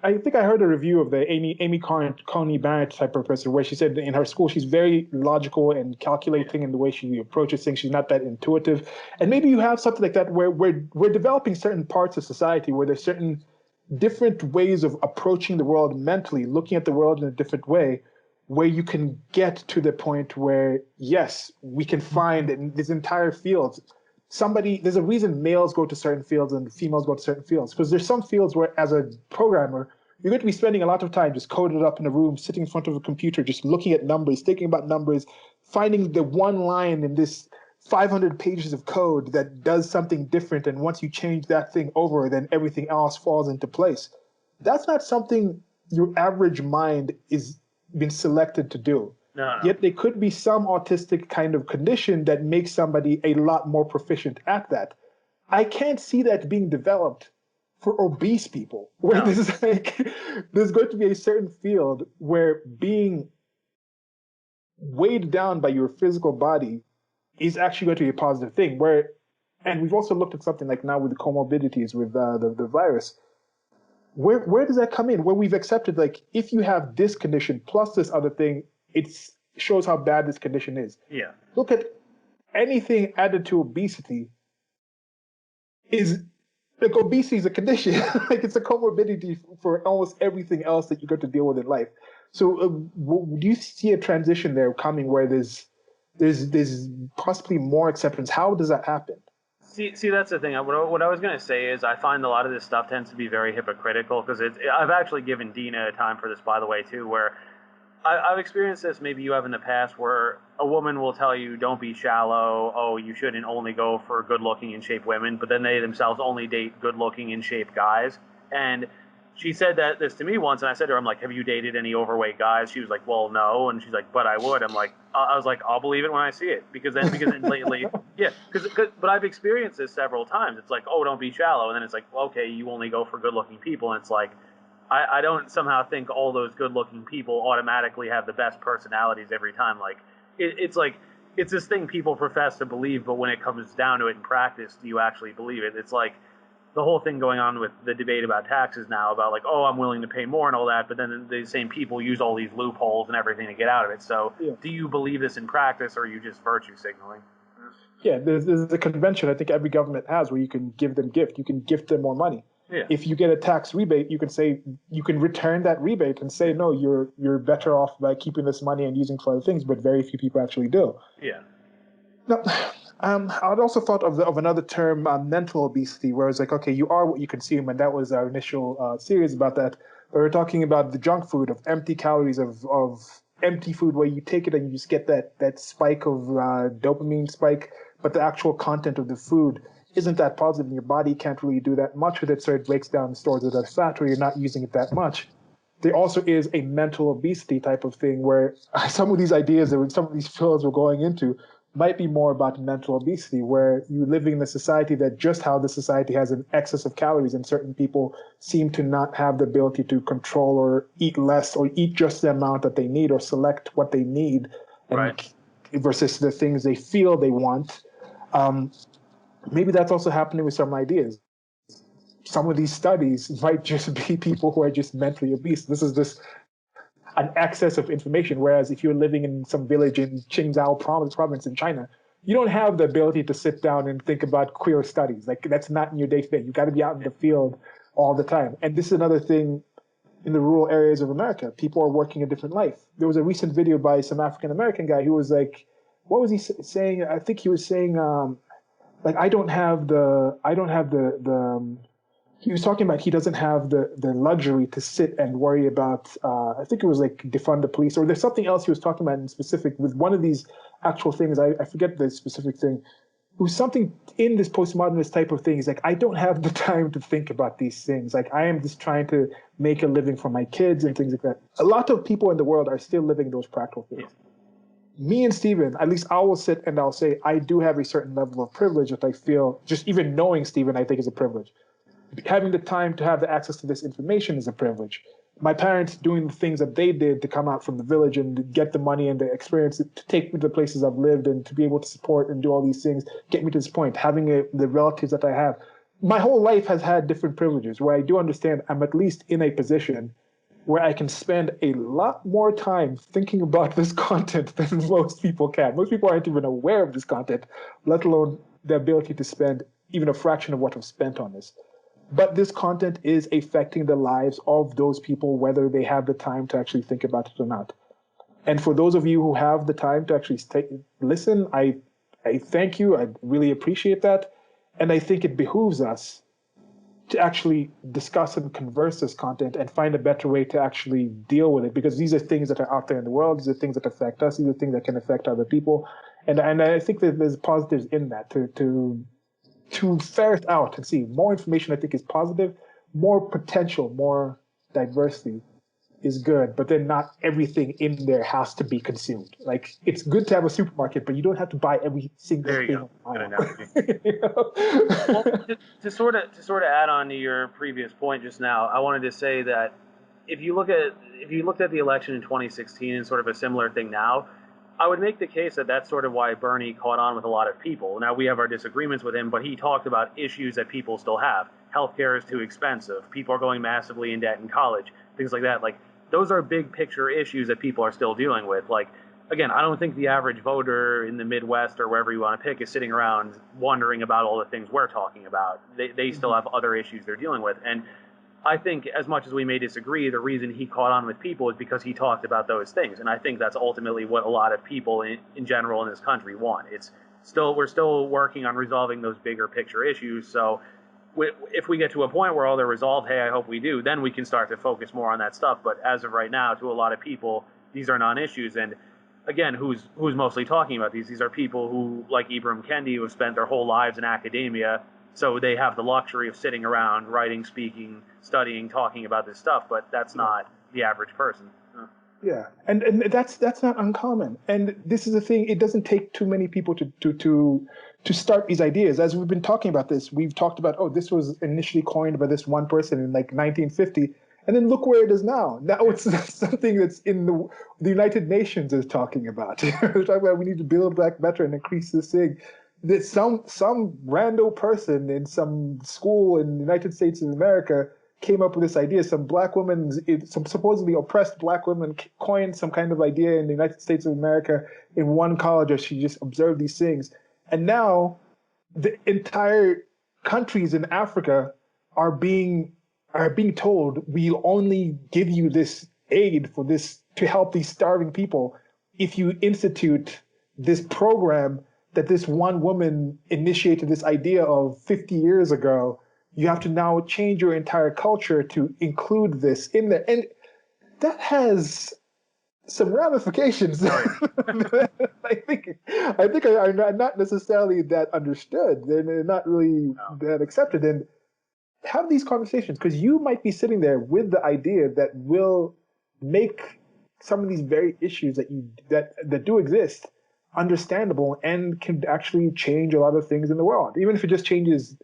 I think I heard a review of the Amy Coney Barrett type of person where she said in her school she's very logical and calculating in the way she approaches things. She's not that intuitive. And maybe you have something like that where we're developing certain parts of society where there's certain different ways of approaching the world mentally, looking at the world in a different way, where you can get to the point where, yes, we can find in this entire field there's a reason males go to certain fields and females go to certain fields, because there's some fields where as a programmer you're going to be spending a lot of time just coded up in a room, sitting in front of a computer, just looking at numbers, thinking about numbers, finding the one line in this 500 pages of code that does something different, and once you change that thing over, then everything else falls into place. That's not something your average mind is been selected to do. no. Yet there could be some autistic kind of condition that makes somebody a lot more proficient at that. I can't see that being developed for obese people, where No. this is like there's going to be a certain field where being weighed down by your physical body is actually going to be a positive thing. And we've also looked at something like now with the comorbidities with the virus. Where does that come in? Where we've accepted, like, if you have this condition plus this other thing, it shows how bad this condition is. Yeah. Look at anything added to obesity is like obesity is a condition. Like it's a comorbidity for almost everything else that you're going to deal with in life. So do you see a transition there coming where there's possibly more acceptance? How does that happen? See, that's the thing. What I was going to say is I find a lot of this stuff tends to be very hypocritical, because I've actually given Dina time for this, by the way, too, where I've experienced this, maybe you have in the past, where a woman will tell you, don't be shallow, oh, you shouldn't only go for good-looking in shape women, but then they themselves only date good-looking in shape guys. And she said this to me once, and I said to her, I'm like, have you dated any overweight guys? She was like, well, no. And she's like, but I would. I was like, I'll believe it when I see it, because then lately, yeah, but I've experienced this several times. It's like, oh, don't be shallow. And then it's like, okay, you only go for good-looking people. And it's like, I don't somehow think all those good-looking people automatically have the best personalities every time. Like, it's this thing people profess to believe, but when it comes down to it in practice, do you actually believe it? It's like the whole thing going on with the debate about taxes now, about like, oh, I'm willing to pay more and all that, but then the same people use all these loopholes and everything to get out of it. So yeah. Do you believe this in practice, or are you just virtue signaling? Yeah, there's a convention I think every government has where you can give them gift. You can gift them more money. Yeah. If you get a tax rebate, you can return that rebate and say, no, you're better off by keeping this money and using it for other things, but very few people actually do. Yeah. Now, I'd also thought of another term, mental obesity, where it's like, okay, you are what you consume, and that was our initial series about that. But we're talking about the junk food, of empty calories, of empty food, where you take it and you just get that spike of dopamine spike, but the actual content of the food isn't that positive, and your body can't really do that much with it, so it breaks down and stores it as fat, where you're not using it that much. There also is a mental obesity type of thing, where some of these ideas that some of these fields we're going into might be more about mental obesity, where you living in a society that just how the society has an excess of calories, and certain people seem to not have the ability to control or eat less or eat just the amount that they need or select what they need, and right. versus the things they feel they want. Maybe that's also happening with some ideas. some of these studies might just be people who are just mentally obese. This is just an excess of information. Whereas if you're living in some village in Qingdao province in China, you don't have the ability to sit down and think about queer studies. Like that's not in your day to day. You got to be out in the field all the time. And this is another thing in the rural areas of America. People are working a different life. There was a recent video by some African American guy who was like, what was he saying? I think he was saying, like, he was talking about he doesn't have the luxury to sit and worry about, I think it was like defund the police, or there's something else he was talking about in specific with one of these actual things. I forget the specific thing. It was something in this postmodernist type of thing. He's like, I don't have the time to think about these things. Like, I am just trying to make a living for my kids and things like that. A lot of people in the world are still living those practical things. Me and Stephen, at least I will sit and I'll say, I do have a certain level of privilege that I feel, just even knowing Stephen, I think is a privilege. Having the time to have the access to this information is a privilege. My parents doing the things that they did to come out from the village and get the money and the experience to take me to the places I've lived and to be able to support and do all these things, get me to this point, having the relatives that I have. My whole life has had different privileges where I do understand I'm at least in a position where I can spend a lot more time thinking about this content than most people can. Most people aren't even aware of this content, let alone the ability to spend even a fraction of what I've spent on this. But this content is affecting the lives of those people, whether they have the time to actually think about it or not. And for those of you who have the time to actually listen, I thank you. I really appreciate that. And I think it behooves us to actually discuss and converse this content and find a better way to actually deal with it, because these are things that are out there in the world. These are things that affect us. These are things that can affect other people. And I think that there's positives in that to ferret out and see more information. I think is positive. More potential, more diversity is good, but then not everything in there has to be consumed. Like, it's good to have a supermarket, but you don't have to buy every single thing. There you go. Good analogy. You know? Well, to sort of add on to your previous point just now, I wanted to say that if you looked at the election in 2016 and sort of a similar thing now, I would make the case that that's sort of why Bernie caught on with a lot of people. Now, we have our disagreements with him, but he talked about issues that people still have. Healthcare is too expensive. People are going massively in debt in college, things like that. Like, those are big picture issues that people are still dealing with. Like, again, I don't think the average voter in the Midwest or wherever you want to pick is sitting around wondering about all the things we're talking about. They still have other issues they're dealing with. And I think, as much as we may disagree, the reason he caught on with people is because he talked about those things. And I think that's ultimately what a lot of people in general in this country want. We're still working on resolving those bigger picture issues. So if we get to a point where all they're resolved, hey, I hope we do, then we can start to focus more on that stuff. But as of right now, to a lot of people, these are non-issues. And again, who's mostly talking about these? These are people who, like Ibram Kendi, who have spent their whole lives in academia. So they have the luxury of sitting around, writing, speaking, studying, talking about this stuff. But that's not the average person. Yeah, and that's not uncommon. And this is the thing; it doesn't take too many people to start these ideas. As we've been talking about this, we've talked about, oh, this was initially coined by this one person in like 1950, and then look where it is now. Now it's something that's in the United Nations is talking about. They're talking about we need to build back better and increase this thing. That some rando person in some school in the United States of America came up with this idea. Some black women, some supposedly oppressed black women coined some kind of idea in the United States of America in one college, or she just observed these things. And now the entire countries in Africa are being told, we'll only give you this aid for this to help these starving people if you institute this program that this one woman initiated this idea of 50 years ago. You have to now change your entire culture to include this in there. And that has some ramifications. I think are not necessarily that understood. They're not really that accepted. And have these conversations, because you might be sitting there with the idea that will make some of these very issues that do exist understandable and can actually change a lot of things in the world, even if it just changes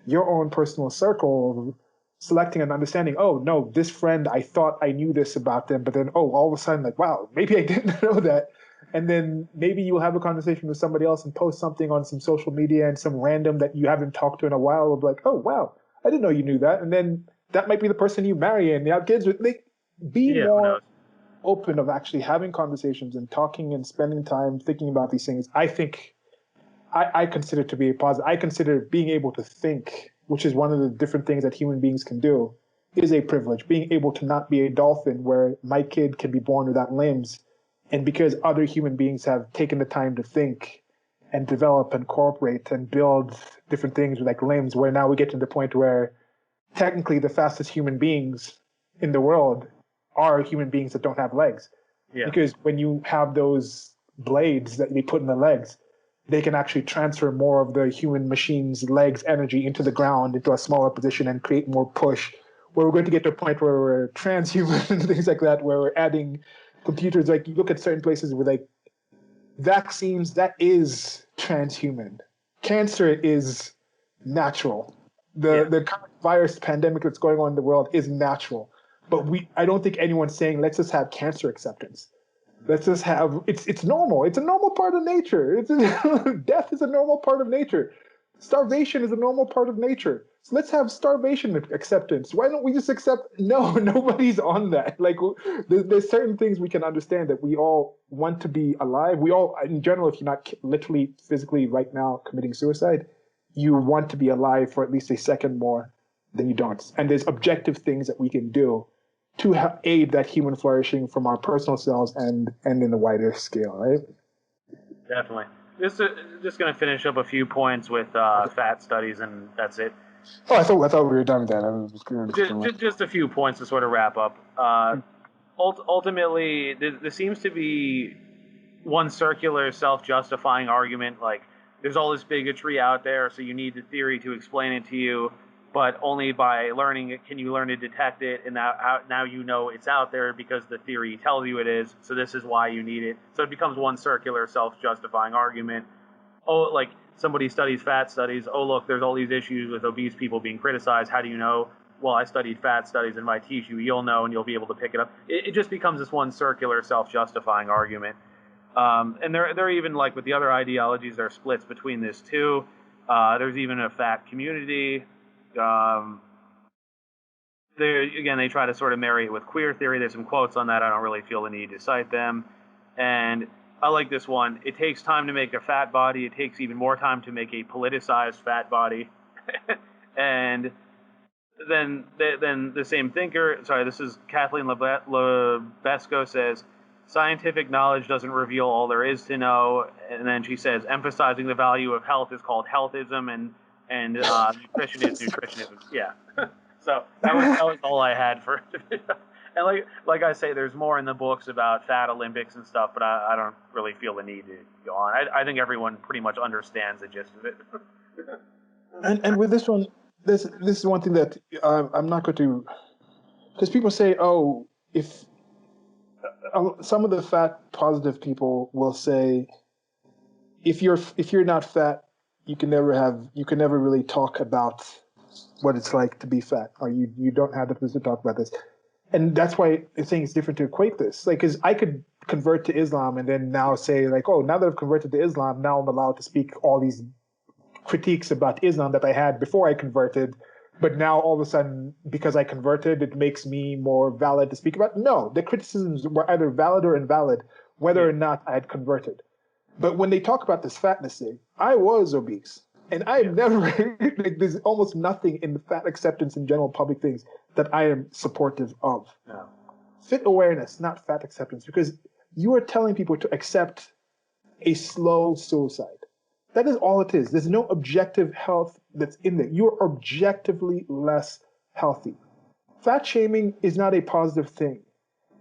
your own personal circle, selecting and understanding, oh, no, this friend, I thought I knew this about them, but then, oh, all of a sudden, like, wow, maybe I didn't know that. And then maybe you'll have a conversation with somebody else and post something on some social media, and some random that you haven't talked to in a while will be like, oh, wow, I didn't know you knew that. And then that might be the person you marry and you have kids with. Like, be Yeah, who more knows? open of actually having conversations and talking and spending time thinking about these things. I think I consider to be a positive. I consider being able to think, which is one of the different things that human beings can do, is a privilege. Being able to not be a dolphin where my kid can be born without limbs. And because other human beings have taken the time to think and develop and cooperate and build different things like limbs, where now we get to the point where technically the fastest human beings in the world are human beings that don't have legs. Yeah. Because when you have those blades that they put in the legs, they can actually transfer more of the human machine's legs energy into the ground, into a smaller position, and create more push. Where we're going to get to a point where we're transhuman and things like that, where we're adding computers. Like you look at certain places where like vaccines, that is transhuman. Cancer is natural. Yeah. The current virus pandemic that's going on in the world is natural. But I don't think anyone's saying let's just have cancer acceptance. Let's just have it's normal. It's a normal part of nature. Death is a normal part of nature. Starvation is a normal part of nature. So let's have starvation acceptance. Why don't we just accept? No, nobody's on that. Like there's certain things we can understand that we all want to be alive. We all, in general, if you're not literally physically right now committing suicide, you want to be alive for at least a second more than you don't. And there's objective things that we can do to aid that human flourishing from our personal selves and in the wider scale, right? Definitely. Just going to finish up a few points with fat studies, and that's it. Oh, I thought we were done with that. I was Just a few points to sort of wrap up. Ultimately, there seems to be one circular, self-justifying argument. Like, there's all this bigotry out there, so you need the theory to explain it to you. But only by learning it can you learn to detect it, and now you know it's out there because the theory tells you it is. So this is why you need it. So it becomes one circular, self-justifying argument. Oh, like somebody studies fat studies. Oh, look, there's all these issues with obese people being criticized. How do you know? Well, I studied fat studies, and if I teach you, you'll know, and you'll be able to pick it up. It just becomes this one circular, self-justifying argument. And they're even like with the other ideologies, there are splits between this too. There's even a fat community. They try to sort of marry it with queer theory. There's some quotes on that. I don't really feel the need to cite them. And I like this one. It takes time to make a fat body. It takes even more time to make a politicized fat body. And then the same thinker, sorry, this is Kathleen Lebesco says, scientific knowledge doesn't reveal all there is to know. And then she says, emphasizing the value of health is called healthism, and nutrition is nutritionism. Yeah. So that was all I had for it. And like I say, there's more in the books about fat Olympics and stuff, but I don't really feel the need to go on. I think everyone pretty much understands the gist of it. And with this one, this is one thing that I'm not going to, because people say, oh, if some of the fat positive people will say, if you're not fat, you can never really talk about what it's like to be fat, or you don't have the position to talk about this. And that's why I think it's different to equate this. Like, because I could convert to Islam and then now say, like, oh, now that I've converted to Islam, now I'm allowed to speak all these critiques about Islam that I had before I converted. But now all of a sudden, because I converted, it makes me more valid to speak about. No, the criticisms were either valid or invalid, whether or not I had converted. But when they talk about this fatness thing, I was obese. And I've never, like, there's almost nothing in the fat acceptance in general public things that I am supportive of. No. Fit awareness, not fat acceptance, because you are telling people to accept a slow suicide. That is all it is. There's no objective health that's in there. You're objectively less healthy. Fat shaming is not a positive thing.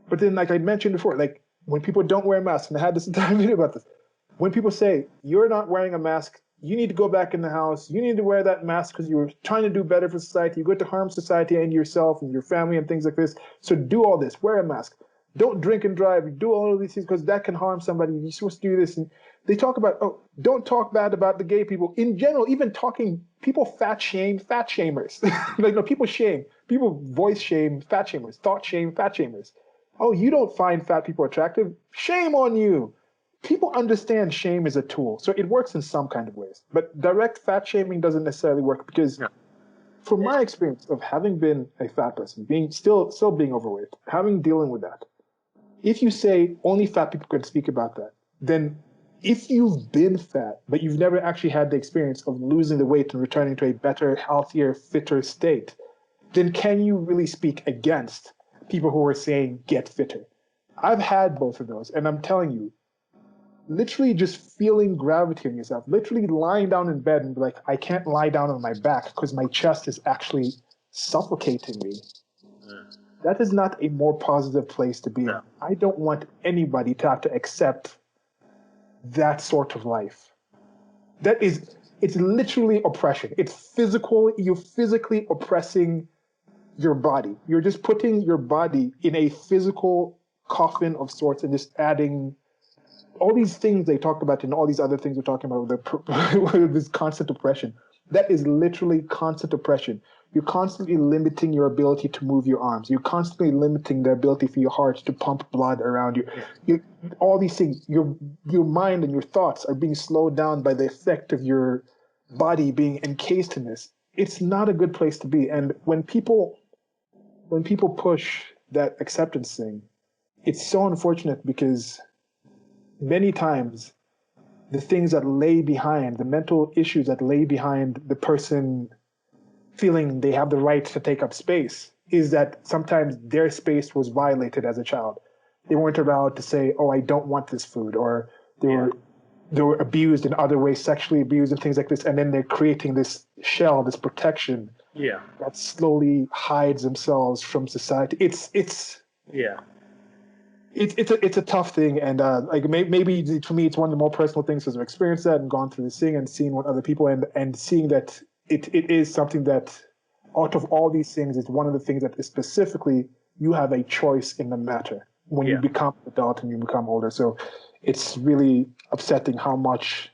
But then, like I mentioned before, like when people don't wear masks, and I had this entire video about this, when people say, you're not wearing a mask, you need to go back in the house, you need to wear that mask because you're trying to do better for society, you're going to harm society and yourself and your family and things like this. So do all this, wear a mask. Don't drink and drive, do all of these things because that can harm somebody. You're supposed to do this. And they talk about, oh, don't talk bad about the gay people. In general, even talking, people fat shame fat shamers. Like, no, people shame, people voice shame fat shamers, thought shame fat shamers. Oh, you don't find fat people attractive? Shame on you. People understand shame is a tool, so it works in some kind of ways. But direct fat shaming doesn't necessarily work because From my experience of having been a fat person, being still being overweight, dealing with that, if you say only fat people can speak about that, then if you've been fat, but you've never actually had the experience of losing the weight and returning to a better, healthier, fitter state, then can you really speak against people who are saying get fitter? I've had both of those, and I'm telling you, literally just feeling gravity on yourself, literally lying down in bed and be like, I can't lie down on my back because my chest is actually suffocating me. That is not a more positive place to be in. I don't want anybody to have to accept that sort of life. It's literally oppression. It's physical. You're physically oppressing your body. You're just putting your body in a physical coffin of sorts and just adding all these things they talked about and all these other things we're talking about with this constant oppression. That is literally constant oppression. You're constantly limiting your ability to move your arms. You're constantly limiting the ability for your heart to pump blood around you. All these things, your mind and your thoughts are being slowed down by the effect of your body being encased in this. It's not a good place to be. And when people push that acceptance thing, it's so unfortunate because many times the things that lay behind, the mental issues that lay behind the person feeling they have the right to take up space is that sometimes their space was violated as a child. They weren't allowed to say, oh, I don't want this food, or they were abused in other ways, sexually abused and things like this, and then they're creating this shell, this protection that slowly hides themselves from society. It's a tough thing, and like maybe for me it's one of the more personal things because I've experienced that and gone through this thing and seen what other people and seeing that it is something that out of all these things is one of the things that is specifically you have a choice in the matter when you become an adult and you become older. So it's really upsetting how much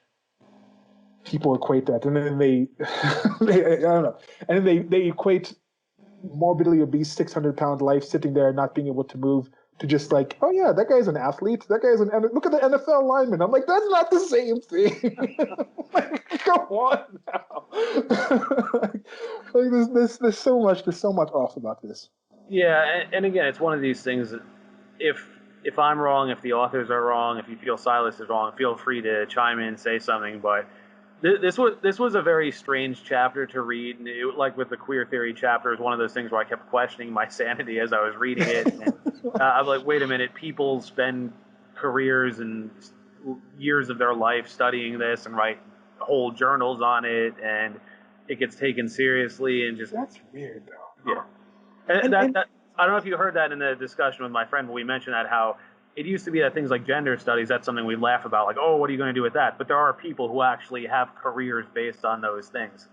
people equate that, and then they I don't know, and then they equate morbidly obese 600-pound life sitting there not being able to move to just like, oh yeah, that guy's an athlete. That guy's look at the NFL lineman. I'm like, that's not the same thing. Like, come on now. Like there's so much off about this. Yeah, and again, it's one of these things that if I'm wrong, if the authors are wrong, if you feel Silas is wrong, feel free to chime in, say something. But this was a very strange chapter to read. And it, like with the queer theory chapter, is one of those things where I kept questioning my sanity as I was reading it. And, I'm like, wait a minute, people spend careers and years of their life studying this and write whole journals on it, and it gets taken seriously and just that's weird though. Yeah. And I don't know if you heard that in the discussion with my friend, but we mentioned that how it used to be that things like gender studies, that's something we laugh about, like, oh, what are you going to do with that? But there are people who actually have careers based on those things.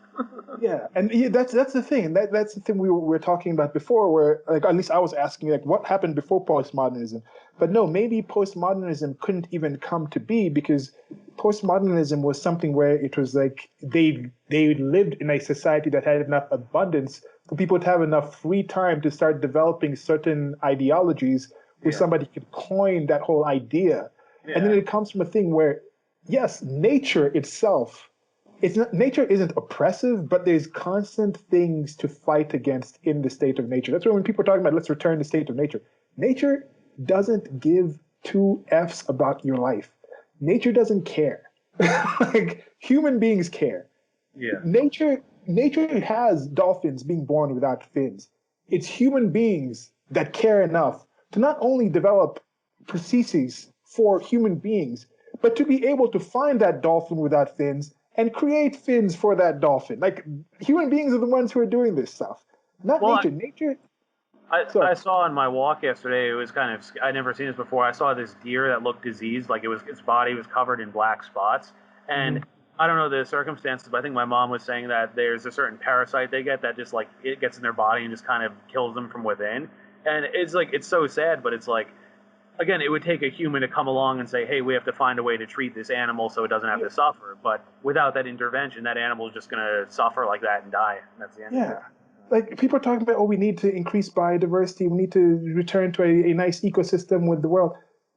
Yeah, and that's the thing. That's the thing we were talking about before, where like at least I was asking like what happened before postmodernism. But no, maybe postmodernism couldn't even come to be because postmodernism was something where it was like they lived in a society that had enough abundance for people to have enough free time to start developing certain ideologies where somebody could coin that whole idea. And then it comes from a thing where, yes, nature itself, nature isn't oppressive, but there's constant things to fight against in the state of nature. That's why when people are talking about let's return the state of nature, nature doesn't give two F's about your life. Nature doesn't care. Like human beings care. Yeah. Nature has dolphins being born without fins. It's human beings that care enough to not only develop prostheses for human beings, but to be able to find that dolphin without fins and create fins for that dolphin. Like human beings are the ones who are doing this stuff, not nature. Nature. I saw on my walk yesterday. It was kind of I'd never seen this before. I saw this deer that looked diseased, like its body was covered in black spots, and I don't know the circumstances, but I think my mom was saying that there's a certain parasite they get that just like it gets in their body and just kind of kills them from within. And it's like it's so sad, but it's like again, it would take a human to come along and say, hey, we have to find a way to treat this animal so it doesn't have to suffer. But without that intervention, that animal is just going to suffer like that and die. And that's the end of it. Like people are talking about, oh, we need to increase biodiversity. We need to return to a nice ecosystem with the world.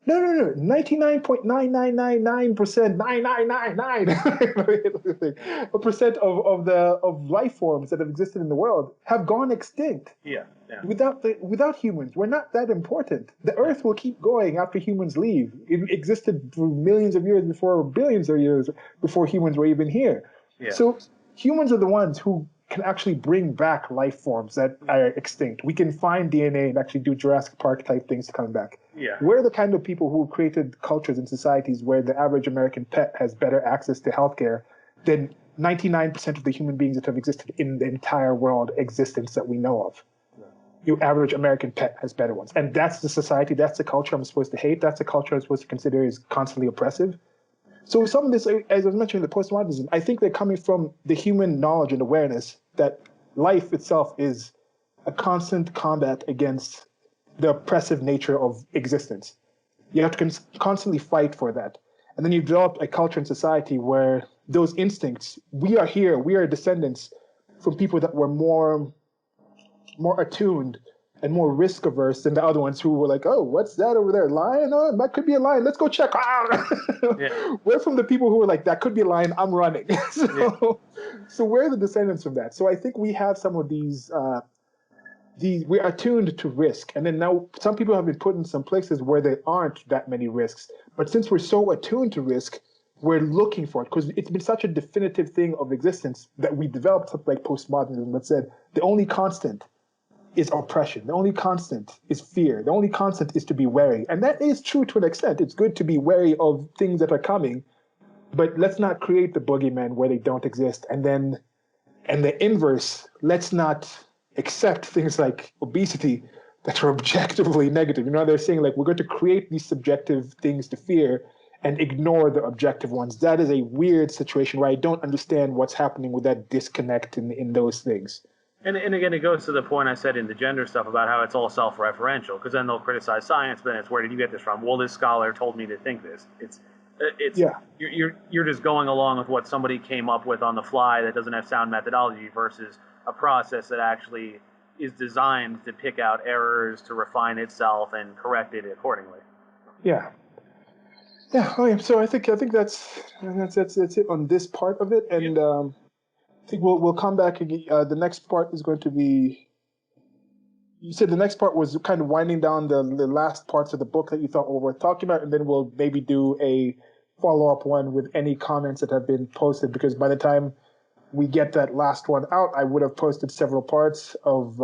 No. 99.9999%, 9999% of life forms that have existed in the world have gone extinct. Yeah, yeah. Without humans, we're not that important. The Earth will keep going after humans leave. It existed for millions of years before, billions of years before humans were even here. Yeah. So humans are the ones who can actually bring back life forms that are extinct. We can find DNA and actually do Jurassic Park type things to come back. Yeah. We're the kind of people who created cultures and societies where the average American pet has better access to healthcare than 99% of the human beings that have existed in the entire world existence that we know of. Your average American pet has better ones. And that's the society, that's the culture I'm supposed to hate, that's the culture I'm supposed to consider is constantly oppressive. So some of this, as I was mentioning, the postmodernism, I think they're coming from the human knowledge and awareness that life itself is a constant combat against the oppressive nature of existence. You have to constantly fight for that. And then you've developed a culture and society where those instincts, we are descendants from people that were more attuned and more risk averse than the other ones who were like, oh, what's that over there? Lion? Oh, that could be a lion. Let's go check. Yeah. We're from the people who were like, that could be a lion. I'm running. So we're the descendants from that. So I think we have some of these we're attuned to risk. And then now some people have been put in some places where there aren't that many risks. But since we're so attuned to risk, we're looking for it because it's been such a definitive thing of existence that we developed something like postmodernism that said the only constant is oppression. The only constant is fear. The only constant is to be wary. And that is true to an extent. It's good to be wary of things that are coming, but let's not create the boogeyman where they don't exist. And the inverse, let's not accept things like obesity that are objectively negative. You know, they're saying like we're going to create these subjective things to fear and ignore the objective ones. That is a weird situation where I don't understand what's happening with that disconnect in those things. And again, it goes to the point I said in the gender stuff about how it's all self-referential, because then they'll criticize science, but then it's where did you get this from? Well, this scholar told me to think this. It's yeah. You're just going along with what somebody came up with on the fly that doesn't have sound methodology versus a process that actually is designed to pick out errors, to refine itself, and correct it accordingly. Yeah. Yeah. Okay. So I think that's it on this part of it, and. I think we'll come back again. The next part is going to be. You said the next part was kind of winding down the last parts of the book that you thought were worth talking about, and then we'll maybe do a follow-up one with any comments that have been posted. Because by the time we get that last one out, I would have posted several parts of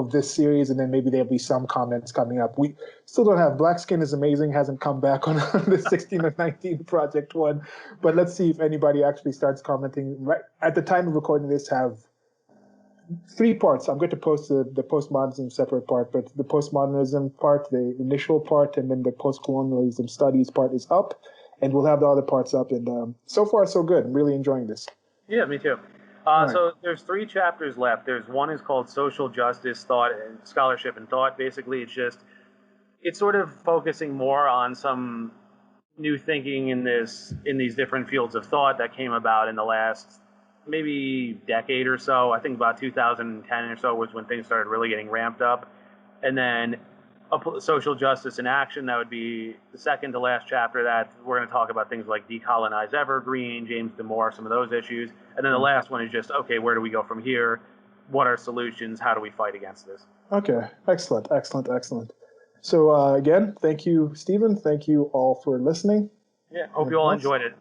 this series, and then maybe there'll be some comments coming up. We still don't have Black Skin is Amazing, hasn't come back on the 16 or 19 project one, but let's see if anybody actually starts commenting. Right at the time of recording this, have 3 parts. I'm going to post the postmodernism separate part, but the postmodernism part, the initial part, and then the postcolonialism studies part is up, and we'll have the other parts up. And so far, so good. I'm really enjoying this. Yeah, me too. So there's 3 chapters left. There's one is called Social Justice, Thought, and Scholarship and Thought. Basically, it's sort of focusing more on some new thinking in these different fields of thought that came about in the last maybe decade or so. I think about 2010 or so was when things started really getting ramped up. And then Social Justice in Action, that would be the second to last chapter. That we're going to talk about things like Decolonize Evergreen, James Damore, some of those issues. And then the last one is just, okay, where do we go from here? What are solutions? How do we fight against this? Okay, excellent. So again, thank you, Stephen. Thank you all for listening. Yeah, hope you all enjoyed it.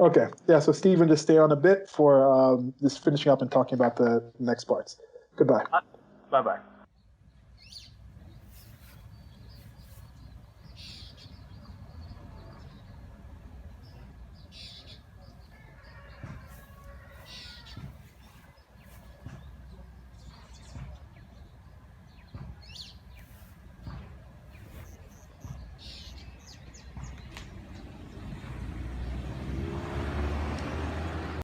Okay, yeah, so Stephen, just stay on a bit for just finishing up and talking about the next parts. Goodbye. Bye-bye.